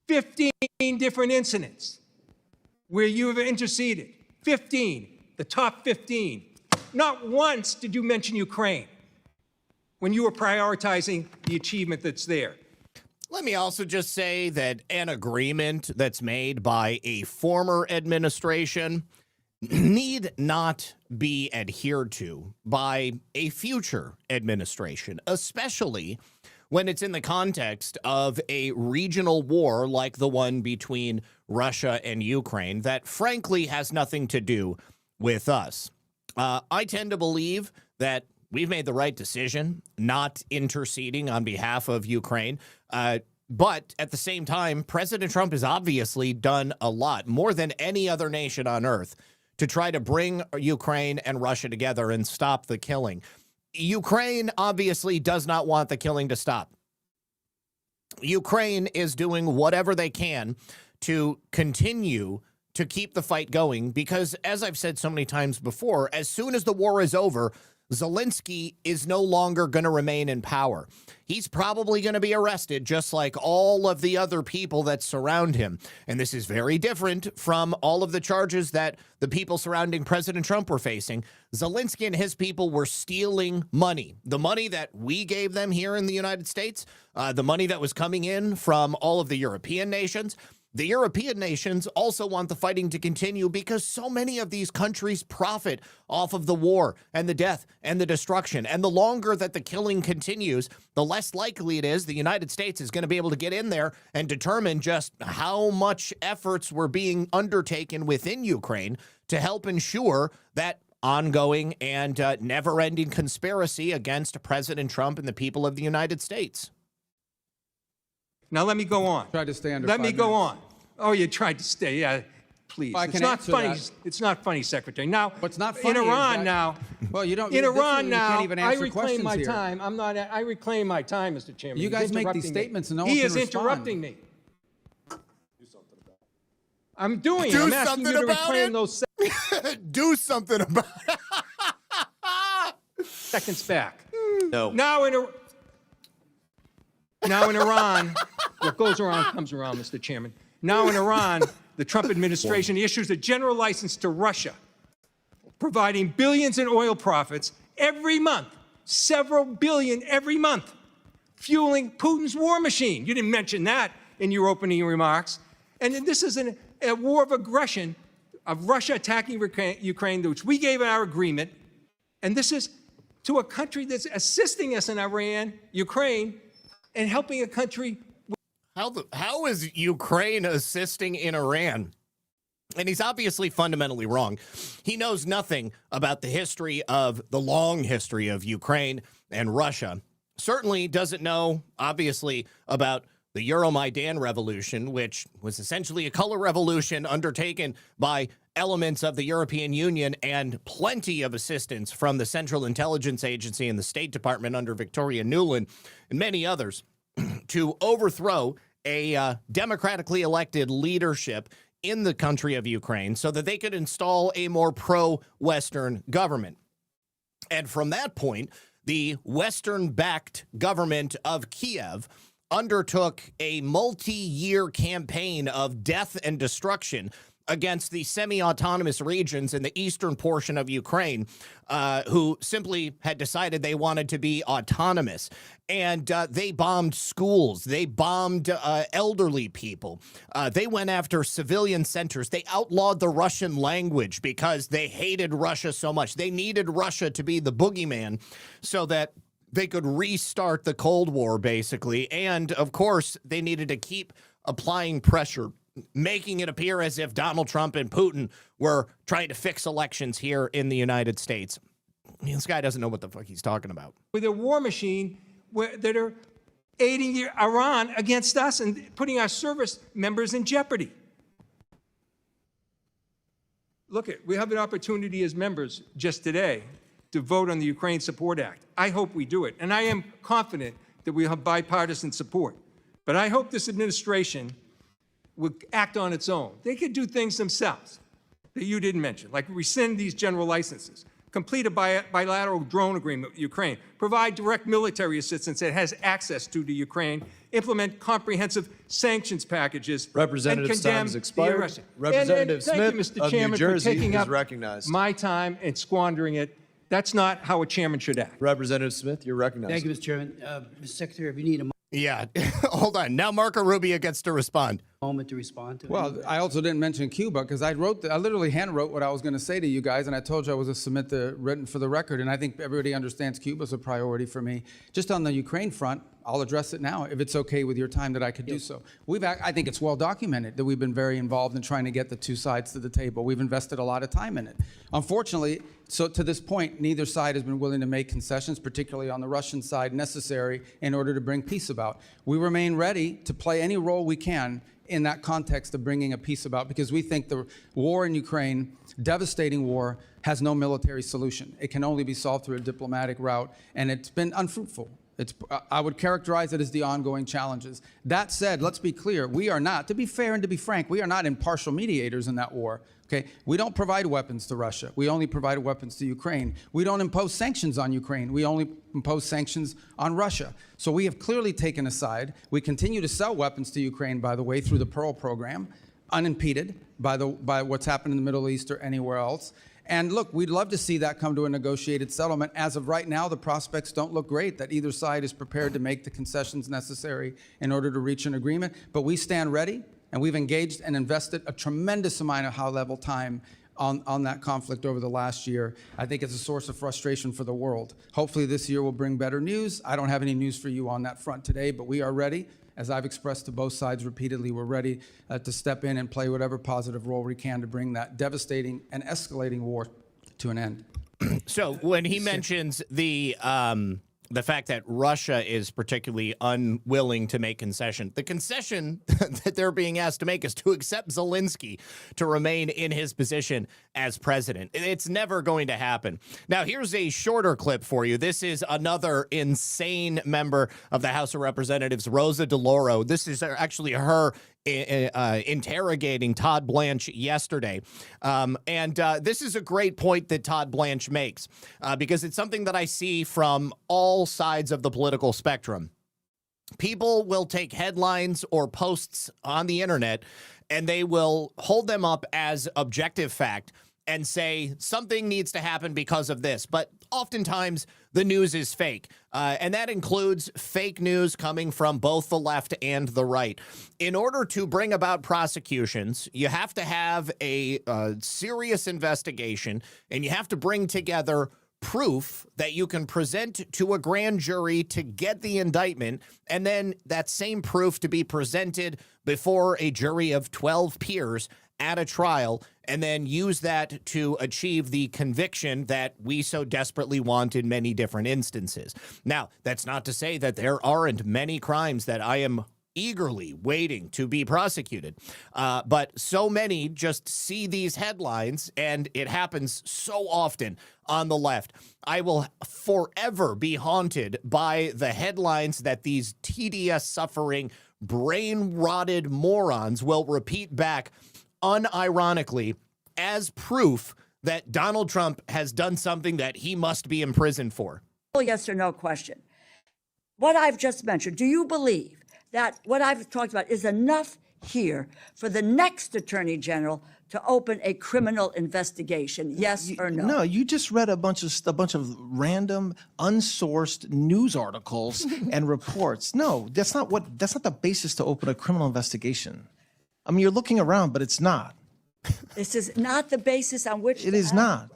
15 different incidents where you have interceded. 15, the top 15. Not once did you mention Ukraine when you were prioritizing the achievement that's there. Let me also just say that an agreement that's made by a former administration need not be adhered to by a future administration, especially when it's in the context of a regional war like the one between Russia and Ukraine that frankly has nothing to do with us. I tend to believe that we've made the right decision not interceding on behalf of Ukraine. But at the same time, President Trump has obviously done a lot, more than any other nation on earth, to try to bring Ukraine and Russia together and stop the killing. Ukraine obviously does not want the killing to stop. Ukraine is doing whatever they can to continue to keep the fight going because, as I've said so many times before, as soon as the war is over, Zelensky is no longer going to remain in power. He's probably going to be arrested just like all of the other people that surround him. And this is very different from all of the charges that the people surrounding President Trump were facing. Zelensky and his people were stealing money, the money that we gave them here in the United States, the money that was coming in from all of the European nations. The European nations also want the fighting to continue because so many of these countries profit off of the war and the death and the destruction. And the longer that the killing continues, the less likely it is the United States is going to be able to get in there and determine just how much efforts were being undertaken within Ukraine to help ensure that ongoing and never-ending conspiracy against President Trump and the people of the United States. Now let me go on. Try to stay under Let 5 me go minutes. on. Oh, you tried to stay. Yeah, please. I It's can not answer funny. that. It's not funny, Secretary. Now, What's not funny in is Iran that- now. Well, you don't. In this is- Iran you now, can't even I answer reclaim questions my here. time. I reclaim my time, Mr. Chairman. You He's guys make interrupting these me. statements and no he one can is respond. interrupting me. I'm doing it. Do I'm asking something you to about reclaim it. those Do something about it. seconds back. No. Now in Iran, what goes around comes around, Mr. Chairman. Now in Iran, the Trump administration issues a general license to Russia, providing billions in oil profits every month, several billion every month, fueling Putin's war machine. You didn't mention that in your opening remarks. And then this is a war of aggression of Russia attacking Ukraine, which we gave in our agreement. And this is to a country that's assisting us in Iran, Ukraine, and helping a country. How is Ukraine assisting in Iran? And he's obviously fundamentally wrong. He knows nothing about the long history of Ukraine and Russia. Certainly doesn't know, obviously, about the Euromaidan revolution, which was essentially a color revolution undertaken by elements of the European Union and plenty of assistance from the Central Intelligence Agency and the State Department under Victoria Nuland and many others to overthrow a democratically elected leadership in the country of Ukraine so that they could install a more pro-Western government. And from that point, the Western-backed government of Kiev undertook a multi-year campaign of death and destruction against the semi-autonomous regions in the eastern portion of Ukraine, who simply had decided they wanted to be autonomous. And they bombed schools. They bombed elderly people. They went after civilian centers. They outlawed the Russian language because they hated Russia so much. They needed Russia to be the boogeyman so that they could restart the Cold War, basically. And, of course, they needed to keep applying pressure, making it appear as if Donald Trump and Putin were trying to fix elections here in the United States. I mean, this guy doesn't know what the fuck he's talking about. With a war machine that are aiding Iran against us and putting our service members in jeopardy. Look, we have an opportunity as members just today to vote on the Ukraine Support Act. I hope we do it, and I am confident that we have bipartisan support. But I hope this administration will act on its own. They could do things themselves that you didn't mention, like rescind these general licenses, complete a bilateral drone agreement with Ukraine, provide direct military assistance that has access to Ukraine, implement comprehensive sanctions packages, Representative's and condemn time has expired. the arresting. Representative Thank you, Smith Mr. of New Chairman, Jersey for taking is up recognized. my time and squandering it. That's not how a chairman should act. Representative Smith, you're recognized. Thank you, Mr. Chairman. Mr. Secretary, if you need a Yeah, hold on. Now Marco Rubio gets to respond. moment to respond to. Well, I also didn't mention Cuba because I literally hand wrote what I was going to say to you guys, and I told you I was going to submit the written for the record, and I think everybody understands Cuba is a priority for me. Just on the Ukraine front, I'll address it now if it's okay with your time that I could do so. I think it's well documented that we've been very involved in trying to get the two sides to the table. We've invested a lot of time in it. Unfortunately, so to this point, neither side has been willing to make concessions, particularly on the Russian side, necessary in order to bring peace about. We remain ready to play any role we can in that context of bringing a peace about, because we think the war in Ukraine, devastating war, has no military solution. It can only be solved through a diplomatic route, and it's been unfruitful. I would characterize it as the ongoing challenges. That said, let's be clear, we are not, to be fair and to be frank, we are not impartial mediators in that war. Okay, we don't provide weapons to Russia. We only provide weapons to Ukraine. We don't impose sanctions on Ukraine. We only impose sanctions on Russia. So we have clearly taken a side. We continue to sell weapons to Ukraine, by the way, through the Pearl program, unimpeded by what's happened in the Middle East or anywhere else. And look, we'd love to see that come to a negotiated settlement. As of right now, the prospects don't look great that either side is prepared to make the concessions necessary in order to reach an agreement. But we stand ready. And we've engaged and invested a tremendous amount of high-level time on that conflict over the last year. I think it's a source of frustration for the world. Hopefully this year will bring better news. I don't have any news for you on that front today, but we are ready. As I've expressed to both sides repeatedly, we're ready to step in and play whatever positive role we can to bring that devastating and escalating war to an end. So when he mentions the fact that Russia is particularly unwilling to make concession, the concession that they're being asked to make is to accept Zelensky to remain in his position as president. It's never going to happen. Now, here's a shorter clip for you. This is another insane member of the House of Representatives, Rosa DeLauro. This is actually her interrogating Todd Blanche yesterday. This is a great point that Todd Blanche makes because it's something that I see from all sides of the political spectrum. People will take headlines or posts on the internet and they will hold them up as objective fact and say something needs to happen because of this. But oftentimes the news is fake. And that includes fake news coming from both the left and the right. In order to bring about prosecutions, you have to have a serious investigation and you have to bring together proof that you can present to a grand jury to get the indictment, and then that same proof to be presented before a jury of 12 peers at a trial, and then use that to achieve the conviction that we so desperately want in many different instances. Now, that's not to say that there aren't many crimes that I am eagerly waiting to be prosecuted. But so many just see these headlines, and it happens so often on the left. I will forever be haunted by the headlines that these TDS-suffering, brain-rotted morons will repeat back unironically as proof that Donald Trump has done something that he must be imprisoned for. Yes or no question. What I've just mentioned, do you believe that what I've talked about is enough here for the next Attorney General to open a criminal investigation? Yes or no? No, you just read a bunch of random, unsourced news articles and reports. No, that's not the basis to open a criminal investigation. I mean, you're looking around, but it's not. This is not the basis on which it is not.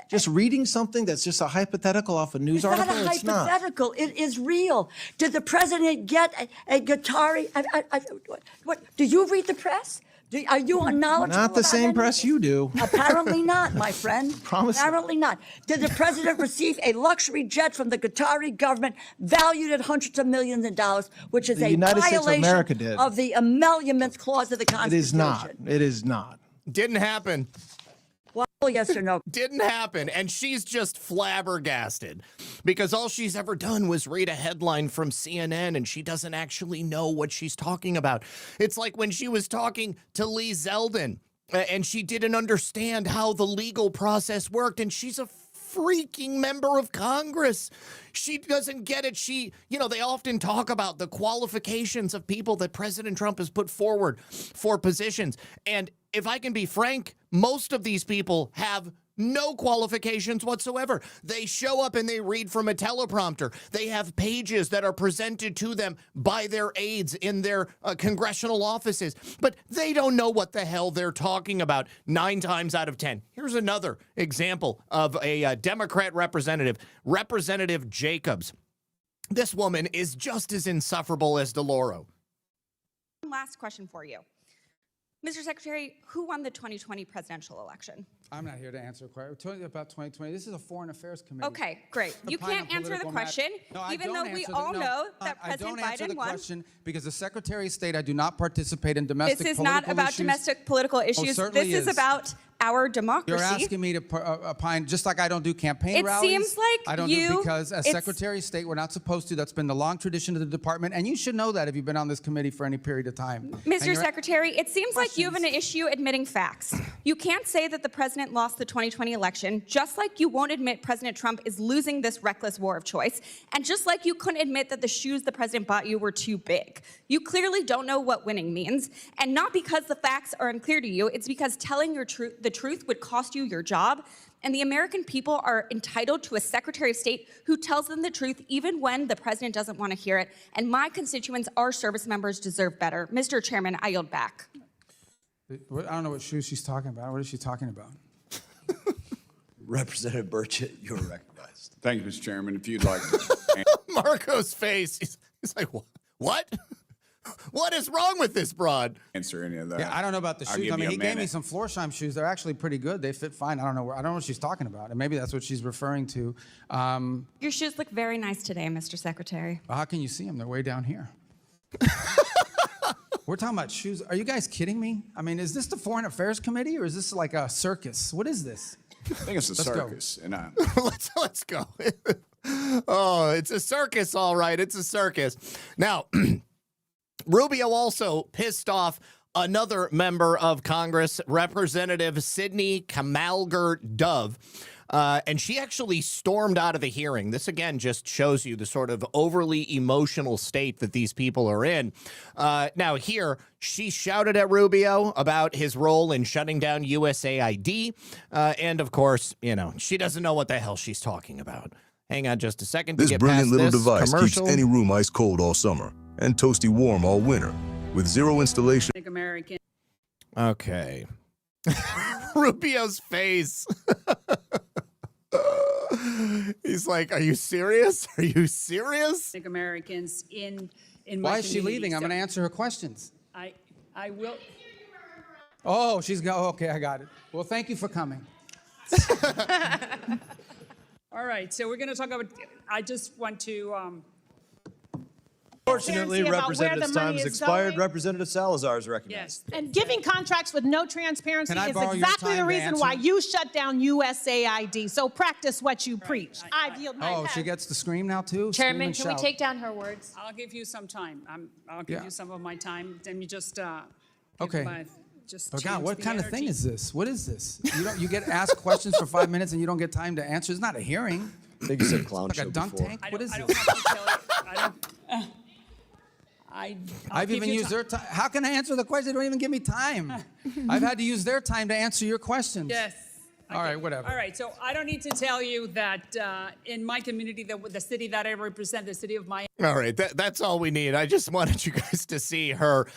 Just reading something that's just a hypothetical off a news article, it's not. It's hypothetical. It is real. Did the president get a Qatari? What? Do you read the press? Are you knowledgeable? Not the same press you do. Apparently not, my friend. Promise. Apparently not. Did the president receive a luxury jet from the Qatari government valued at hundreds of millions of dollars, which is a violation of the emoluments clause of the Constitution? It is not. It is not. Didn't happen. Well, yes or no? Didn't happen. And she's just flabbergasted because all she's ever done was read a headline from CNN and she doesn't actually know what she's talking about. It's like when she was talking to Lee Zeldin and she didn't understand how the legal process worked, and she's a freaking member of Congress. She doesn't get it. They often talk about the qualifications of people that President Trump has put forward for positions. And if I can be frank, most of these people have no qualifications whatsoever. They show up and they read from a teleprompter. They have pages that are presented to them by their aides in their congressional offices, but they don't know what the hell they're talking about 9 times out of 10. Here's another example of a Democrat representative, Representative Jacobs. This woman is just as insufferable as DeLauro. Last question for you. Mr. Secretary, who won the 2020 presidential election? I'm not here to answer a question. We're talking about 2020. This is a Foreign Affairs Committee. Okay, great. You can't answer the question, even though we all know that President Biden won. I don't answer the question because the Secretary of State, I do not participate in domestic political issues. This is not about domestic political issues. Certainly this is about our democracy. You're asking me to opine, just like I don't do campaign rallies. It seems like I don't do because as Secretary of State, we're not supposed to. That's been the long tradition of the department, and you should know that if you've been on this committee for any period of time. Mr. Secretary, it seems like you have an issue admitting facts. You can't say that the president lost the 2020 election, just like you won't admit President Trump is losing this reckless war of choice, and just like you couldn't admit that the shoes the president bought you were too big. You clearly don't know what winning means, and not because the facts are unclear to you, it's because telling the truth would cost you your job, and the American people are entitled to a Secretary of State who tells them the truth even when the president doesn't want to hear it, and my constituents, our service members, deserve better. Mr. Chairman, I yield back. I don't know what shoes she's talking about. What is she talking about? Representative Burchett, you're recognized. Thank you, Mr. Chairman. If you'd like to. Marco's face. He's like, what? What is wrong with this broad? Answer any of that. Yeah, I don't know about the I'll shoes. give I mean, you he a gave me minute. some Florsheim shoes. They're actually pretty good. They fit fine. I don't know what she's talking about, and maybe that's what she's referring to. Your shoes look very nice today, Mr. Secretary. How can you see them? They're way down here. We're talking about shoes. Are you guys kidding me? I mean, is this the Foreign Affairs Committee, or is this like a circus? What is this? I think it's a Let's go. circus. And Let's go. Oh, it's a circus, all right. It's a circus. Now, Rubio also pissed off another member of Congress, Representative Sidney Kamalger-Dove. And she actually stormed out of the hearing. This, again, just shows you the sort of overly emotional state that these people are in. Now, here, she shouted at Rubio about his role in shutting down USAID. And, of course, you know, she doesn't know what the hell she's talking about. Hang on just a second to This get brilliant past little this device commercial. keeps any room ice cold all summer and toasty warm all winter with zero installation. American. Okay. Rubio's face. He's like, are you serious? Are you serious? Americans in my Why is she community. leaving? I'm going to answer her questions. I will. Oh, she's go. Okay, I got it. Well, thank you for coming. All right, so we're going to talk about. I just want to. Unfortunately, about where Representative's the time money has is expired. going. Representative Salazar is recognized. Yes. And giving contracts with no transparency Can I is borrow your exactly time the to reason answer? why you shut down USAID. So practice what you preach. I've yielded my Oh, she gets to scream now, too? Chairman, Scream and can we shout. down her words? I'll give you some time. I'll give Yeah. you some of my time. Then you just. Okay. Just Oh, God, change what the kind of thing energy. is this? What is this? You get asked questions for 5 minutes and you don't get time to answer? It's not a hearing. I think you said clown Like show a dunk before. tank? What is I this? don't have to tell you. I'll I've give even you used ti- their time. How can I answer the question? They don't even give me time. I've had to use their time to answer your questions. Yes. All right, whatever. All right, so I don't need to tell you that in my community, the city that I represent, the city of Miami. All right, that's all we need. I just wanted you guys to see her.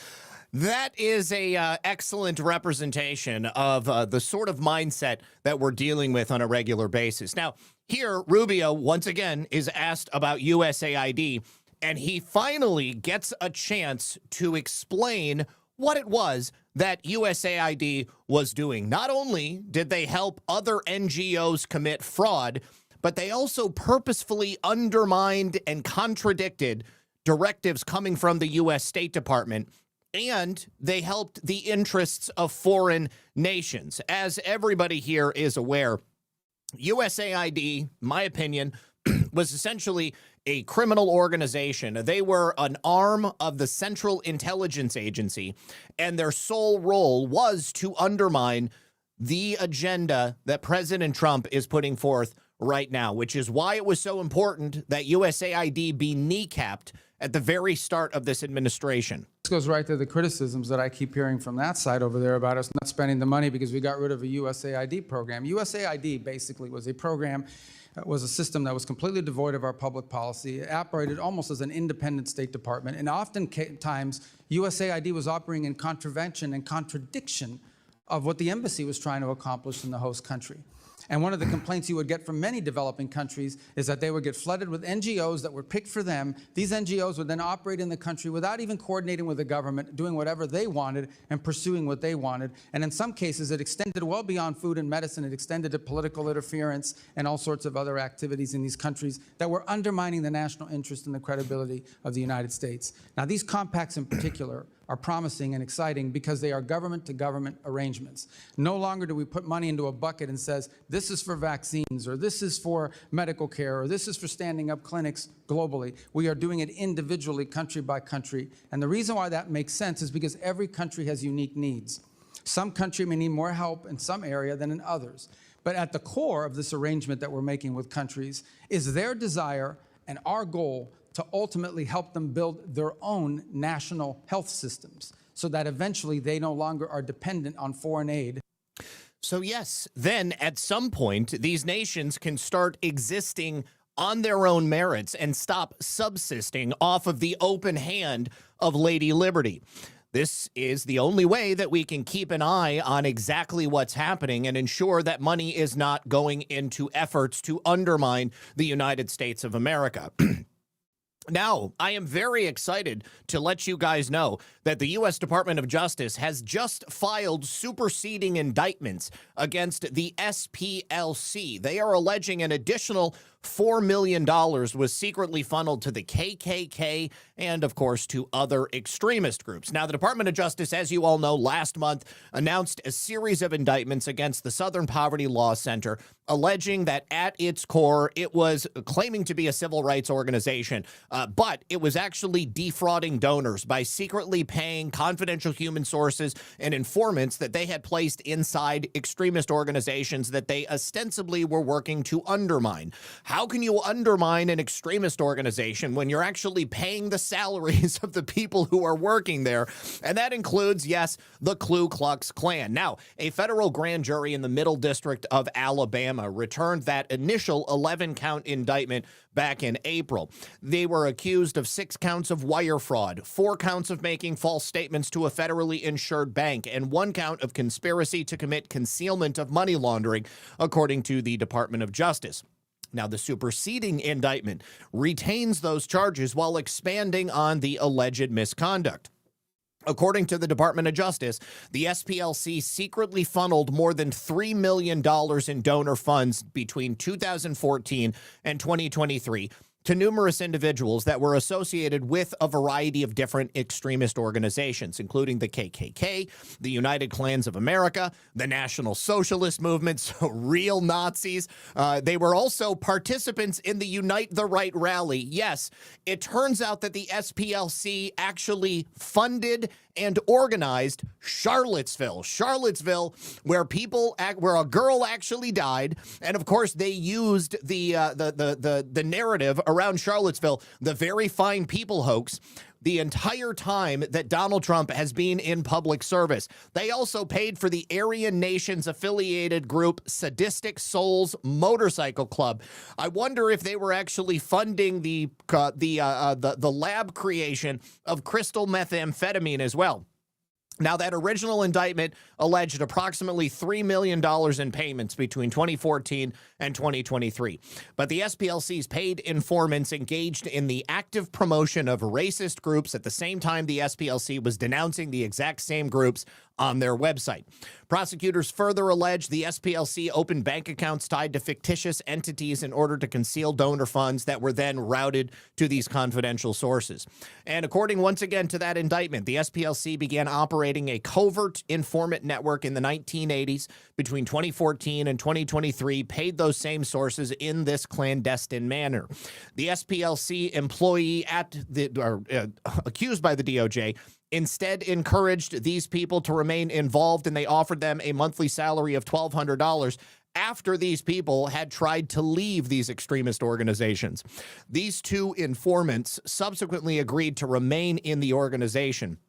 That is a excellent representation of the sort of mindset that we're dealing with on a regular basis. Now, here, Rubio, once again, is asked about USAID, and he finally gets a chance to explain what it was that USAID was doing. Not only did they help other NGOs commit fraud, but they also purposefully undermined and contradicted directives coming from the U.S. State Department, and they helped the interests of foreign nations. As everybody here is aware, USAID, my opinion, was essentially a criminal organization. They were an arm of the Central Intelligence Agency, and their sole role was to undermine the agenda that President Trump is putting forth right now, which is why it was so important that USAID be kneecapped at the very start of this administration. This goes right to the criticisms that I keep hearing from that side over there about us not spending the money because we got rid of a USAID program. USAID basically was a program, was a system that was completely devoid of our public policy. It operated almost as an independent State Department, and oftentimes USAID was operating in contravention and contradiction of what the embassy was trying to accomplish in the host country. And one of the complaints you would get from many developing countries is that they would get flooded with NGOs that were picked for them. These NGOs would then operate in the country without even coordinating with the government, doing whatever they wanted and pursuing what they wanted. And in some cases, it extended well beyond food and medicine. It extended to political interference and all sorts of other activities in these countries that were undermining the national interest and the credibility of the United States. Now, these compacts in particular are promising and exciting because they are government-to-government arrangements. No longer do we put money into a bucket and says, this is for vaccines, or this is for medical care, or this is for standing up clinics globally. We are doing it individually, country by country. And the reason why that makes sense is because every country has unique needs. Some country may need more help in some area than in others. But at the core of this arrangement that we're making with countries is their desire and our goal to ultimately help them build their own national health systems so that eventually they no longer are dependent on foreign aid. So yes, then at some point, these nations can start existing on their own merits and stop subsisting off of the open hand of Lady Liberty. This is the only way that we can keep an eye on exactly what's happening and ensure that money is not going into efforts to undermine the United States of America. Now, I am very excited to let you guys know that the U.S. Department of Justice has just filed superseding indictments against the SPLC. They are alleging an additional $4 million was secretly funneled to the KKK and, of course, to other extremist groups. Now, the Department of Justice, as you all know, last month announced a series of indictments against the Southern Poverty Law Center, alleging that at its core, it was claiming to be a civil rights organization, but it was actually defrauding donors by secretly paying confidential human sources and informants that they had placed inside extremist organizations that they ostensibly were working to undermine. How can you undermine an extremist organization when you're actually paying the salaries of the people who are working there? And that includes, yes, the Ku Klux Klan. Now, a federal grand jury in the Middle District of Alabama returned that initial 11-count indictment back in April. They were accused of 6 counts of wire fraud, 4 counts of making false statements to a federally insured bank, and 1 count of conspiracy to commit concealment of money laundering, according to the Department of Justice. Now, the superseding indictment retains those charges while expanding on the alleged misconduct. According to the Department of Justice, the SPLC secretly funneled more than $3 million in donor funds between 2014 and 2023 to numerous individuals that were associated with a variety of different extremist organizations, including the KKK, the United Klans of America, the National Socialist Movement, so real Nazis. They were also participants in the Unite the Right rally. Yes, it turns out that the SPLC actually funded and organized Charlottesville, where a girl actually died, and of course they used the narrative around Charlottesville, the very fine people hoax, the entire time that Donald Trump has been in public service. They also paid for the Aryan Nations affiliated group Sadistic Souls Motorcycle Club. I wonder if they were actually funding the lab creation of crystal methamphetamine as well. Now, that original indictment alleged approximately $3 million in payments between 2014 and 2023. But the SPLC's paid informants engaged in the active promotion of racist groups at the same time the SPLC was denouncing the exact same groups on their website. Prosecutors further allege the SPLC opened bank accounts tied to fictitious entities in order to conceal donor funds that were then routed to these confidential sources. And according once again to that indictment, the SPLC began operating a covert informant network in the 1980s. Between 2014 and 2023, paid those same sources in this clandestine manner. The SPLC employee accused by the DOJ instead encouraged these people to remain involved, and they offered them a monthly salary of $1,200 after these people had tried to leave these extremist organizations. These 2 informants subsequently agreed to remain in the organization.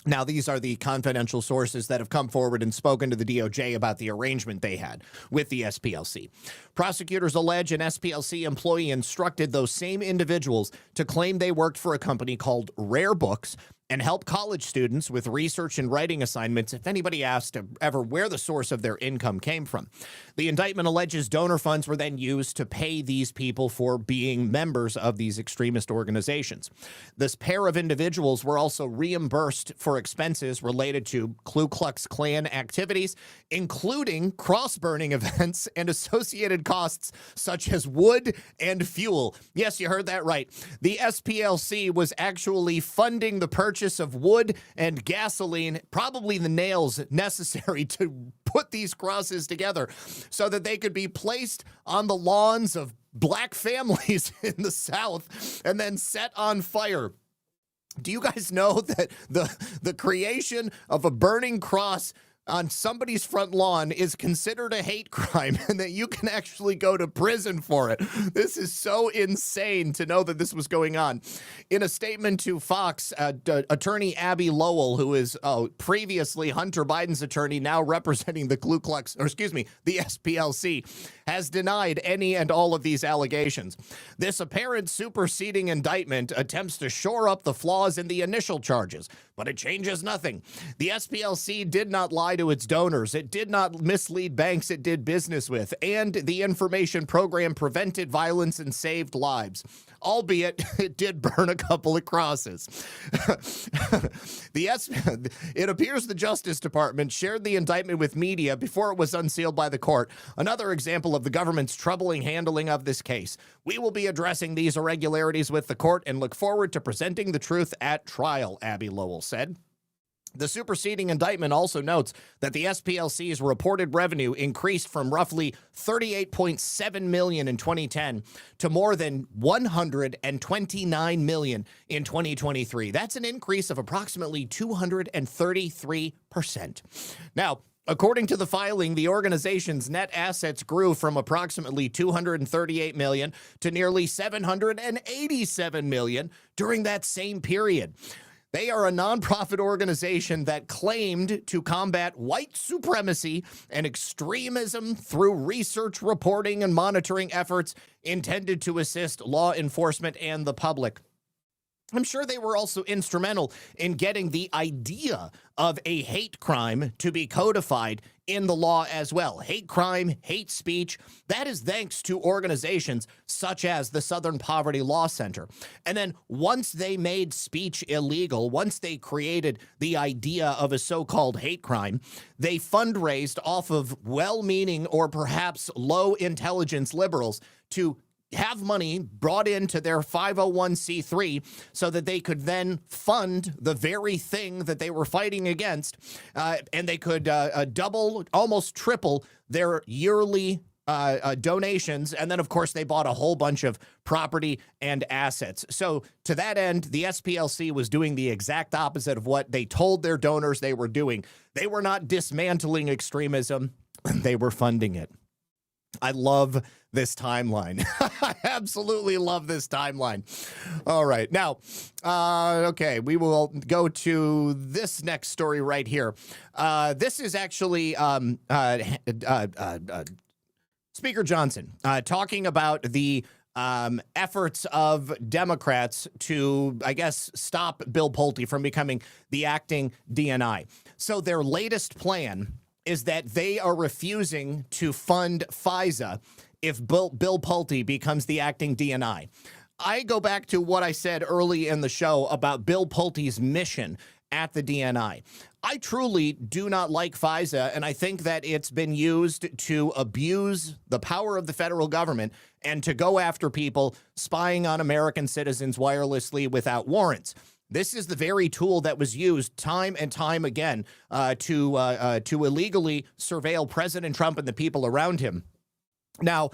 Now, these are the confidential sources that have come forward and spoken to the DOJ about the arrangement they had with the SPLC. Prosecutors allege an SPLC employee instructed those same individuals to claim they worked for a company called Rare Books and help college students with research and writing assignments if anybody asked ever where the source of their income came from. The indictment alleges donor funds were then used to pay these people for being members of these extremist organizations. This pair of individuals were also reimbursed for expenses related to Ku Klux Klan activities, including cross-burning events and associated costs such as wood and fuel. Yes, you heard that right. The SPLC was actually funding the purchase purchase of wood and gasoline, probably the nails necessary to put these crosses together so that they could be placed on the lawns of black families in the South and then set on fire. Do you guys know that the creation of a burning cross on somebody's front lawn is considered a hate crime and that you can actually go to prison for it? This is so insane to know that this was going on. In a statement to Fox, attorney Abby Lowell, who is previously Hunter Biden's attorney, now representing the the SPLC, has denied any and all of these allegations. This apparent superseding indictment attempts to shore up the flaws in the initial charges, but it changes nothing. The SPLC did not lie to its donors. It did not mislead banks it did business with, and the information program prevented violence and saved lives, albeit it did burn a couple of crosses. It appears the Justice Department shared the indictment with media before it was unsealed by the court. Another example of the government's troubling handling of this case. We will be addressing these irregularities with the court and look forward to presenting the truth at trial, Abby Lowell said. The superseding indictment also notes that the SPLC's reported revenue increased from roughly $38.7 million in 2010 to more than $129 million in 2023. That's an increase of approximately 233%. Now, according to the filing, the organization's net assets grew from approximately $238 million to nearly $787 million during that same period. They are a nonprofit organization that claimed to combat white supremacy and extremism through research, reporting, and monitoring efforts intended to assist law enforcement and the public. I'm sure they were also instrumental in getting the idea of a hate crime to be codified in the law as well. Hate crime, hate speech, that is thanks to organizations such as the Southern Poverty Law Center. And then once they made speech illegal, once they created the idea of a so-called hate crime, they fundraised off of well-meaning or perhaps low-intelligence liberals to have money brought into their 501c3 so that they could then fund the very thing that they were fighting against, and they could double, almost triple their yearly donations. And then, of course, they bought a whole bunch of property and assets. So to that end, the SPLC was doing the exact opposite of what they told their donors they were doing. They were not dismantling extremism. They were funding it. I love this timeline. I absolutely love this timeline. All right. Now, okay, we will go to this next story right here. This is actually Speaker Johnson talking about the efforts of Democrats to, I guess, stop Bill Pulte from becoming the acting DNI. So their latest plan is that they are refusing to fund FISA if Bill Pulte becomes the acting DNI. I go back to what I said early in the show about Bill Pulte's mission at the DNI. I truly do not like FISA, and I think that it's been used to abuse the power of the federal government and to go after people spying on American citizens wirelessly without warrants. This is the very tool that was used time and time again to illegally surveil President Trump and the people around him. Now,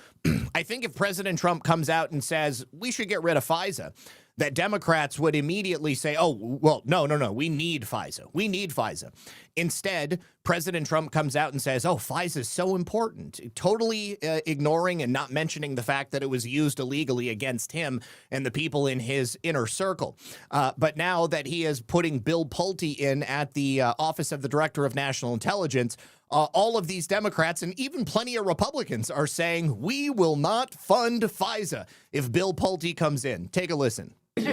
I think if President Trump comes out and says we should get rid of FISA, that Democrats would immediately say, oh, well, no, we need FISA. We need FISA. Instead, President Trump comes out and says, oh, FISA is so important, totally ignoring and not mentioning the fact that it was used illegally against him and the people in his inner circle. But now that he is putting Bill Pulte in at the Office of the Director of National Intelligence, all of these Democrats and even plenty of Republicans are saying we will not fund FISA if Bill Pulte comes in. Take a listen. On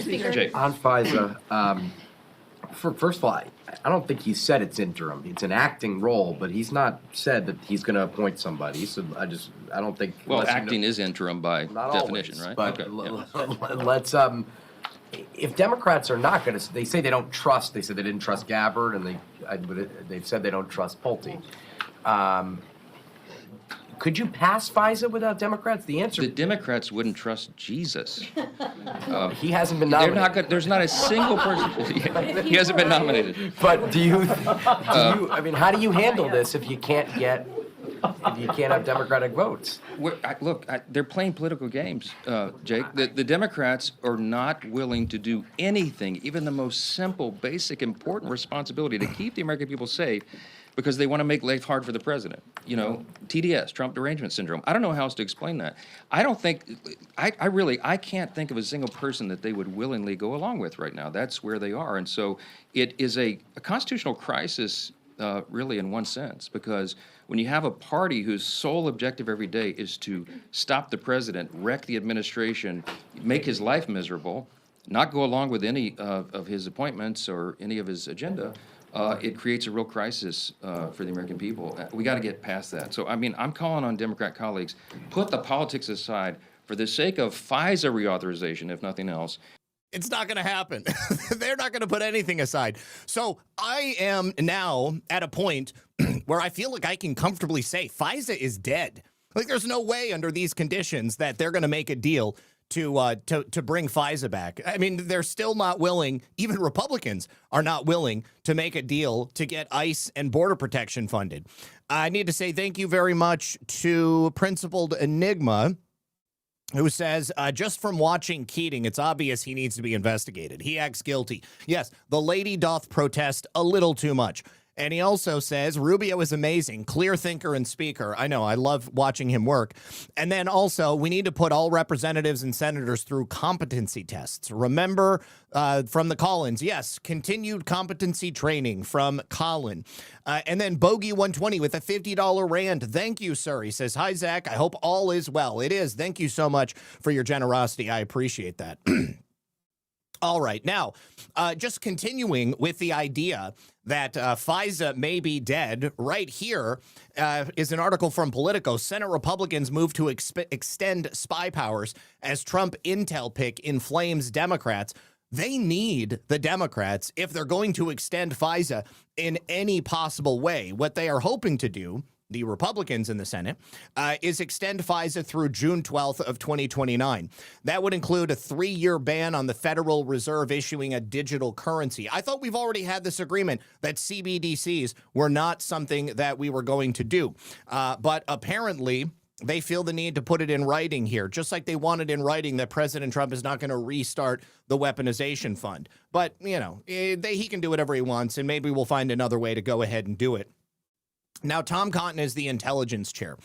FISA, first of all, I don't think he said it's interim. It's an acting role, but he's not said that he's going to appoint somebody. So I don't think. Well, acting is interim by not definition, always, right? But Okay, let's. If Democrats are not going to, they say they don't trust. They said they didn't trust Gabbard, and they've said they don't trust Pulte. Could you pass FISA without Democrats? The answer. The Democrats wouldn't trust Jesus. He hasn't been nominated. There's not a single person. He hasn't been nominated. But I mean, how do you handle this if you can't have Democratic votes? They're playing political games, Jake. The Democrats are not willing to do anything, even the most simple, basic, important responsibility to keep the American people safe, because they want to make life hard for the president. You know, TDS, Trump Derangement Syndrome. I don't know how else to explain that. I don't think, I can't think of a single person that they would willingly go along with right now. That's where they are. And so it is a constitutional crisis, really, in one sense, because when you have a party whose sole objective every day is to stop the president, wreck the administration, make his life miserable, not go along with any of his appointments or any of his agenda, it creates a real crisis for the American people. We got to get past that. So, I mean, I'm calling on Democrat colleagues, put the politics aside for the sake of FISA reauthorization, if nothing else. It's not going to happen. They're not going to put anything aside. So I am now at a point where I feel like I can comfortably say FISA is dead. Like, there's no way under these conditions that they're going to make a deal to bring FISA back. I mean, they're still not willing. Even Republicans are not willing to make a deal to get ICE and border protection funded. I need to say thank you very much to Principled Enigma, who says, just from watching Keating, it's obvious he needs to be investigated. He acts guilty. Yes, the lady doth protest a little too much. And he also says, Rubio is amazing, clear thinker and speaker. I know, I love watching him work. And then also, we need to put all representatives and senators through competency tests. Remember from the Collins, yes, continued competency training from Colin. And then Bogey 120 with a $50 rand. Thank you, sir. He says, hi, Zach. I hope all is well. It is. Thank you so much for your generosity. I appreciate that. All right. Now, just continuing with the idea that FISA may be dead, right here is an article from Politico. Senate Republicans move to extend spy powers as Trump intel pick inflames Democrats. They need the Democrats if they're going to extend FISA in any possible way. What they are hoping to do, the Republicans in the Senate, is extend FISA through June 12th of 2029. That would include a 3-year ban on the Federal Reserve issuing a digital currency. I thought we've already had this agreement that CBDCs were not something that we were going to do. But apparently, they feel the need to put it in writing here, just like they wanted in writing that President Trump is not going to restart the weaponization fund. But, you know, he can do whatever he wants, and maybe we'll find another way to go ahead and do it. Now, Tom Cotton is the intelligence chair.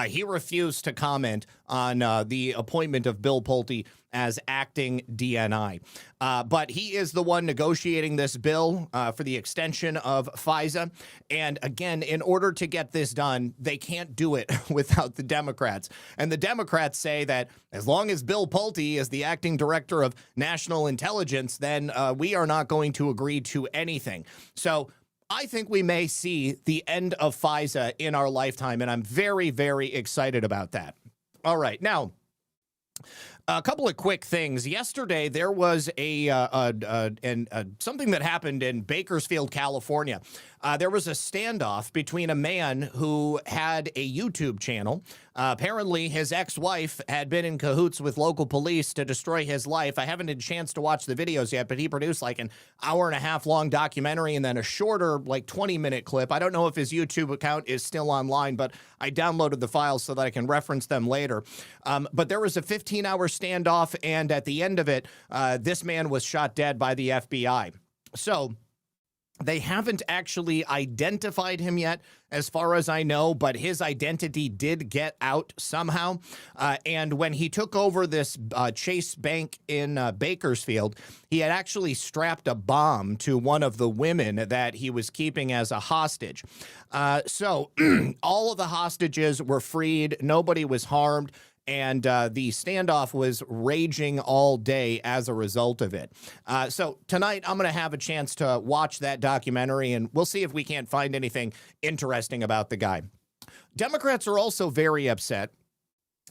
He refused to comment on the appointment of Bill Pulte as acting DNI. But he is the one negotiating this bill for the extension of FISA. And again, in order to get this done, they can't do it without the Democrats. And the Democrats say that as long as Bill Pulte is the acting director of national intelligence, then we are not going to agree to anything. So I think we may see the end of FISA in our lifetime, and I'm very, very excited about that. All right. Now, a couple of quick things. Yesterday, there was something that happened in Bakersfield, California. There was a standoff between a man who had a YouTube channel. Apparently, his ex-wife had been in cahoots with local police to destroy his life. I haven't had a chance to watch the videos yet, but he produced like an hour-and-a-half-long documentary and then a shorter, like 20-minute clip. I don't know if his YouTube account is still online, but I downloaded the files so that I can reference them later. But there was a 15-hour standoff, and at the end of it, this man was shot dead by the FBI. So they haven't actually identified him yet, as far as I know, but his identity did get out somehow. And when he took over this Chase Bank in Bakersfield, he had actually strapped a bomb to one of the women that he was keeping as a hostage. So all of the hostages were freed. Nobody was harmed. And the standoff was raging all day as a result of it. So tonight, I'm going to have a chance to watch that documentary, and we'll see if we can't find anything interesting about the guy. Democrats are also very upset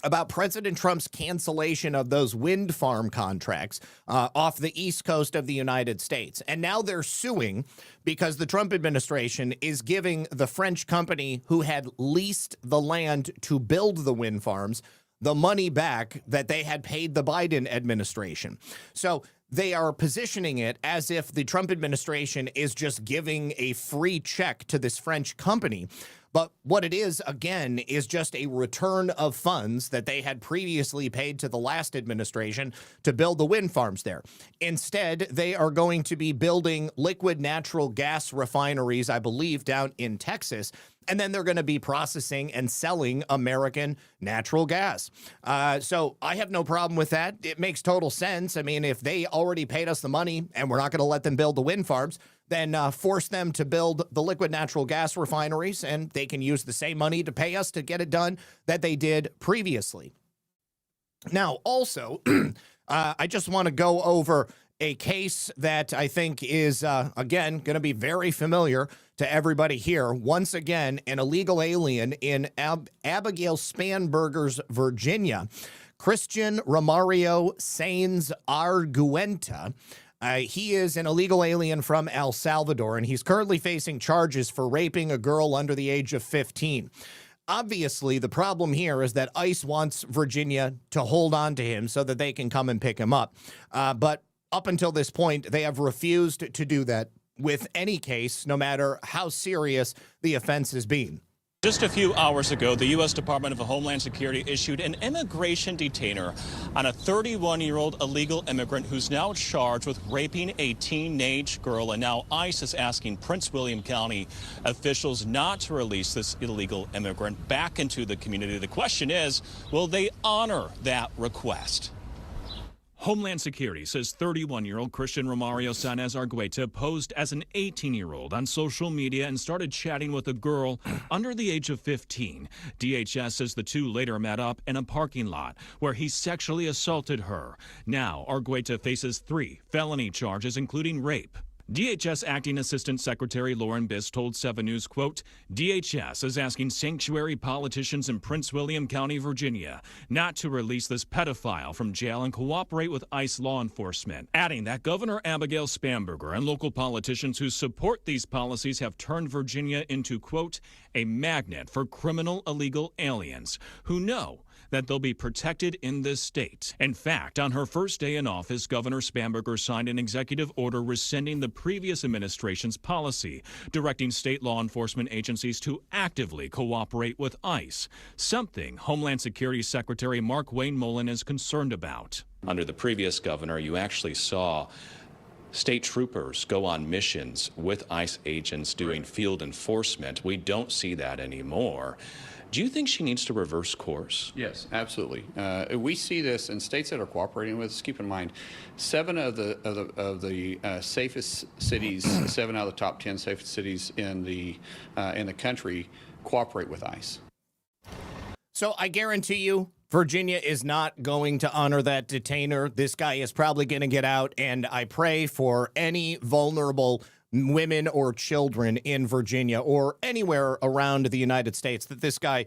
about President Trump's cancellation of those wind farm contracts off the east coast of the United States. And now they're suing because the Trump administration is giving the French company who had leased the land to build the wind farms the money back that they had paid the Biden administration. So they are positioning it as if the Trump administration is just giving a free check to this French company. But what it is, again, is just a return of funds that they had previously paid to the last administration to build the wind farms there. Instead, they are going to be building liquid natural gas refineries, I believe, down in Texas. And then they're going to be processing and selling American natural gas. So I have no problem with that. It makes total sense. I mean, if they already paid us the money and we're not going to let them build the wind farms, then force them to build the liquid natural gas refineries, and they can use the same money to pay us to get it done that they did previously. Now, also, I just want to go over a case that I think is, again, going to be very familiar to everybody here. Once again, an illegal alien in Abigail Spanberger's Virginia, Christian Romario Saenz Arguenta. He is an illegal alien from El Salvador, and he's currently facing charges for raping a girl under the age of 15. Obviously, the problem here is that ICE wants Virginia to hold on to him so that they can come and pick him up. But up until this point, they have refused to do that with any case, no matter how serious the offense has been. Just a few hours ago, the U.S. Department of Homeland Security issued an immigration detainer on a 31-year-old illegal immigrant who's now charged with raping a teenage girl. And now ICE is asking Prince William County officials not to release this illegal immigrant back into the community. The question is, will they honor that request? Homeland Security says 31-year-old Christian Romario Saenz Argueta posed as an 18-year-old on social media and started chatting with a girl under the age of 15. DHS says the two later met up in a parking lot where he sexually assaulted her. Now, Argueta faces 3 felony charges, including rape. DHS Acting Assistant Secretary Lauren Biss told 7 News, quote, DHS is asking sanctuary politicians in Prince William County, Virginia, not to release this pedophile from jail and cooperate with ICE law enforcement, adding that Governor Abigail Spanberger and local politicians who support these policies have turned Virginia into, quote, a magnet for criminal illegal aliens who know that they'll be protected in this state. In fact, on her first day in office, Governor Spanberger signed an executive order rescinding the previous administration's policy, directing state law enforcement agencies to actively cooperate with ICE, something Homeland Security Secretary Mark Wayne Mullen is concerned about. Under the previous governor, you actually saw state troopers go on missions with ICE agents doing field enforcement. We don't see that anymore. Do you think she needs to reverse course? Yes, absolutely. We see this in states that are cooperating with us. Keep in mind, 7 of the safest cities, 7 out of the top 10 safest cities in the country cooperate with ICE. So I guarantee you, Virginia is not going to honor that detainer. This guy is probably going to get out, and I pray for any vulnerable women or children in Virginia or anywhere around the United States that this guy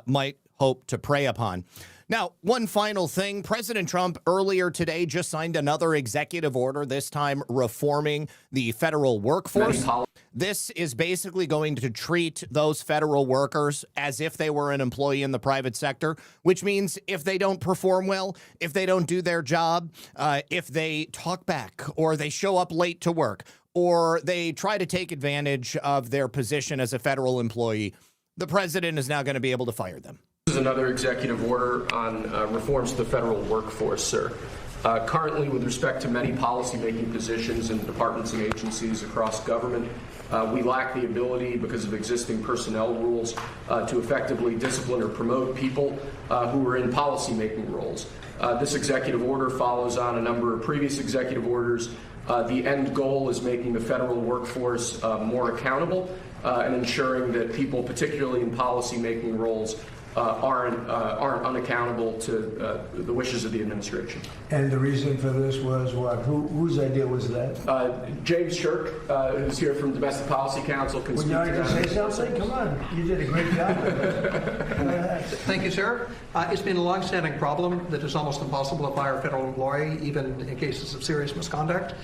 might hope to prey upon. Now, one final thing. President Trump earlier today just signed another executive order, this time reforming the federal workforce. This is basically going to treat those federal workers as if they were an employee in the private sector, which means if they don't perform well, if they don't do their job, if they talk back or they show up late to work, or they try to take advantage of their position as a federal employee, the president is now going to be able to fire them. This is another executive order on reforms to the federal workforce, sir. Currently, with respect to many policymaking positions in departments and agencies across government, we lack the ability, because of existing personnel rules, to effectively discipline or promote people who are in policymaking roles. This executive order follows on a number of previous executive orders. The end goal is making the federal workforce more accountable and ensuring that people, particularly in policymaking roles, aren't unaccountable to the wishes of the administration. And the reason for this was what? Whose idea was that? James Shirk, who's here from Domestic Policy Council, can Would speak you like to to that. say something? Come on, you did a great job. Thank you, sir. It's been a long-standing problem that it's almost impossible to fire a federal employee, even in cases of serious misconduct.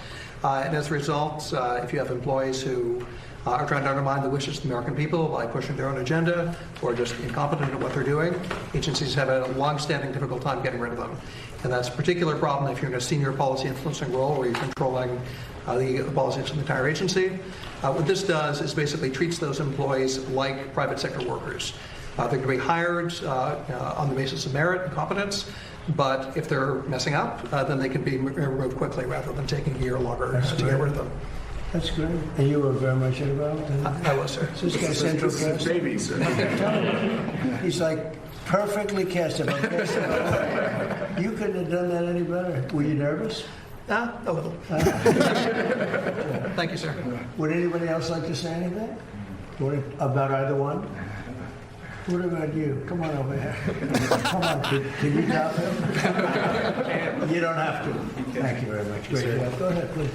And as a result, if you have employees who are trying to undermine the wishes of the American people by pushing their own agenda or just incompetent at what they're doing, agencies have a long-standing difficult time getting rid of them. And that's a particular problem if you're in a senior policy influencing role where you're controlling the policies of the entire agency. What this does is basically treats those employees like private sector workers. They're going to be hired on the basis of merit and competence, but if they're messing up, then they can be removed quickly rather than taking a year or longer to get rid of them. That's great. And you were very much involved in I was, sir. This guy Central Cast. Babies. He's like perfectly cast. You couldn't have done that any better. Were you nervous? A little. Thank you, sir. Would anybody else like to say anything? About either one? What about you? Come on over here. Come on, can you top him? You don't have to. Thank you very much. Great job. Go ahead, please.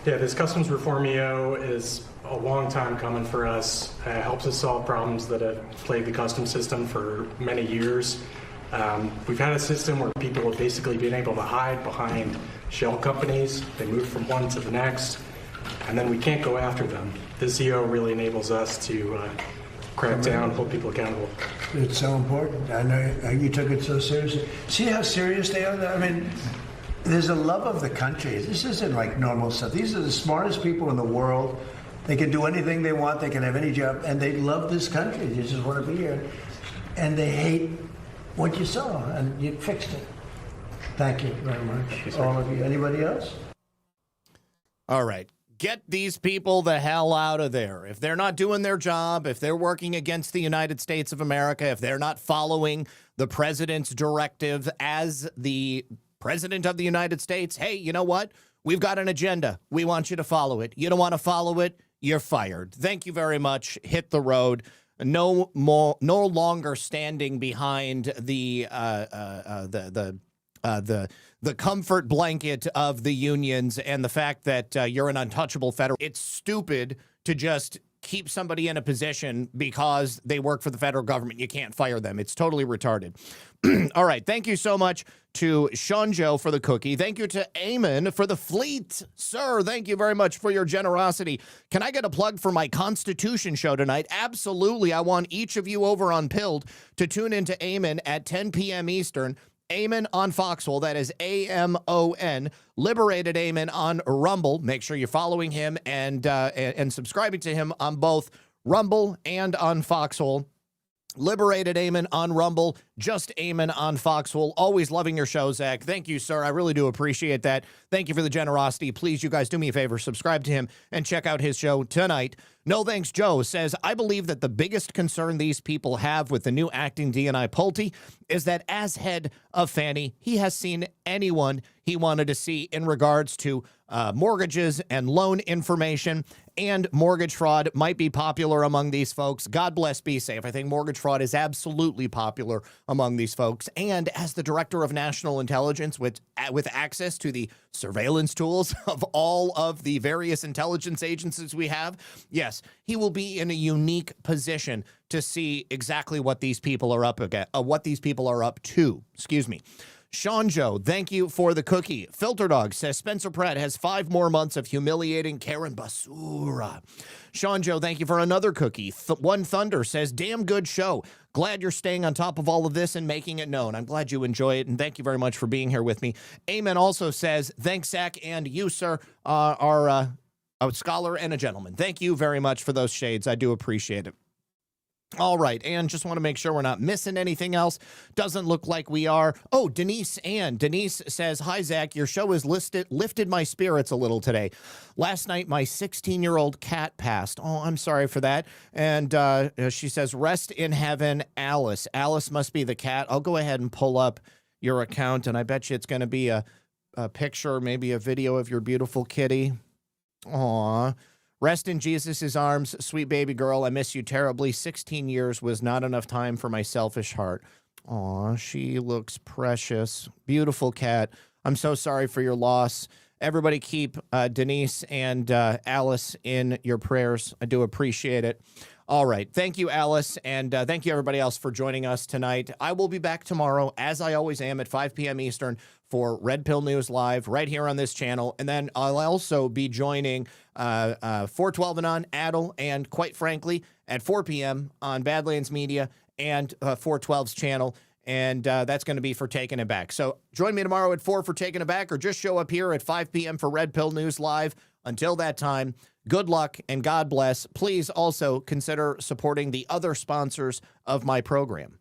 Yeah, this customs reform EO is a long time coming for us. Helps us solve problems that have plagued the customs system for many years. We've had a system where people have basically been able to hide behind shell companies. They move from one to the next, and then we can't go after them. This EO really enables us to crack down, hold people accountable. It's so important. I know you took it so seriously. See how serious they are? I mean, there's a love of the country. This isn't like normal stuff. These are the smartest people in the world. They can do anything they want. They can have any job. And they love this country. They just want to be here. And they hate what you saw. And you fixed it. Thank you very much, all of you. Anybody else? All right. Get these people the hell out of there. If they're not doing their job, if they're working against the United States of America, if they're not following the president's directive as the President of the United States, hey, you know what? We've got an agenda. We want you to follow it. You don't want to follow it, you're fired. Thank you very much. Hit the road. No longer standing behind the comfort blanket of the unions and the fact that you're an untouchable federal. It's stupid to just keep somebody in a position because they work for the federal government. You can't fire them. It's totally retarded. All right. Thank you so much to Seanjo for the cookie. Thank you to Eamon for the fleet. Sir, thank you very much for your generosity. Can I get a plug for my Constitution show tonight? Absolutely. I want each of you over on Pilled to tune into Eamon at 10 p.m. Eastern. Eamon on Foxhole, that is AMON, Liberated Eamon on Rumble. Make sure you're following him and subscribing to him on both Rumble and on Foxhole. Liberated Eamon on Rumble, just Eamon on Foxhole. Always loving your show, Zach. Thank you, sir. I really do appreciate that. Thank you for the generosity. Please, you guys, do me a favor. Subscribe to him and check out his show tonight. No Thanks Joe says, I believe that the biggest concern these people have with the new acting DNI Pulte is that as head of Fannie, he has seen anyone he wanted to see in regards to mortgages and loan information, and mortgage fraud might be popular among these folks. God bless, be safe. I think mortgage fraud is absolutely popular among these folks. And as the director of national intelligence with access to the surveillance tools of all of the various intelligence agencies we have, yes, he will be in a unique position to see exactly what these people are up to. Excuse me. Sean Joe, thank you for the cookie. Filter Dog says Spencer Pratt has 5 more months of humiliating Karen Basura. Sean Joe, thank you for another cookie. One Thunder says, damn good show. Glad you're staying on top of all of this and making it known. I'm glad you enjoy it, and thank you very much for being here with me. Amen also says, thanks, Zach, and you, sir, are a scholar and a gentleman. Thank you very much for those shades. I do appreciate it. All right, and just want to make sure we're not missing anything else. Doesn't look like we are. Oh, Denise says, hi, Zach. Your show has lifted my spirits a little today. Last night, my 16-year-old cat passed. Oh, I'm sorry for that. And she says, rest in heaven, Alice. Alice must be the cat. I'll go ahead and pull up your account, and I bet you it's going to be a picture, maybe a video of your beautiful kitty. Aw. Rest in Jesus' arms, sweet baby girl. I miss you terribly. 16 years was not enough time for my selfish heart. Aw, she looks precious. Beautiful cat. I'm so sorry for your loss. Everybody keep Denise and Alice in your prayers. I do appreciate it. All right. Thank you, Alice, and thank you, everybody else, for joining us tonight. I will be back tomorrow, as I always am, at 5 p.m. Eastern for Red Pill News Live right here on this channel. And then I'll also be joining 412 and on, Adel, and quite frankly, at 4 p.m. on Badlands Media and 412's channel. And that's going to be for Taking It Back. So join me tomorrow at 4 for Taking It Back, or just show up here at 5 p.m. for Red Pill News Live. Until that time, good luck and God bless. Please also consider supporting the other sponsors of my program.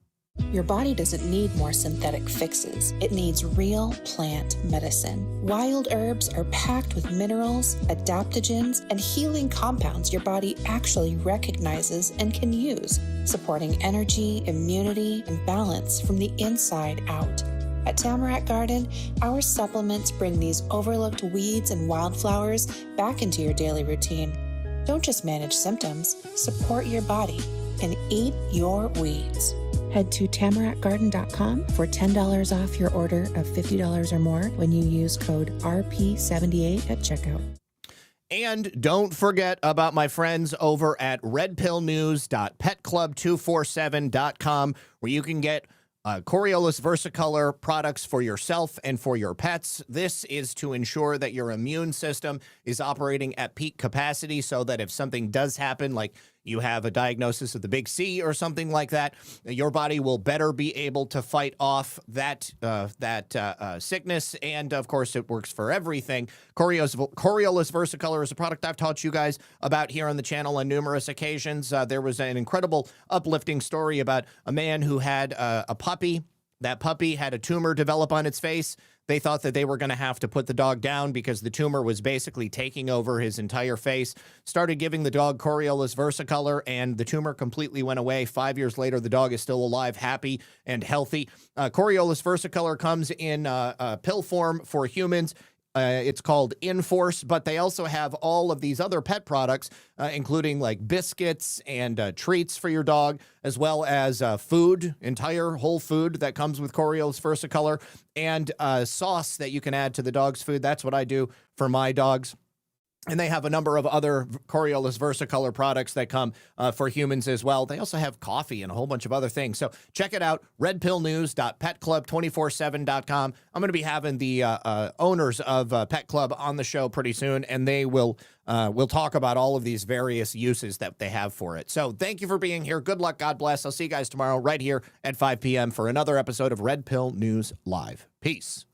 Your body doesn't need more synthetic fixes. It needs real plant medicine. Wild herbs are packed with minerals, adaptogens, and healing compounds your body actually recognizes and can use, supporting energy, immunity, and balance from the inside out. At Tamarack Garden, our supplements bring these overlooked weeds and wildflowers back into your daily routine. Don't just manage symptoms, support your body and eat your weeds. Head to tamarackgarden.com for $10 off your order of $50 or more when you use code RP78 at checkout. And don't forget about my friends over at redpillnews.petclub247.com, where you can get Coriolus Versicolor products for yourself and for your pets. This is to ensure that your immune system is operating at peak capacity, so that if something does happen, like you have a diagnosis of the big C or something like that, your body will better be able to fight off that sickness. And of course, it works for everything. Coriolus Versicolor is a product I've taught you guys about here on the channel on numerous occasions. There was an incredible uplifting story about a man who had a puppy. That puppy had a tumor develop on its face. They thought that they were going to have to put the dog down because the tumor was basically taking over his entire face. Started giving the dog Coriolus Versicolor, and the tumor completely went away. 5 years later, the dog is still alive, happy, and healthy. Coriolus Versicolor comes in pill form for humans. It's called Inforce, but they also have all of these other pet products, including like biscuits and treats for your dog, as well as food, entire whole food that comes with Coriolus Versicolor, and sauce that you can add to the dog's food. That's what I do for my dogs. And they have a number of other Coriolus Versicolor products that come for humans as well. They also have coffee and a whole bunch of other things. So check it out, redpillnews.petclub247.com. I'm going to be having the owners of Pet Club on the show pretty soon, and they will we'll talk about all of these various uses that they have for it. So thank you for being here. Good luck. God bless. I'll see you guys tomorrow right here at 5 p.m. for another episode of Red Pill News Live. Peace.